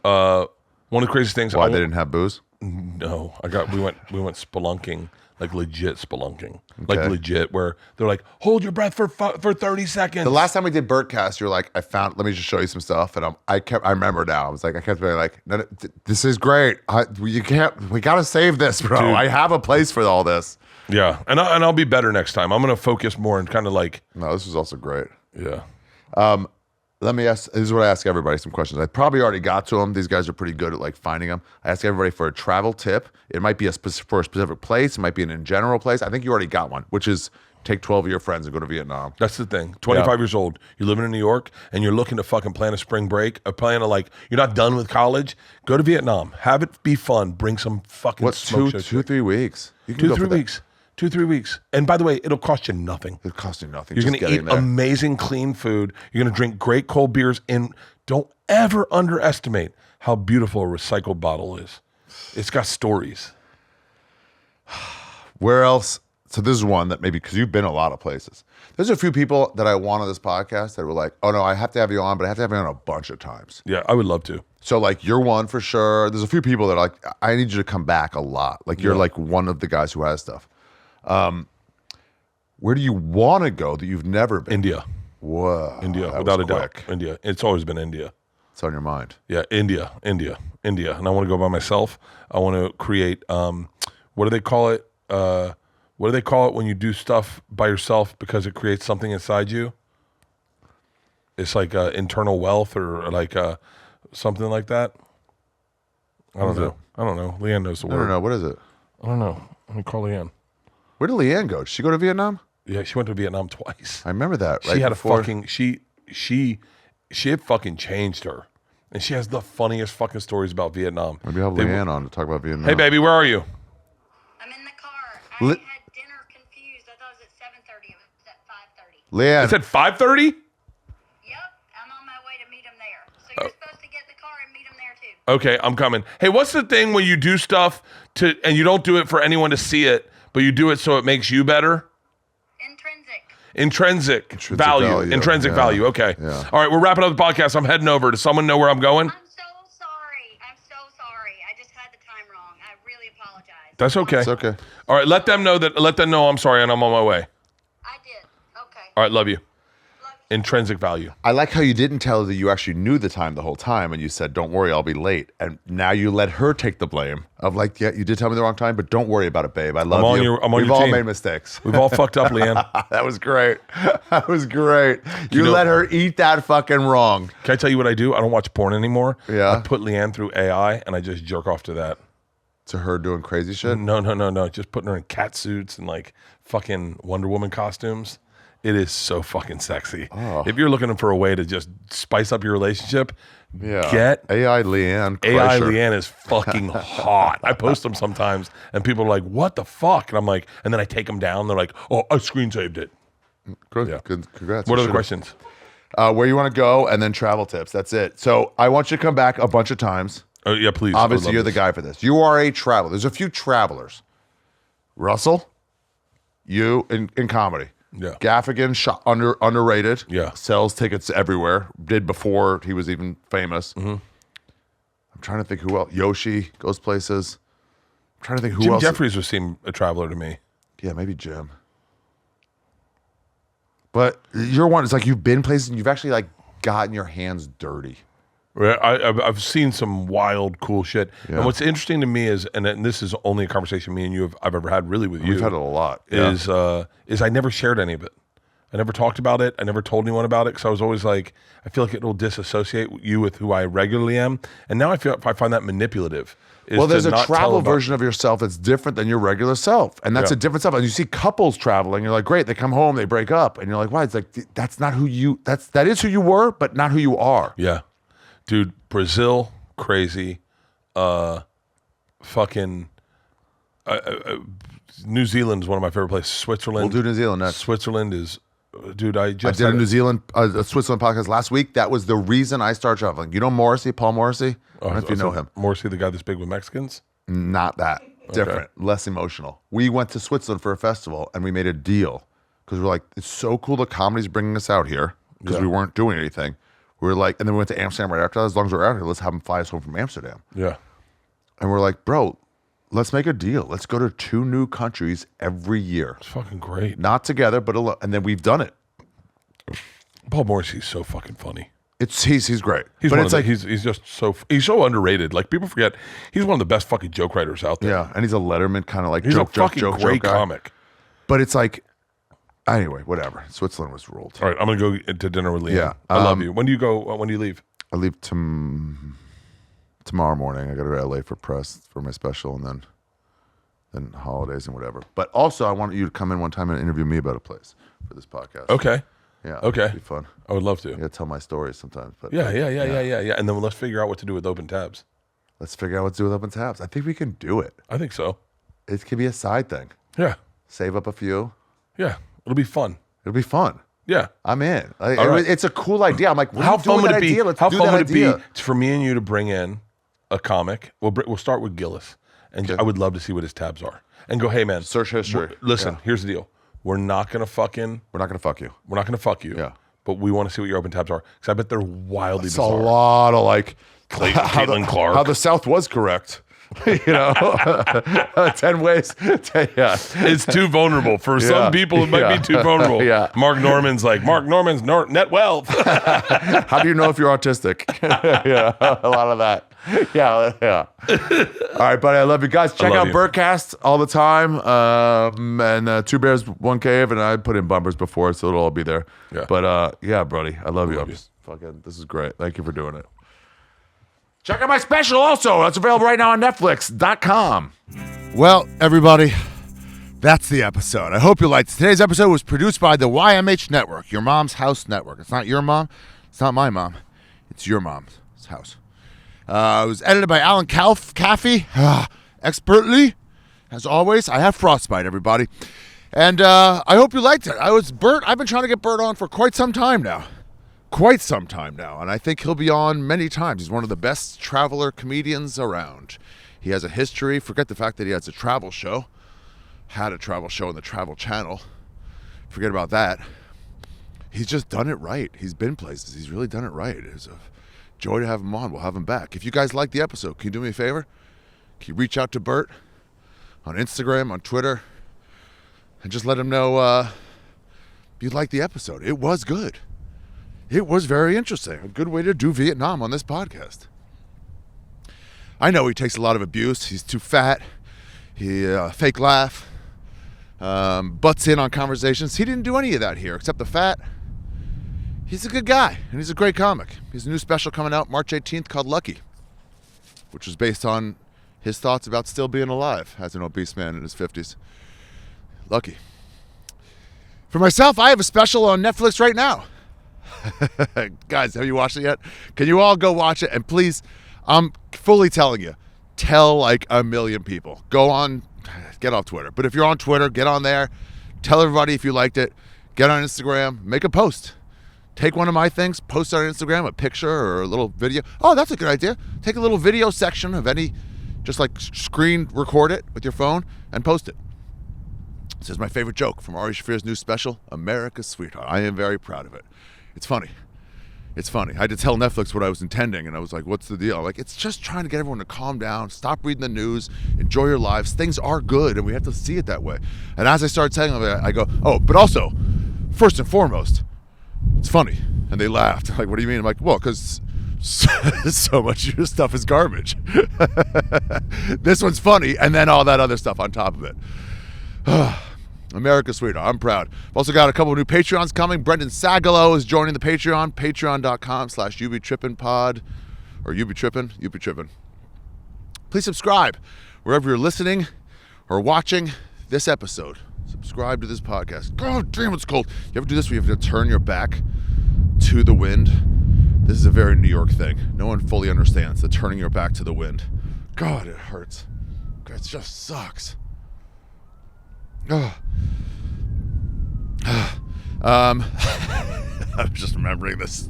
One of the craziest things.
Why they didn't have booze?
No, we went spelunking, like legit spelunking, like
Okay.
legit, where they're like, hold your breath for 30 seconds.
The last time we did Bertcast, you're like, let me just show you some stuff, and I remember now. I was like, I kept being like, no, this is great. We gotta save this, bro.
Dude.
I have a place for all this.
Yeah, and I'll be better next time. I'm gonna focus more and kind of like,
No, this was also great.
yeah.
Let me ask. This is what I ask everybody. Some questions. I probably already got to them. These guys are pretty good at like finding them. I ask everybody for a travel tip. It might be for a specific place. It might be an in general place. I think you already got one, which is take 12 of your friends and go to Vietnam.
That's the thing. 25 years old, you're living in New York, and you're looking to fucking plan a spring break, a plan to like, you're not done with college. Go to Vietnam. Have it be fun. Bring some fucking
What,
smoke show.
2-3 weeks? You can
2
go
3
for that.
weeks. 2 3 weeks. And by the way, it'll cost you nothing.
It costs you nothing.
You're
just
going to
getting
eat
there.
amazing clean food. You're going to drink great cold beers. And don't ever underestimate how beautiful a recycled bottle is. It's got stories.
Where else? So this is one that maybe, because you've been a lot of places. There's a few people that I want on this podcast that were like, oh no, I have to have you on, but I have to have you on a bunch of times.
Yeah, I would love to.
So like you're one for sure. There's a few people that are like, I need you to come back a lot. Like you're like one of the guys who has stuff. Where do you want to go that you've never been?
India.
Whoa.
India,
that
without
was
a doubt.
quick.
India. It's always been India.
It's on your mind.
Yeah, India. And I want to go by myself. I want to create, what do they call it? What do they call it when you do stuff by yourself because it creates something inside you? It's like internal wealth or like something like that. I don't know. Leanne knows the
I
word.
don't know. What is it?
I don't know. Let me call Leanne.
Where did Leanne go? Did she go to Vietnam?
Yeah, she went to Vietnam twice.
I remember that. Right
She had
before.
a fucking she had fucking changed her, and she has the funniest fucking stories about Vietnam.
Maybe I'll have
They-
Leanne on to talk about Vietnam.
Hey baby, where are you?
I'm in the car. I
Li-
had dinner confused. I thought it was at 7:30. It was at 5:30.
Leanne.
It said 5:30.
Yep, I'm on my way to meet him there. So you're supposed to get in the car and meet him there too.
Okay, I'm coming. Hey, what's the thing when you do stuff and you don't do it for anyone to see it, but you do it so it makes you better? Intrinsic value. Intrinsic
yeah,
value. Okay.
yeah.
All right, we're wrapping up the podcast. I'm heading over. Does someone know where I'm going?
I'm so sorry. I just had the time wrong. I really apologize.
That's okay.
It's okay.
All right, let them know I'm sorry and I'm on my way.
I did. Okay.
All right, love you.
Love
intrinsic value.
I like how you didn't tell her that you actually knew the time the whole time, and you said, "Don't worry, I'll be late." And now you let her take the blame of like, "Yeah, you did tell me the wrong time, but don't worry about it, babe. I love you.
I'm on
We've
your
all
team.
made mistakes."
We've all fucked up, Leanne.
That was great. That was great. You
know-
let her eat that fucking wrong.
Can I tell you what I do? I don't watch porn anymore.
Yeah.
I put Leanne through AI and I just jerk off to that.
To her doing crazy shit.
No. Just putting her in cat suits and like fucking Wonder Woman costumes. It is so fucking sexy.
Oh.
If you're looking for a way to just spice up your relationship,
Yeah.
get
AI Leanne.
AI
Kreischer.
Leanne is fucking hot. I post them sometimes and people are like, what the fuck? And I'm like, and then I take them down. They're like, oh, I screen saved it.
Good.
Yeah.
Good. Congrats.
What
You
are the
should've-
questions?
Where you want to go, and then travel tips. That's it. So I want you to come back a bunch of times.
Oh, yeah, please. I would
Obviously,
love
you're the
this.
guy for this. You are a traveler. There's a few travelers. Russell, you in comedy.
Yeah.
Gaffigan, underrated.
Yeah.
Sells tickets everywhere. Did before he was even famous.
Mm-hmm.
I'm trying to think who else. Yoshi goes places. I'm trying to think who
Jim
else.
Jeffries would seem a traveler to me.
Yeah, maybe Jim. But you're one. It's like you've been places and you've actually like gotten your hands dirty.
Right, I've seen some wild, cool shit.
Yeah.
And what's interesting to me is, and this is only a conversation me and you I've ever had really with you.
We've had it a lot.
Is I never shared any of it. I never talked about it. I never told anyone about it because I was always like, I feel like it will disassociate you with who I regularly am. And now I find that manipulative. is
Well, there's
to
a
not tell
travel
about-
version of yourself that's different than your regular self. And that's
Yeah.
a different self. And you see couples traveling, you're like, great, they come home, they break up. And you're like, why? It's like, that's not who you, that is who you were, but not who you are.
Yeah. Dude, Brazil, crazy. Fucking New Zealand is one of my favorite places. Switzerland.
We'll do New Zealand next.
Switzerland is, dude, I
I
just
did a
had
New Zealand, a Switzerland podcast last week. That was the reason I started traveling. You know Morrissey, Paul Morrissey? I don't know if you know him.
Morrissey, the guy that's big with Mexicans?
Not that. Different, less emotional. We went to Switzerland for a festival and we made a deal because we're like, it's so cool that comedy's bringing us out here because
Yeah.
we weren't doing anything. We were like, and then we went to Amsterdam right after that. As long as we're out here, let's have them fly us home from Amsterdam.
Yeah.
And we're like, bro, let's make a deal. Let's go to 2 new countries every year.
It's fucking great.
Not together, but alone. And then we've done it.
Paul Morrissey's so fucking funny.
He's great.
He's
but
one
it's
of
like,
the, he's just he's so underrated. Like people forget he's one of the best fucking joke writers out there.
yeah, and he's a Letterman kind of like
He's
joke,
a
joke,
fucking
joke,
great
joke guy.
comic.
But it's like, anyway, whatever. Switzerland was ruled.
All right, I'm gonna go to dinner with Liam.
Yeah,
I love you. When do you go? When do you leave?
I leave tomorrow morning. I got to go to LA for press for my special, and then holidays and whatever. But also, I want you to come in one time and interview me about a place for this podcast.
Okay.
Yeah.
Okay.
It'd be fun.
I would love to.
I got to tell my stories sometimes. But
Yeah. And then let's figure out what to do with open tabs.
let's figure out what to do with open tabs. I think we can do it.
I think so.
It could be a side thing.
Yeah.
Save up a few.
Yeah. It'll be fun.
It'll be fun.
Yeah.
I'm in. Like,
All right.
It's a cool idea. I'm like, what
How
do you do
fun
with
would
that
it be?
idea? Let's
How
do
fun
that
would it
idea.
be for me and you to bring in a comic? We'll start with Gillis, and I would love to see what his tabs are, and go, hey man,
Search history.
Listen,
Yeah.
here's the deal. We're not gonna fuck you.
We're not going to fuck you.
Yeah.
Yeah.
But we want to see what your open tabs are because I bet they're wildly
It's a
bizarre.
lot of like
Caitlin Clark.
How the South was correct. 10 ways. Yeah.
It's too vulnerable for
Yeah.
some people. It might
Yeah.
be too vulnerable.
Yeah.
Mark Norman's net wealth.
How do you know if you're autistic? Yeah, a lot of that. Yeah. All right, buddy. I love you guys. Check
love
out
you.
Bertcast all the time. And 2 Bears, 1 Cave, and I put in bumpers before, so it'll all be there.
Yeah.
But yeah, buddy, I love you.
love you.
Fucking, this is great. Thank you for doing it. Check out my special also. It's available right now on Netflix.com. Well, everybody, that's the episode. I hope you liked it. Today's episode was produced by the YMH Network, your mom's house network. It's not your mom. It's not my mom. It's your mom's house. It was edited by Alan Caffey, expertly. As always, I have frostbite, everybody. And I hope you liked it. I've been trying to get Bert on for quite some time now. And I think he'll be on many times. He's one of the best traveler comedians around. He has a history. Forget the fact that he has a travel show. Had a travel show on the Travel Channel. Forget about that. He's just done it right. He's been places. He's really done it right. It's a joy to have him on. We'll have him back. If you guys like the episode, can you do me a favor? Can you reach out to Bert on Instagram, on Twitter, and just let him know you like the episode? It was good. It was very interesting. A good way to do Vietnam on this podcast. I know he takes a lot of abuse. He's too fat. He fake laugh. Butts in on conversations. He didn't do any of that here, except the fat. He's a good guy, and he's a great comic. He has a new special coming out March 18th called Lucky, which is based on his thoughts about still being alive as an obese man in his 50s. Lucky. For myself, I have a special on Netflix right now. Guys, have you watched it yet? Can you all go watch it? And please, I'm fully telling you, tell like a million people. Go on, get off Twitter. But if you're on Twitter, get on there. Tell everybody if you liked it. Get on Instagram. Make a post. Take one of my things, post it on Instagram, a picture or a little video. Oh, that's a good idea. Take a little video section of any, just like screen record it with your phone and post it. This is my favorite joke from Ari Shaffir's new special, America's Sweetheart. I am very proud of it. It's funny. It's funny. I had to tell Netflix what I was intending, and I was like, what's the deal? Like, it's just trying to get everyone to calm down, stop reading the news, enjoy your lives. Things are good, and we have to see it that way. And as I started telling them, I go, oh, but also, first and foremost, it's funny. And they laughed. Like, what do you mean? I'm like, well, because so much of your stuff is garbage. This one's funny, and then all that other stuff on top of it. America's Sweetheart. I'm proud. I've also got a couple of new Patreons coming. Brendan Sagalow is joining the Patreon. Patreon.com/You Be Trippin pod. Or You Be Trippin. You Be Trippin. Please subscribe wherever you're listening or watching this episode. Subscribe to this podcast. God damn, it's cold. You ever do this where you have to turn your back to the wind? This is a very New York thing. No one fully understands the turning your back to the wind. God, it hurts. It just sucks. I'm just remembering this.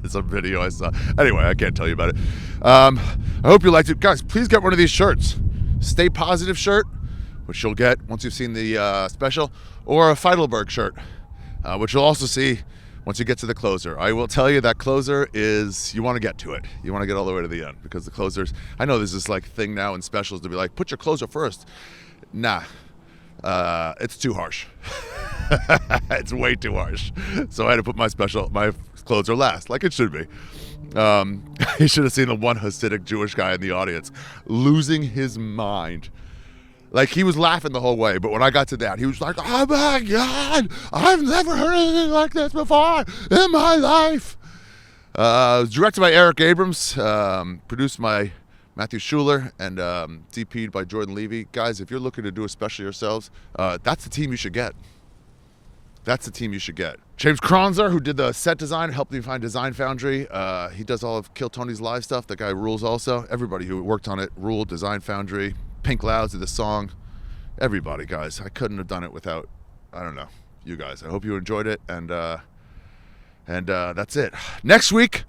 It's a video I saw. Anyway, I can't tell you about it. I hope you liked it. Guys, please get one of these shirts. Stay Positive shirt, which you'll get once you've seen the special, or a Feidelberg shirt, which you'll also see once you get to the closer. I will tell you that closer is, you want to get to it. You want to get all the way to the end, because the closers, I know there's this like thing now in specials to be like, put your closer first. Nah. It's too harsh. It's way too harsh. So I had to put my closer last, like it should be. You should have seen the one Hasidic Jewish guy in the audience losing his mind. Like, he was laughing the whole way, but when I got to that, he was like, oh my God, I've never heard anything like this before in my life. It was directed by Eric Abrams, produced by Matthew Schuler, and DP'd by Jordan Levy. Guys, if you're looking to do a special yourselves, that's the team you should get. That's the team you should get. James Kronzer, who did the set design, helped me find Design Foundry. He does all of Kill Tony's live stuff. That guy rules also. Everybody who worked on it ruled. Design Foundry. Pink Louds did the song. Everybody, guys. I couldn't have done it without, I don't know, you guys. I hope you enjoyed it, and that's it. Next week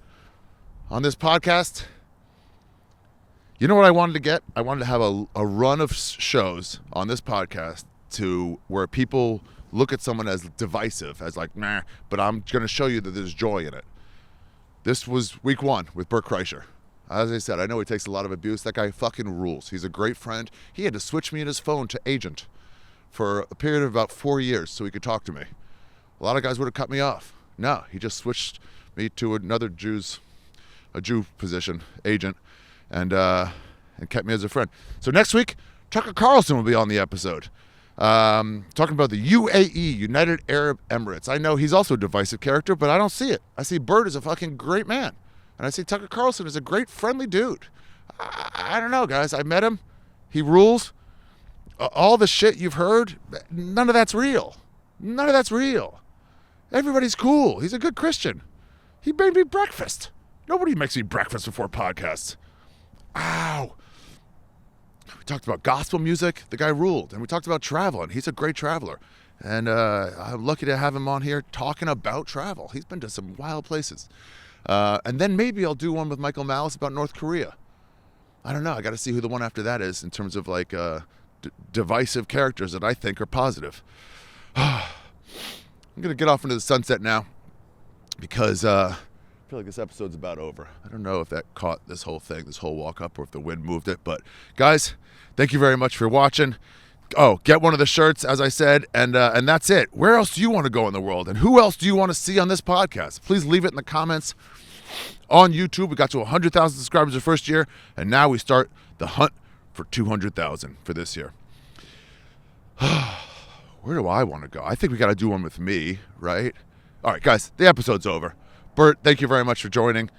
on this podcast, you know what I wanted to get? I wanted to have a run of shows on this podcast to where people look at someone as divisive, as like, nah, but I'm going to show you that there's joy in it. This was week 1 with Bert Kreischer. As I said, I know he takes a lot of abuse. That guy fucking rules. He's a great friend. He had to switch me in his phone to agent for a period of about 4 years so he could talk to me. A lot of guys would have cut me off. No, he just switched me to another a Jew position, agent, and kept me as a friend. So next week, Tucker Carlson will be on the episode, talking about the UAE, United Arab Emirates. I know he's also a divisive character, but I don't see it. I see Bert as a fucking great man, and I see Tucker Carlson as a great, friendly dude. I don't know, guys. I met him. He rules. All the shit you've heard, none of that's real. None of that's real. Everybody's cool. He's a good Christian. He made me breakfast. Nobody makes me breakfast before podcasts. Ow. We talked about gospel music. The guy ruled. And we talked about travel, and he's a great traveler. And I'm lucky to have him on here talking about travel. He's been to some wild places. And then maybe I'll do one with Michael Malice about North Korea. I don't know. I got to see who the one after that is in terms of like divisive characters that I think are positive. I'm going to get off into the sunset now because I feel like this episode's about over. I don't know if that caught this whole thing, this whole walk up, or if the wind moved it. But guys, thank you very much for watching. get one of the shirts, as I said, and that's it. Where else do you want to go in the world? And who else do you want to see on this podcast? Please leave it in the comments on YouTube. We got to 100,000 subscribers the first year, and now we start the hunt for 200,000 for this year. Where do I want to go? I think we got to do one with me, right? All right, guys, the episode's over. Bert, thank you very much for joining.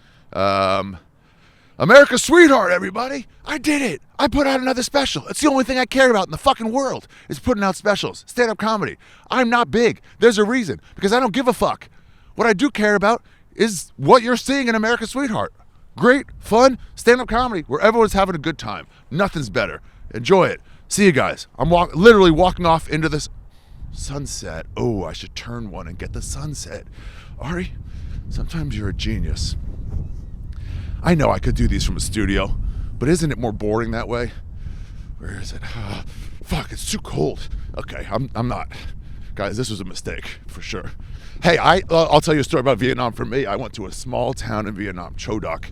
America's Sweetheart, everybody. I did it. I put out another special. It's the only thing I care about in the fucking world is putting out specials, stand-up comedy. I'm not big. There's a reason, because I don't give a fuck. What I do care about is what you're seeing in America's Sweetheart. Great, fun, stand-up comedy where everyone's having a good time. Nothing's better. Enjoy it. See you guys. I'm literally walking off into this sunset. Oh, I should turn one and get the sunset. Ari, sometimes you're a genius. I know I could do these from a studio, but isn't it more boring that way? Where is it? Fuck, it's too cold. Okay, I'm not. Guys, this was a mistake, for sure. Hey, I'll tell you a story about Vietnam for me. I went to a small town in Vietnam, Cho Doc,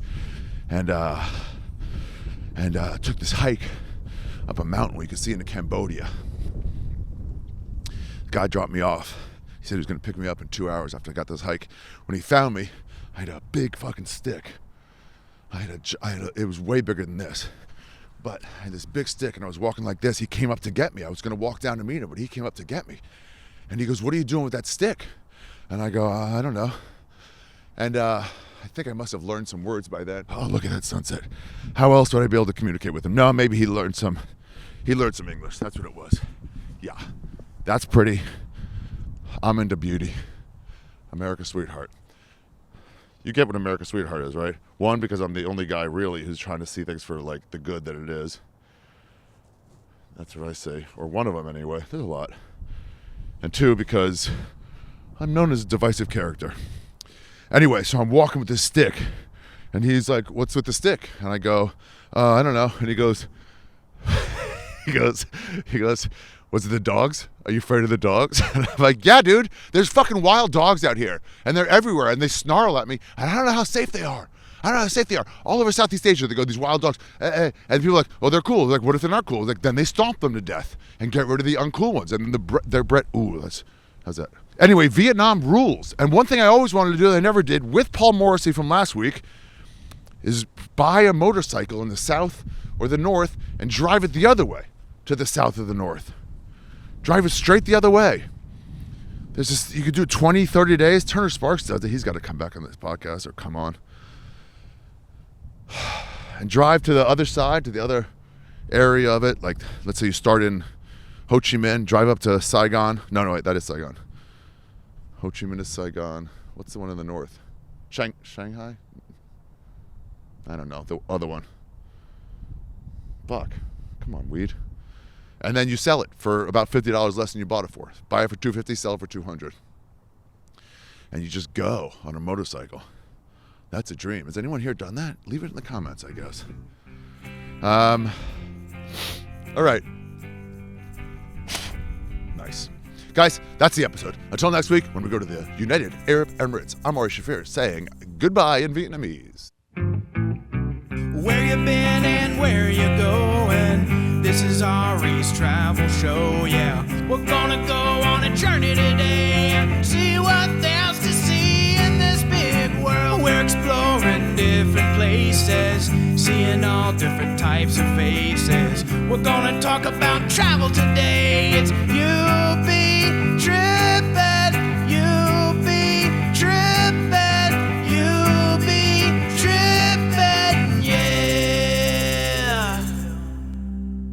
and took this hike up a mountain where you could see into Cambodia. The guy dropped me off. He said he was going to pick me up in 2 hours after I got this hike. When he found me, I had a big fucking stick. It was way bigger than this, but I had this big stick and I was walking like this. He came up to get me. I was going to walk down to meet him, but he came up to get me. And he goes, "What are you doing with that stick?" And I go, "I don't know." And I think I must have learned some words by then. Oh, look at that sunset. How else would I be able to communicate with him? No, maybe he learned some English. That's what it was. Yeah, that's pretty. I'm into beauty. America's Sweetheart. You get what America's Sweetheart is, right? One, because I'm the only guy really who's trying to see things for like the good that it is. That's what I say. Or one of them anyway. There's a lot. And two, because I'm known as a divisive character. Anyway, so I'm walking with this stick. And he's like, "What's with the stick?" And I go, "I don't know." And he goes, he goes, "Was it the dogs? Are you afraid of the dogs?" And I'm like, "Yeah, dude, there's fucking wild dogs out here. And they're everywhere. And they snarl at me. And I don't know how safe they are. All over Southeast Asia, they go, these wild dogs. And people are like, "Oh, they're cool." Like, what if they're not cool? Like, then they stomp them to death and get rid of the uncool ones. And they're bred. Ooh, how's that? Anyway, Vietnam rules. And one thing I always wanted to do that I never did with Paul Morrissey from last week is buy a motorcycle in the south or the north and drive it the other way to the south or the north. Drive it straight the other way. There's this, you could do it 20, 30 days. Turner Sparks does it. He's got to come back on this podcast or come on. And drive to the other side, to the other area of it. Like, let's say you start in Ho Chi Minh, drive up to Saigon. No, wait, that is Saigon. Ho Chi Minh is Saigon. What's the one in the north? Shanghai? I don't know. The other one. Fuck. Come on, weed. And then you sell it for about $50 less than you bought it for. Buy it for $250, sell it for $200. And you just go on a motorcycle. That's a dream. Has anyone here done that? Leave it in the comments, I guess. All right. Nice. Guys, that's the episode. Until next week, when we go to the United Arab Emirates, I'm Ari Shaffir saying goodbye in Vietnamese.
Where you been and where you going? This is Ari's travel show, yeah. We're gonna go on a journey today and see what there's to see in this big world. We're exploring different places, seeing all different types of faces. We're gonna talk about travel today. It's